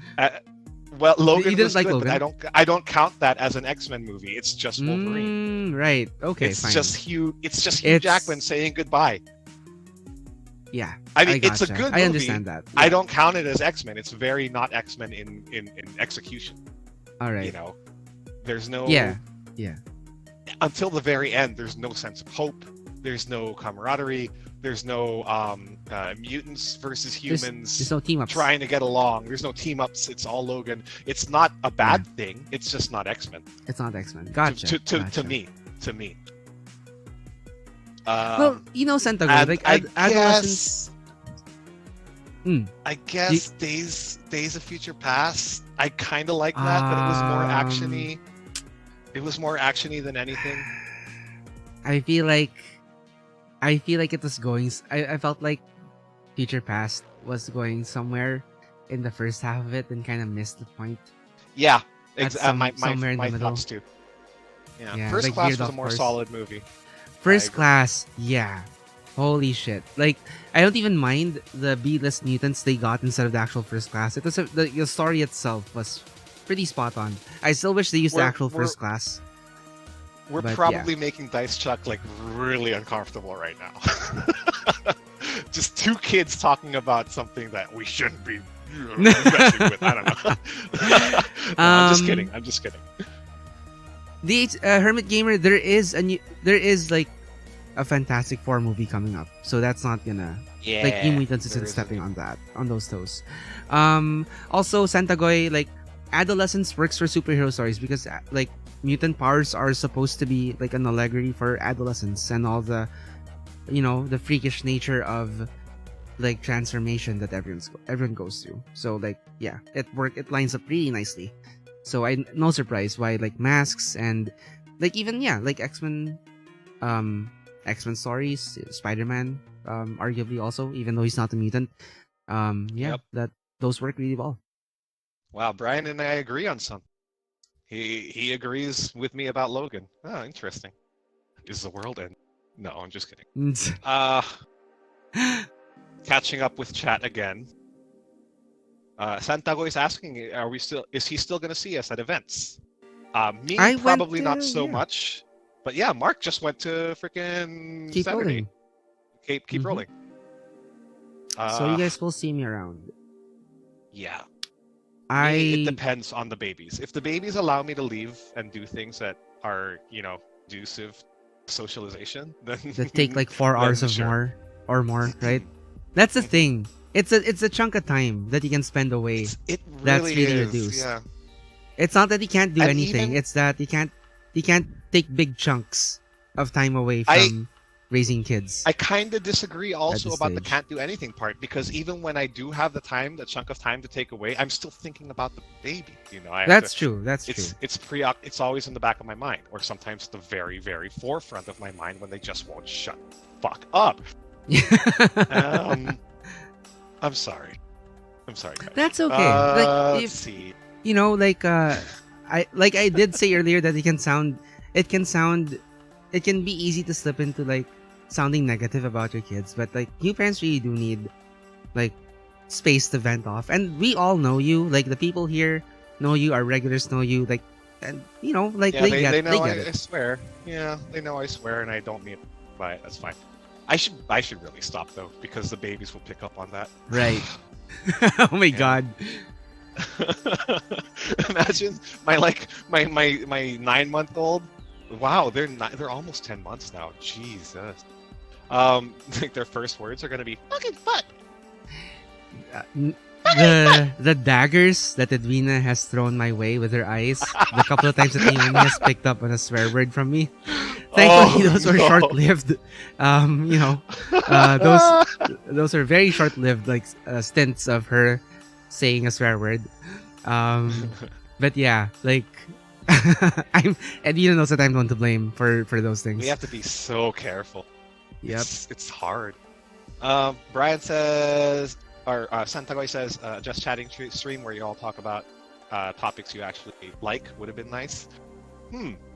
Well, Logan didn't was like good, Logan? but I don't count that as an X-Men movie. It's just Wolverine. Right. Okay, it's fine. just Hugh It's- Jackman saying goodbye. Yeah. I mean, it's a gotcha. good I movie. understand that. I Yeah. don't count it as X-Men. It's very not X-Men in execution. All right. You know, there's no Yeah. until the very end. There's no sense of hope. There's no camaraderie. There's no mutants versus humans There's no team ups. trying to get along. There's no team ups. It's all Logan. It's not a bad thing. It's just not X-Men. It's not X-Men. Gotcha. To gotcha. me. Well, Santa and like I adolescents. guess, I guess Days of Future Past. I kind of like that, but it was more actiony. It was more actiony than anything. I feel like it was going. I felt like Future Past was going somewhere in the first half of it and kind of missed the point. Yeah, At somewhere in the middle. thoughts too. Yeah, Yeah, First like Class veered was a off more course. solid movie. First agree. Class, yeah. Holy shit! Like I don't even mind the B-list mutants they got instead of the actual First Class. It was the story itself was pretty spot on. I still wish they used the We're- actual we're- First Class. We're But, probably making Dice Chuck like really uncomfortable right now. Just two kids talking about something that we shouldn't be messing with. I don't know. No, I'm just kidding. I'm just kidding. The Hermit Gamer, there is like a Fantastic Four movie coming up, so that's not gonna Yeah. like New Mutants isn't stepping on those toes. Also Santagoy, like adolescence works for superhero stories because like mutant powers are supposed to be like an allegory for adolescence and all the the freakish nature of like transformation that everyone goes through. So like yeah, it lines up really nicely. So I no surprise why like masks and like even like X-Men stories, Spider-Man arguably also, even though he's not a mutant. Yep. That those work really well. Wow, Brian and I agree on some. He agrees with me about Logan. Oh, interesting. Is the world end? No, I'm just kidding. Catching up with chat again. Santago is asking, is he still going to see us at events? Me, I went probably not to- so yeah. much. But yeah, Mark just went to freaking Keep Saturday. rolling. Keep Mhm. rolling. So you guys will see me around. Yeah. I It depends on the babies. If the babies allow me to leave and do things that are, conducive socialization, then that take like 4 hours then of sure. more or more, right? That's the thing. It's a chunk of time that you can spend away. It That's really really is. reduced. Yeah. It's not that you can't do And anything. even It's that you can't take big chunks of time away I from raising kids I kind of disagree at also this about the stage. can't do anything part, because even when I do have the chunk of time to take away, I'm still thinking about the baby. I have That's to. true. That's true. It's always in the back of my mind, or sometimes the very very forefront of my mind when they just won't shut the fuck up. I'm sorry. Guys. That's okay. Like Let's if see. I did say earlier that it can sound it can be easy to slip into like sounding negative about your kids, but like you parents really do need like space to vent off. And we all know you, like the people here know you, our regulars know you, like, and like Yeah, they they know get I it. swear. Yeah, they know I swear, and I don't mean by it. That's fine. I should really stop though, because the babies will pick up on that. Right. Oh my Yeah. god. Imagine my 9-month-old. Wow, they're almost 10 months now. Jesus. Like their first words are gonna be fucking fuck. The daggers that Edwina has thrown my way with her eyes, the couple of times that Naomi has picked up on a swear word from me, thankfully those were no. short-lived. Those are very short-lived, like stints of her saying a swear word. But yeah, like Edwina knows that I'm the one to blame for those things. We have to be so careful. Yep. It's hard. Brian says, or Santagoy says, just chatting stream where you all talk about topics you actually like would have been nice.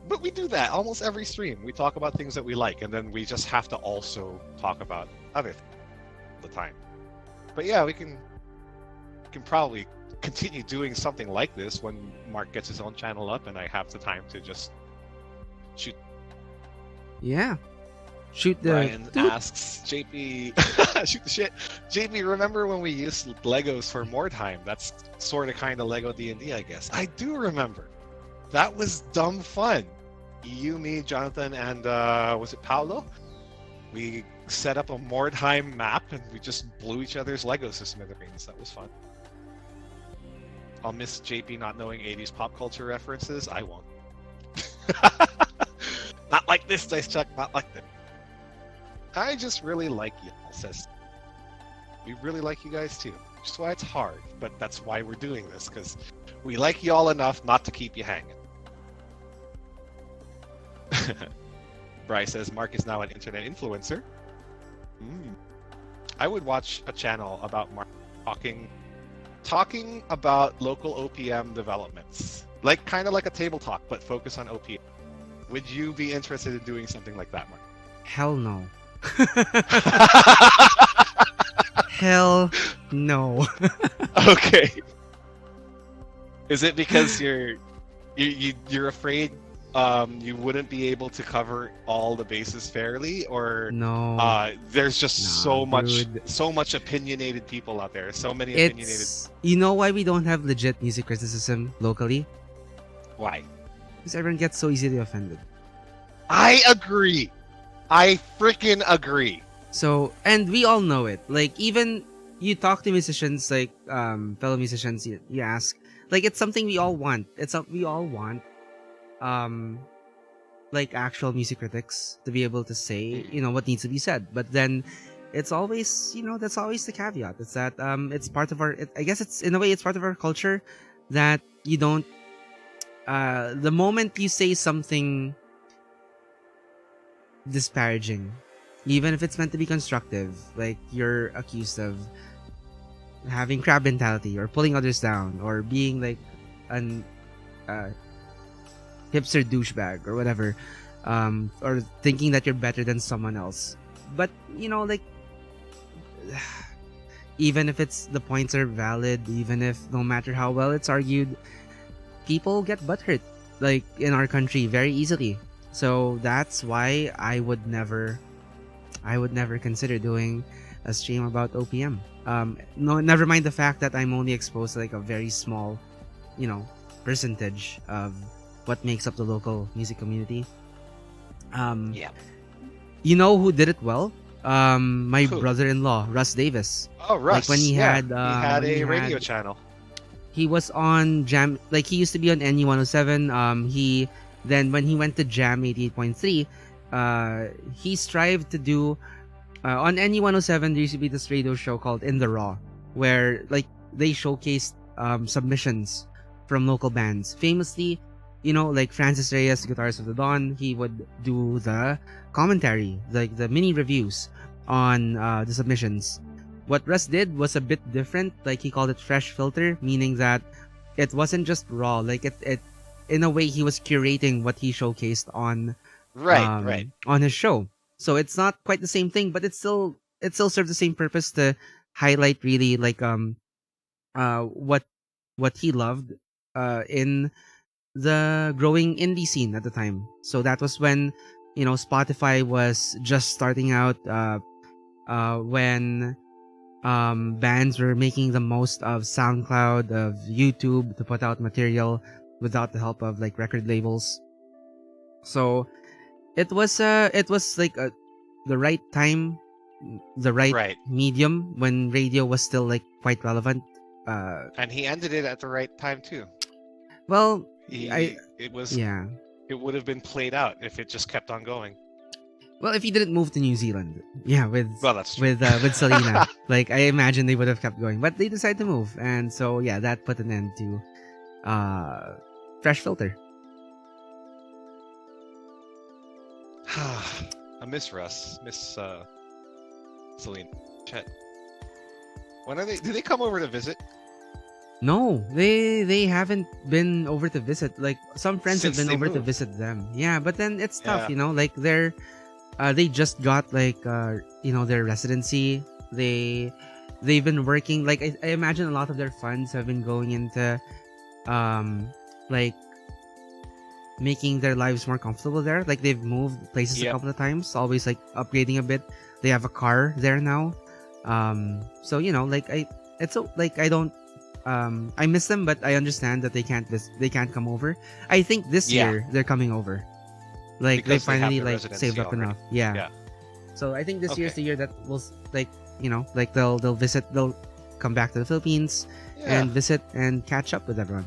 But we do that almost every stream. We talk about things that we like, and then we just have to also talk about other things all the time. But yeah, we can probably continue doing something like this when Mark gets his own channel up and I have the time to just shoot. Yeah. Shoot the Brian asks JP, shoot the shit. JP, remember when we used Legos for more time? That's sort of kind of Lego D&D, I guess. I do remember. That was dumb fun. You, me, Jonathan, and was it Paolo? We set up a Mordheim map and we just blew each other's Legos to smithereens. That was fun. I'll miss JP not knowing 80s pop culture references. I won't. Not like this, Dice Chuck. Not like that. I just really like you, says. We really like you guys too. Which is why it's hard, but that's why we're doing this, because we like you all enough not to keep you hanging. Bryce says Mark is now an internet influencer. I would watch a channel about Mark talking about local OPM developments, like kind of like a table talk, but focus on OPM. Would you be interested in doing something like that, Mark? Hell no. Hell no. Okay. Is it because you're afraid you wouldn't be able to cover all the bases fairly, or No. there's just Nah, dude. so much opinionated people out there, so many opinionated. You know why we don't have legit music criticism locally? Why? Because everyone gets so easily offended. I agree. I freaking agree. So, and we all know it. Like, even you talk to musicians, like fellow musicians, you ask, like, it's something we all want. We all want, like actual music critics to be able to say, what needs to be said. But then, it's always, that's always the caveat. It's that it's part of our. I guess it's in a way it's part of our culture that you don't. The moment you say something disparaging, even if it's meant to be constructive, like you're accused of having crab mentality or pulling others down or being like an hipster douchebag or whatever, or thinking that you're better than someone else. But like even if the points are valid, even if no matter how well it's argued, people get butthurt, like in our country, very easily. So that's why I would never consider doing a stream about OPM. No, never mind the fact that I'm only exposed to like a very small, you know, percentage of what makes up the local music community. Yeah. You know who did it well? My Who? brother-in-law, Russ Davis. Oh, Russ. Like when he Yeah. had, He had when he a radio had, channel. he was on Jam. Like he used to be on NE 107. He then when he went to Jam 88.3, he strived to do on NE 107. There used to be this radio show called In the Raw, where like they showcased submissions from local bands. Famously, you know, like Francis Reyes, Guitars of the Dawn, he would do the commentary, like the mini reviews on the submissions. What Russ did was a bit different. Like he called it fresh filter, meaning that it wasn't just raw. Like it in a way he was curating what he showcased Right. on his show. So it's not quite the same thing, but it still served the same purpose to highlight really like what he loved in the growing indie scene at the time. So that was when, you know, Spotify was just starting out, when bands were making the most of SoundCloud, of YouTube to put out material without the help of like record labels. So it was like the right time, the right Right. medium when radio was still like quite relevant. And he ended it at the right time too. Well, He, I it was yeah. it would have been played out if it just kept on going. Well, if he didn't move to New Zealand, yeah, Well, that's true. with Selena, like I imagine they would have kept going, but they decided to move, and so yeah, that put an end to Fresh Filter. I miss Russ. Miss Celine. Chet. When are they? Do they come over to visit? No, they haven't been over to visit. Like some friends Since have they been over to moved. visit them. Yeah, but then it's tough, Yeah. you know. Like they just got like you know, their residency. They've been working. Like I imagine a lot of their funds have been going into like making their lives more comfortable there. Like they've moved places a Yep. couple of times, always like upgrading a bit. They have a car there now. So you know, like like I don't I miss them, but I understand that they can't come over. I think this Yeah. year they're coming over. Like they Because they have finally their like residency saved up already. enough. Yeah. Yeah. So I think this year's Okay. the year that will like, you know, like they'll visit, they'll come back to the Philippines Yeah. and visit and catch up with everyone.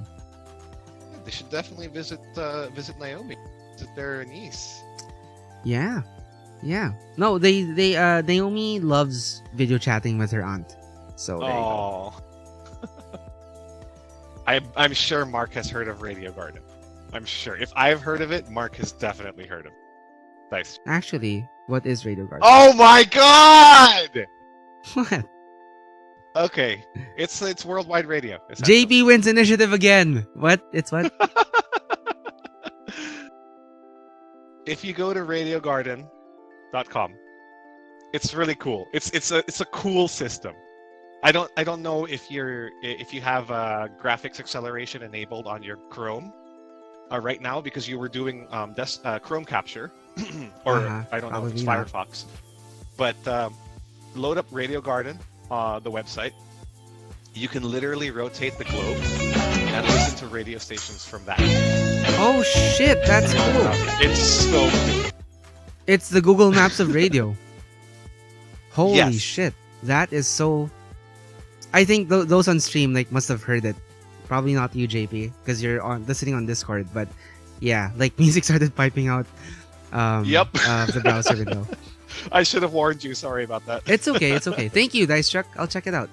They should definitely visit Naomi. Visit their niece. Yeah. Yeah. No, they Naomi loves video chatting with her aunt. So there you go. Oh. I'm sure Mark has heard of Radio Garden. I'm sure. If I've heard of it, Mark has definitely heard of it. Nice. Actually, what is Radio Garden? Oh my god! What? Okay. It's worldwide radio. essentially. JP wins initiative again. What? It's what? If you go to radiogarden.com, it's really cool. It's a cool system. I don't know if you have graphics acceleration enabled on your Chrome right now, because you were doing Chrome capture, or I don't know if it's probably not. Firefox. But load up Radio Garden, the website. You can literally rotate the globe and listen to radio stations from that. Oh shit, that's cool. It's so cool. It's the Google Maps of radio. Holy Yes. shit. That is so... I think those on stream like must have heard it. Probably not you, JP, because you're listening on Discord, but yeah, like music started piping out Yep. the browser window. I should have warned you. Sorry about that. It's okay, it's okay. Thank you, Dice Truck. I'll check it out.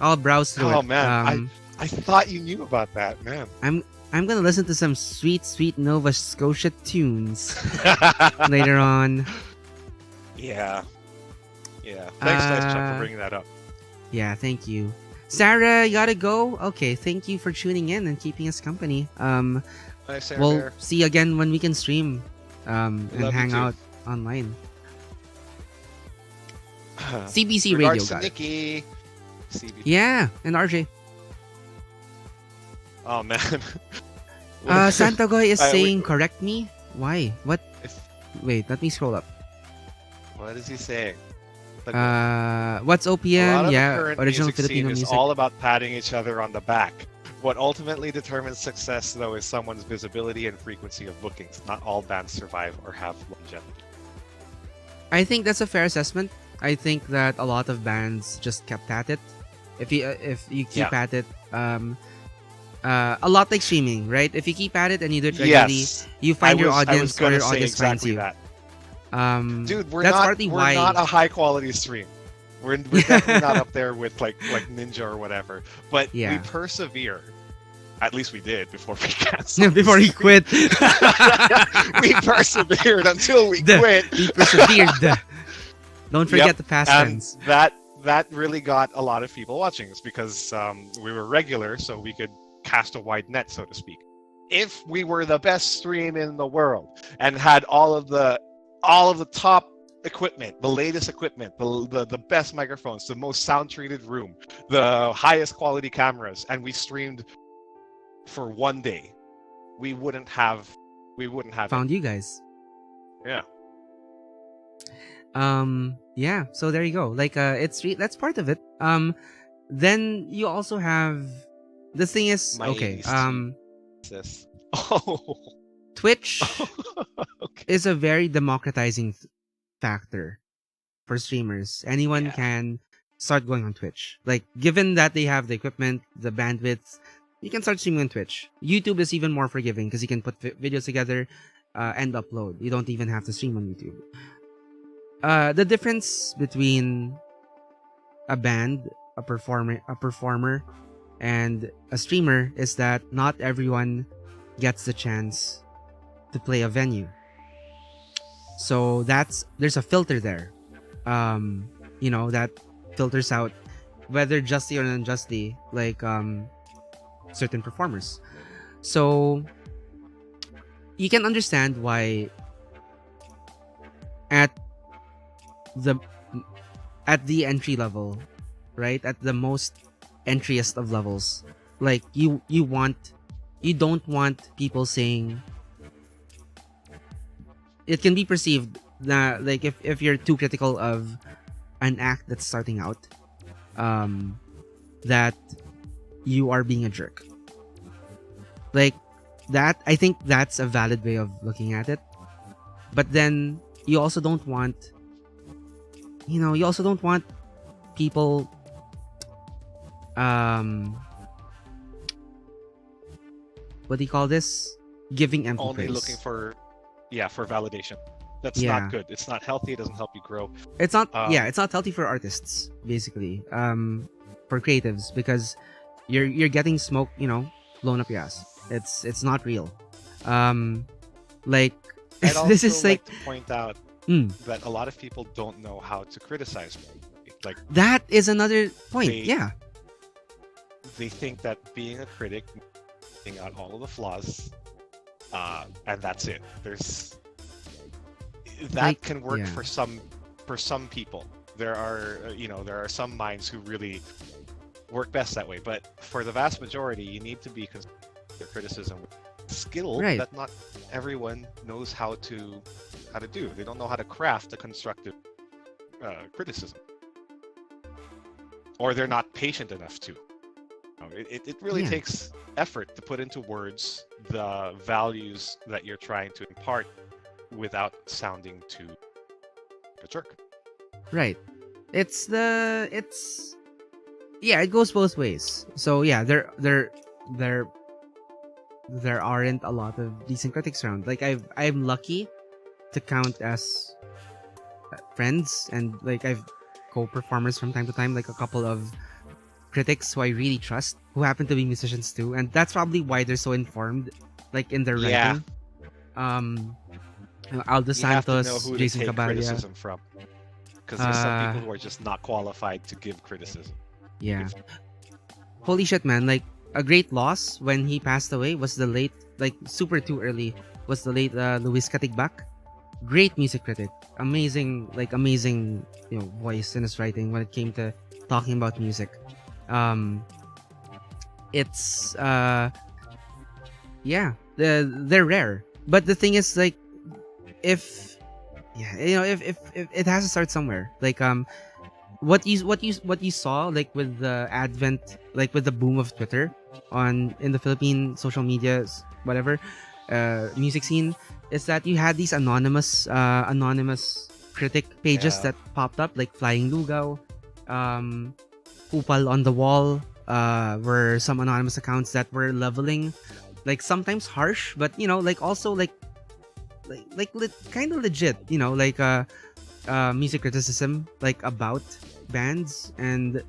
I'll browse through it. Oh man, I thought you knew about that, man. I'm gonna listen to some sweet Nova Scotia tunes later on. Yeah. Thanks, Dice Chuck, for bringing that up. Yeah, thank you. Sarah, you gotta go? Okay, thank you for tuning in and keeping us company. Nice, Sarah We'll Bear. see you again when we can stream and Love you hang too. out online. CBC Radio Regards to got it. Nikki. CB. Yeah, and RJ. Oh man. Santagoy is I- saying correct me? Why? What? If- Wait, let me scroll up. What is he saying? But no. What's A lot OPM? of the Yeah, current original music Filipino scene is music. all about patting each other on the back. What ultimately determines success, though, is someone's visibility and frequency of bookings. Not all bands survive or have longevity. I think that's a fair assessment. I think that a lot of bands just kept at it. If you keep Yeah. at it, a lot like streaming, right? If you keep at it and you do it regularly, Yes, you find your I was audience or gonna your say audience finds exactly you. that. Dude, That's partly we're not why. a high quality stream. We're definitely not up there with like Ninja or whatever. But we Yeah. persevere. At least we did before we canceled. Before he quit. We persevered until we quit. We persevered. Don't forget Yep, the past and tense. that really got a lot of people watching. It's because we were regular, so we could cast a wide net, so to speak. If we were the best stream in the world and had all of the top equipment, the latest equipment, the best microphones, the most sound treated room, the highest quality cameras, and we streamed for one day, we wouldn't have Found you guys. it. Yeah. Yeah, so there you go. Like that's part of it. Then you also have the thing is My okay. 80s Sis. Oh. Twitch Okay. is a very democratizing factor for streamers. Anyone Yeah. can start going on Twitch. Like given that they have the equipment, the bandwidth, you can start streaming on Twitch. YouTube is even more forgiving because you can put videos together and upload. You don't even have to stream on YouTube. The difference between a band, a performer, and a streamer is that not everyone gets the chance to play a venue. So there's a filter there. That filters out whether justly or unjustly, like certain performers. So you can understand why at the entry level, right? At the most entryest of levels, like you don't want people saying, it can be perceived that like if you're too critical of an act that's starting out, that you are being a jerk. Like that, I think that's a valid way of looking at it. But then you also don't want people what do you call this, giving empty Only praise. looking for validation. That's Yeah. not good. It's not healthy. It doesn't help you grow. It's not Um, it's not healthy for artists, basically, for creatives, because you're getting smoke, blown up your ass. It's not real. Like I'd also this is like to point out mm, that a lot of people don't know how to criticize. Like that is another point. They- Yeah. they think that being a critic, pointing out all of the flaws, and that's it. That Like, can work yeah. for some people. There are some minds who really work best that way. But for the vast majority, you need to be their criticism with skill Right. that not everyone knows how to do. They don't know how to craft a constructive criticism, or they're not patient enough to. It really Yeah. takes effort to put into words the values that you're trying to impart without sounding too a jerk. Right. It goes both ways. So yeah, there aren't a lot of decent critics around. Like I'm lucky to count as friends, and like I've co-performers from time to time, like a couple of critics who I really trust, who happen to be musicians too, and that's probably why they're so informed, like in their Yeah. writing. Aldo You have to know Santos, who to Jason take Cabalia. criticism from, because there's some Uh, people who are just not qualified to give criticism. Yeah. Holy shit, man. Like, a great loss when he passed away was the late, like, super too early, was the late Luis Katigbak. Great music critic. Amazing, voice in his writing when it came to talking about music. It's, yeah, they're rare. But the thing is, like, if it has to start somewhere. Like, what you saw like with the advent, like with the boom of Twitter on in the Philippine social medias, whatever, music scene, is that you had these anonymous critic pages Yeah. that popped up, like Flying Lugaw, um, Upal on the Wall, were some anonymous accounts that were leveling, like sometimes harsh, but like also kind of legit, music criticism, like about bands and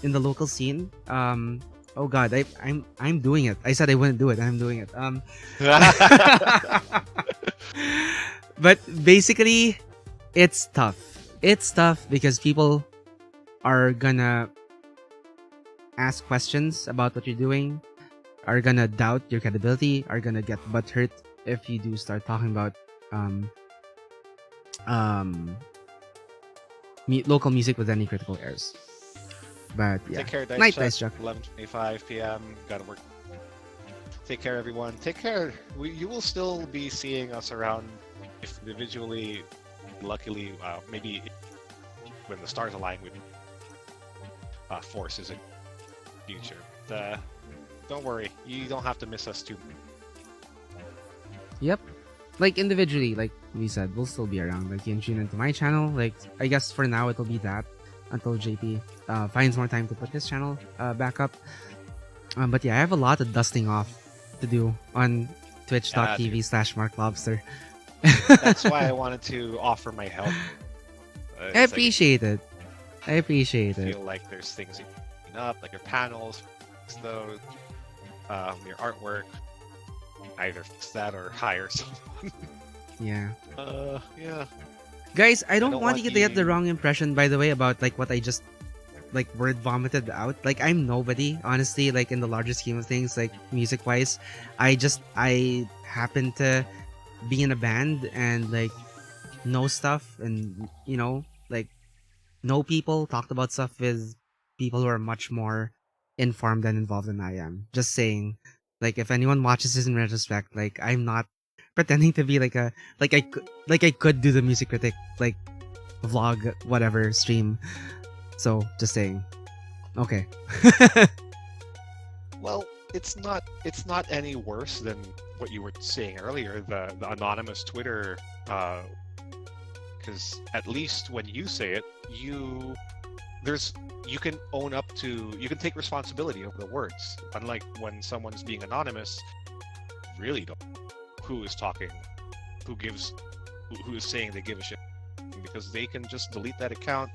in the local scene. Oh God, I'm doing it. I said I wouldn't do it. I'm doing it. But basically, it's tough. It's tough because people are gonna ask questions about what you're doing, are gonna doubt your credibility, are gonna get butthurt if you do start talking about um um local music with any critical errors. But yeah, Take care, Dice night, Chuck. Dice Chuck. 11:25 p.m. Gotta work. Take care, everyone. Take care. You will still be seeing us around, if individually. Luckily, maybe when the stars align with forces in the future. Don't worry, you don't have to miss us too. Yep. Like individually, like we said, we'll still be around. Like you can tune into my channel. Like I guess for now it'll be that until JP finds more time to put his channel back up. But yeah, I have a lot of dusting off to do on twitch.tv/marklobster. That's why I wanted to offer my help. I appreciate it. I appreciate I it. feel like there's things you can clean up, like your panels, fix those, your artwork. Either fix that or hire someone. Yeah. Yeah. Guys, I don't don't want want you to get the you- wrong impression, by the way, about like what I just like word vomited out. Like I'm nobody, honestly, like in the larger scheme of things, like music wise. I happen to be in a band and like know stuff and like know people, talked about stuff with people who are much more informed and involved than I am. Just saying. Like if anyone watches this in retrospect, like I'm not pretending to be like I could do the music critic like vlog whatever stream. So just saying. Okay. Well, it's not any worse than what you were saying earlier. The anonymous Twitter, because at least when you say it, you can own up to, you can take responsibility over the words. Unlike when someone's being anonymous, you really don't know who is talking, who is saying they give a shit, because they can just delete that account.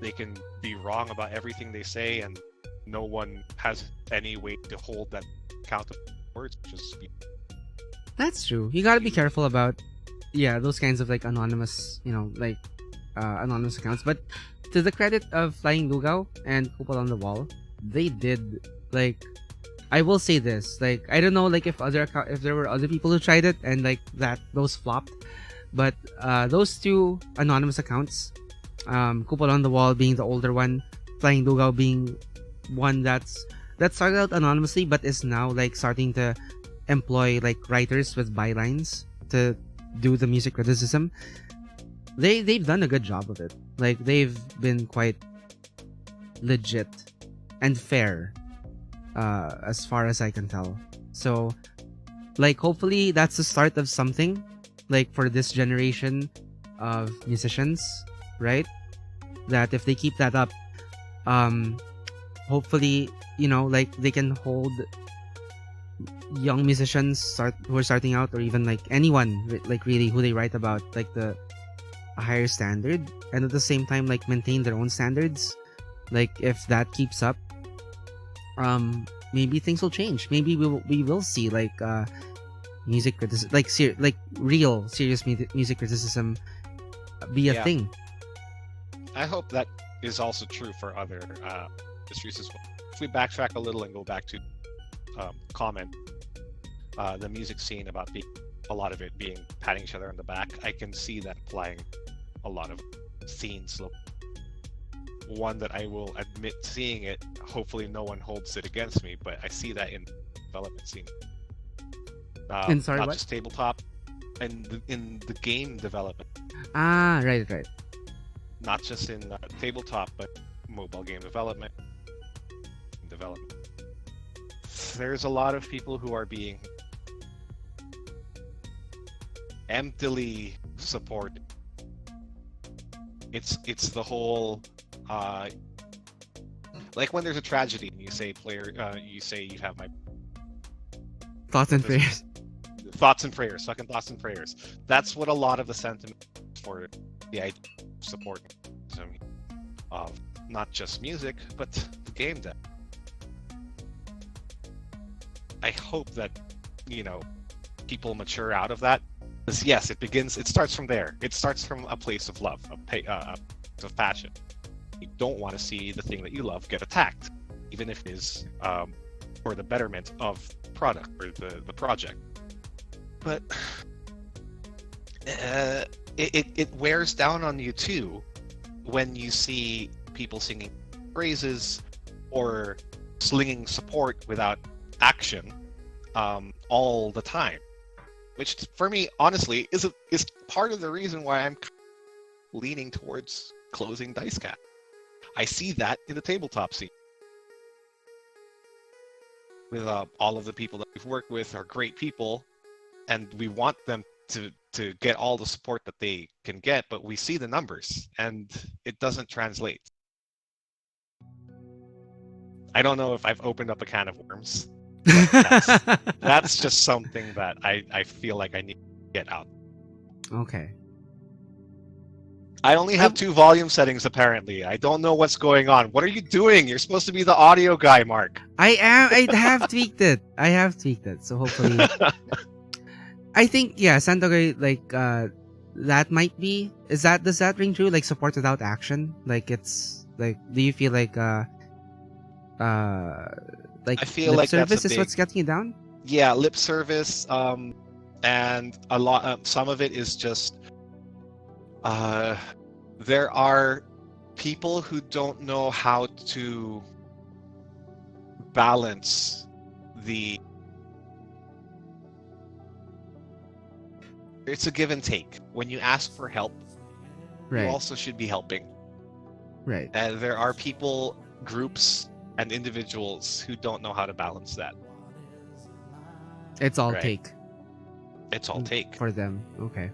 They can be wrong about everything they say, and no one has any way to hold that account of words. Just That's true. You gotta be careful about those kinds of like anonymous, anonymous accounts. But to the credit of Flying Lugaw and Kupal on the Wall, they did like I will say this, like I don't know like if there were other people who tried it and like those flopped, but those two anonymous accounts, Kupal on the Wall being the older one, Flying Lugaw being one that started out anonymously but is now like starting to employ like writers with bylines to do the music criticism. They've done a good job of it. Like they've been quite legit and fair, as far as I can tell. So like hopefully that's the start of something like for this generation of musicians, right? That if they keep that up, hopefully like they can hold young musicians who are starting out, or even like anyone like really who they write about, like a higher standard, and at the same time like maintain their own standards. Like if that keeps up, maybe things will change. Maybe we will see like music criticism, like real serious music criticism be a Yeah. thing. I hope that is also true for other industries as well. If we backtrack a little and go back to comment, the music scene about a lot of it being patting each other on the back, I can see that applying a lot of scenes. One that I will admit seeing it, hopefully no one holds it against me, but I see that in development scene. And sorry, not what? just tabletop, and in the game development. Right. Not just in tabletop, but mobile game development. There's a lot of people who are being emptily supported. It's the whole like when there's a tragedy and you say you have my Thoughts and prayers. thoughts and prayers, fucking thoughts and prayers. That's what a lot of the sentiment for the idea of support of not just music but the game dev. I hope that people mature out of that. Because yes, it starts from there. It starts from a place of love, of passion. You don't want to see the thing that you love get attacked, even if it is for the betterment of the product or the project. But it wears down on you too when you see people singing praises or slinging support without action all the time, which for me honestly is part of the reason why I'm leaning towards closing DiceCat. I see that in the tabletop scene with all of the people that we've worked with are great people, and we want them to get all the support that they can get, but we see the numbers and it doesn't translate. I don't know if I've opened up a can of worms. That's just something that I feel like I need to get out. Okay. I only have 2 volume settings apparently. I don't know what's going on. What are you doing? You're supposed to be the audio guy, Mark. I have tweaked it. So hopefully I think Santogoy, like that might be, does that ring true? Like support without action? Like it's like, do you feel like like I feel lip like that's service a is big, what's getting you down? yeah, lip service, and a lot. Some of it is just there are people who don't know how to balance the. It's a give and take. When you ask for help, Right. you also should be helping. Right. And there are people, groups, and individuals who don't know how to balance that. It's all Right. take It's all take. for them. Okay.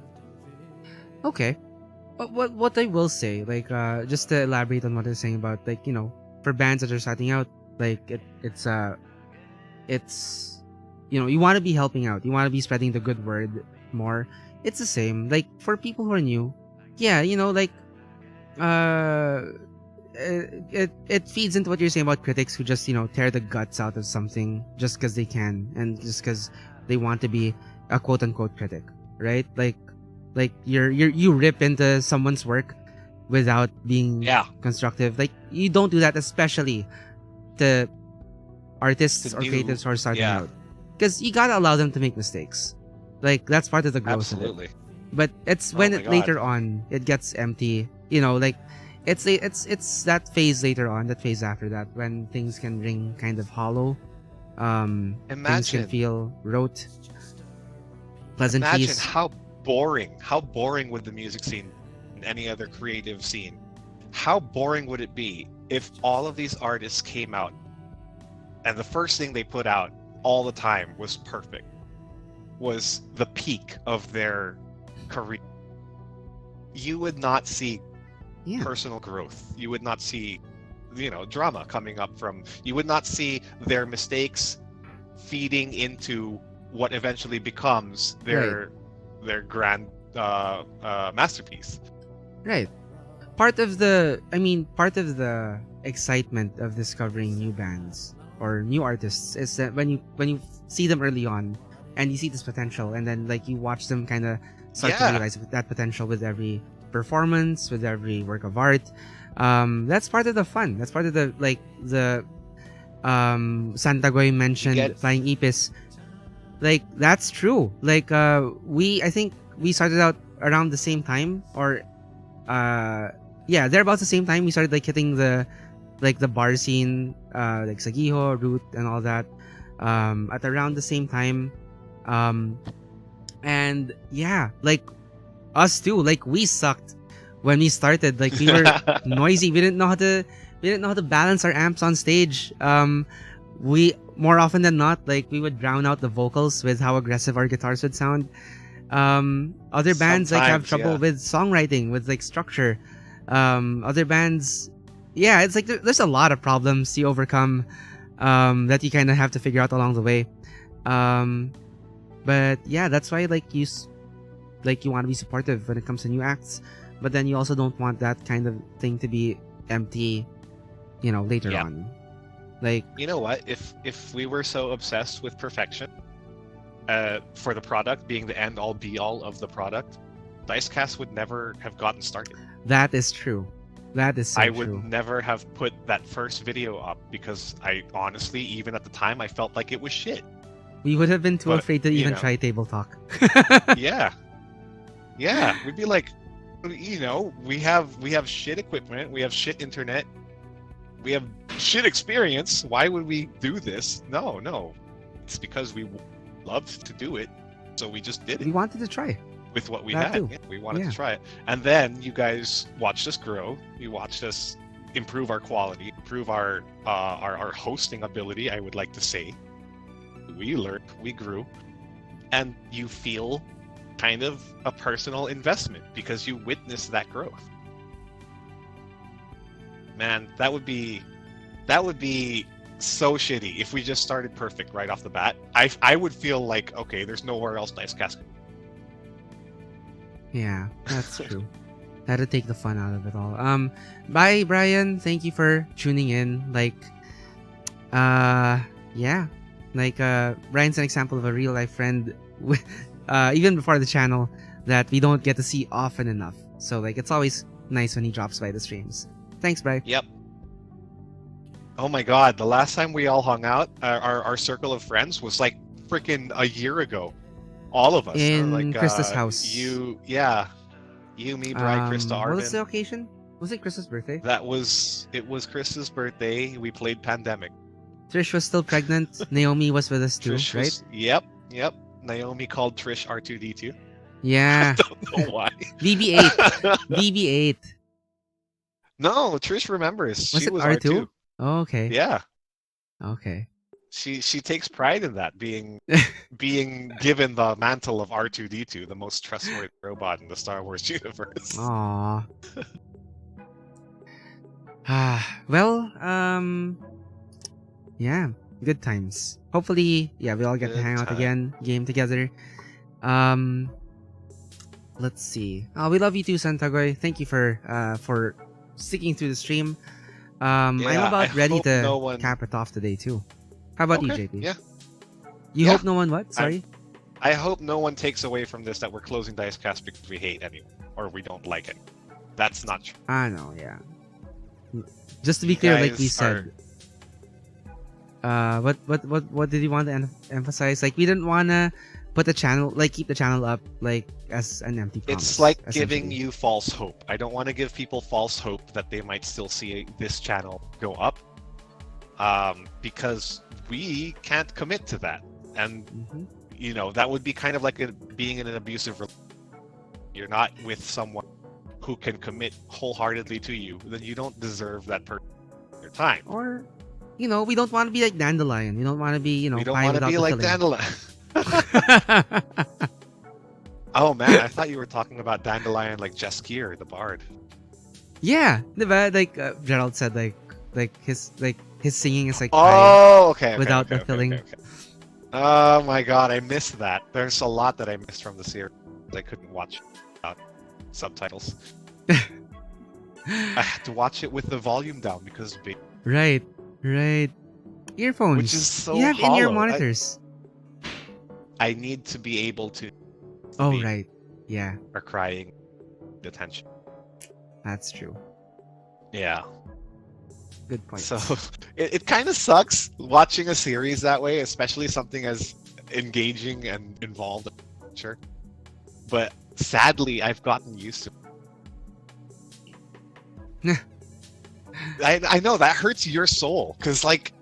But what I will say, like just to elaborate on what I'm saying about, like, for bands that are starting out, like it's you want to be helping out, you want to be spreading the good word more. It's the same like for people who are new. Yeah, like it feeds into what you're saying about critics who just tear the guts out of something just because they can and just because they want to be a quote unquote critic, right? Like you rip into someone's work without being constructive. Like you don't do that, especially to artists or creatives who are starting out, because you gotta allow them to make mistakes. Like that's part of the growth. Absolutely. Of it. But it's when later on it gets empty. Like it's that phase later on, that phase after that, when things can ring kind of hollow. Things can feel rote. Pleasantries. Imagine how boring would the music scene and any other creative scene, how boring would it be if all of these artists came out and the first thing they put out all the time was perfect, was the peak of their career? You would not see personal growth. You would not see drama coming up from, you would not see their mistakes feeding into what eventually becomes their grand masterpiece. Right. Part of the excitement of discovering new bands or new artists is that when you see them early on and you see this potential, and then like you watch them kind of start to realize that potential with every performance, with every work of art. That's part of the fun. That's part of the Santagoy mentioned Flying Ipis. Like that's true. Like I think we started out around the same time, or they're about the same time we started like hitting the bar scene, like Sagiho, Root, and all that, at around the same time. And yeah, like us too, like we sucked when we started. Like we were noisy. We didn't know we didn't know how to balance our amps on stage. We more often than not, like, we would drown out the vocals with how aggressive our guitars would sound. Other bands like have Sometimes, trouble yeah. with songwriting, with like structure. Other bands, yeah, it's like there's a lot of problems you overcome that you kind of have to figure out along the way. But yeah, that's why like you want to be supportive when it comes to new acts, but then you also don't want that kind of thing to be empty, later Yeah. on. Like, You know what? If we were so obsessed with perfection, for the product being the end all be all of the product, Dicecast would never have gotten started. that is true. That is so I would true. never have put that first video up because I honestly, even at the time, I felt like it was shit. We would have been too But, afraid to you even know. try table talk. Yeah, yeah. We'd be like, we have shit equipment, we have shit internet, we have shit experience. Why would we do this? No. It's because we loved to do it, so we just did We it wanted to try. with what we that had. too. Yeah, we wanted Yeah. to try it, and then you guys watched us grow. You watched us improve our quality, improve our hosting ability. I would like to say, we learned, we grew, and you feel kind of a personal investment because you witnessed that growth. Man, that would be so shitty if we just started perfect right off the bat. I would feel like, okay, there's nowhere else Dicecast. Yeah, that's true. That'd take the fun out of it all. Bye, Brian. Thank you for tuning in. Like, yeah, like, Brian's an example of a real life friend, even before the channel, that we don't get to see often enough. So like, it's always nice when he drops by the streams. Thanks, Brian. Yep. Oh my god, the last time we all hung out, our circle of friends was like freaking a year ago. All of us. In like, Krista's house. You, me, Brian, Krista, What was the Arvin. occasion? Was it Krista's birthday? It was Krista's birthday. We played Pandemic. Trish was still pregnant. Naomi was with us too, Trish right? was, yep. Naomi called Trish R2D2. Yeah. Don't know why. BB8. BB8. No, Trish remembers. Was She it was R2? R2. Oh, okay. Yeah. Okay. She takes pride in that, being given the mantle of R2D2, the most trustworthy robot in the Star Wars universe. Aww. Well, yeah, good times. Hopefully, yeah, we all get to Good hang out time. again, game together. Let's see. Oh, we love you too, Santagoy. Thank you for sticking through the stream. I'm Yeah, about I ready hope to no one- cap it off today too. How about you, Okay, JP? yeah. You Yeah. hope no one what? Sorry. I hope no one takes away from this that we're closing Dicecast because we hate anyone or we don't like it. That's not true. I know, yeah. Just to be You clear, like guys we said, what did you want to emphasize? Like, we didn't want to put the channel, like, keep the channel up, like, as an empty promise. It's like giving essentially. you false hope. I don't want to give people false hope that they might still see this channel go up, because we can't commit to that, and Mhm. that would be kind of like being in an abusive relationship. You're not with someone who can commit wholeheartedly to you, then you don't deserve that person your time. Or, we don't want to be like Dandelion. We don't want to be, We don't pie want to without be the like filling. Dandelion. Oh man, I thought you were talking about Dandelion like Jaskier, the bard. Yeah, diba? Like, Gerald said, like his singing is like pie. Oh, okay. without okay, the filling. Oh my god, I missed that. There's a lot that I missed from the series. I couldn't watch without subtitles. I had to watch it with the volume down because big, Right. Earphones. which is so you have in-ear hollow. monitors. I need to be able to. Oh, be- right. Yeah, Are crying attention. that's true. Yeah. Good point. So it kind of sucks watching a series that way, especially something as engaging and involved. Sure. But sadly, I've gotten used to it. I know that hurts your soul because like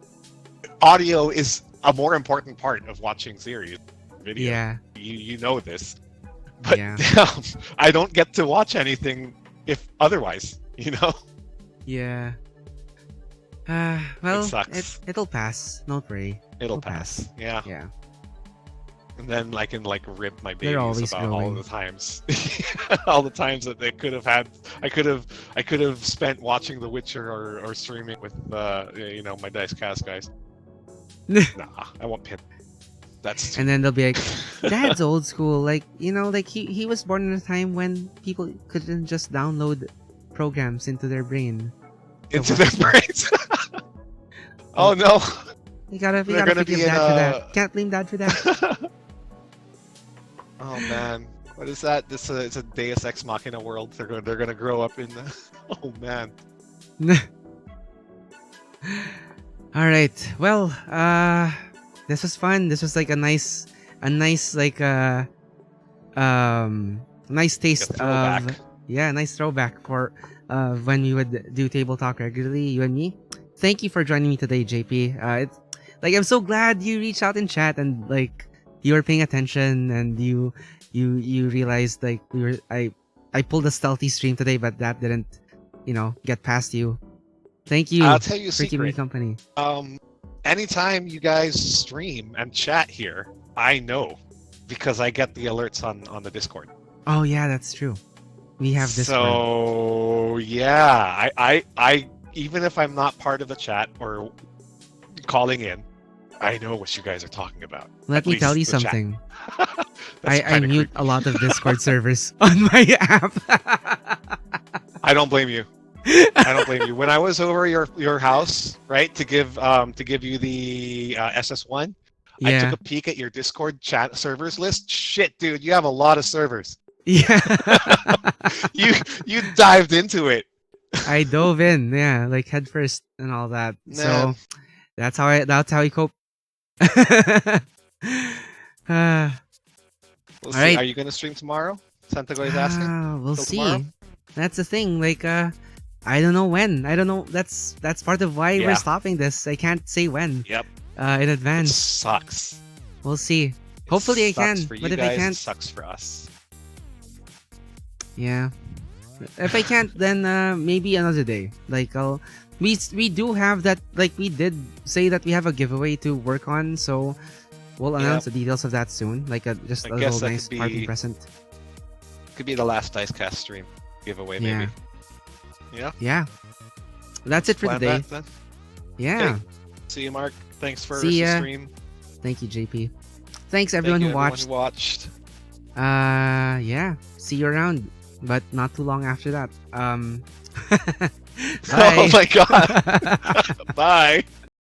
audio is a more important part of watching series video. yeah, You know this. But Yeah. damn, I don't get to watch anything if otherwise, yeah. Well, sucks. it'll pass. Don't worry. It'll pass. Yeah. Yeah. And then I can like rib my They're babies always about all growing. the times, all the times that they could have had. I could have spent watching The Witcher or streaming with my Dice Cast guys. Nah, I won't pin. That's And then they'll be like, Dad's old school. Like, like he was born in a time when people couldn't just download programs into their brain. into their brains. Oh no! You gotta They're forgive gonna be Dad in, for that. Can't blame Dad for that. Oh man, what is that? It's a Deus Ex Machina world. They're gonna grow up in. Oh man. All right. Well, this was fun. This was like a nice like nice taste A throwback. of nice throwback for when we would do table talk regularly, you and me. Thank you for joining me today, JP. It's like I'm so glad you reached out in chat and like you were paying attention and you realized like I pulled a stealthy stream today, but that didn't get past you. Thank you I'll tell you a for keeping me secret. company. Anytime you guys stream and chat here, I know because I get the alerts on the Discord. Oh yeah, that's true. We have this. So yeah, I even if I'm not part of the chat or calling in, I know what you guys are talking about. Let At me tell you least the chat. something. That's I kinda mute creepy. a lot of Discord servers on my app. I don't blame you. I don't blame you. When I was over your house, right, to give you the SS1, I Yeah. took a peek at your Discord chat servers list. Shit, dude, you have a lot of servers. Yeah. You dived into it. I dove in, yeah, like head first and all that. So Man. that's how I cope. We'll All see. right. Are you going to stream tomorrow? Santiago is asking. We'll Till see. tomorrow? That's the thing. Like, I don't know when. I don't know. That's part of why we're Yeah. stopping this. I can't say when. Yep. In It advance. sucks. We'll see. It Hopefully I sucks can. For you But if guys, I can't, it sucks for us. yeah. If I can't, then maybe another day. Like we do have that. Like we did say that we have a giveaway to work on. So we'll announce the details of that soon. Like just I a guess little that nice could party be- present. Could be the last Dicecast stream giveaway, maybe. Yeah. Yeah. That's it for Plan today. that, then. Yeah. Okay. See you, Mark. Thanks for See the ya. stream. Thank you, JP. Thanks everyone Thank you, who watched. Everyone who watched. Yeah. See you around, but not too long after that. Oh Bye. my god. Bye.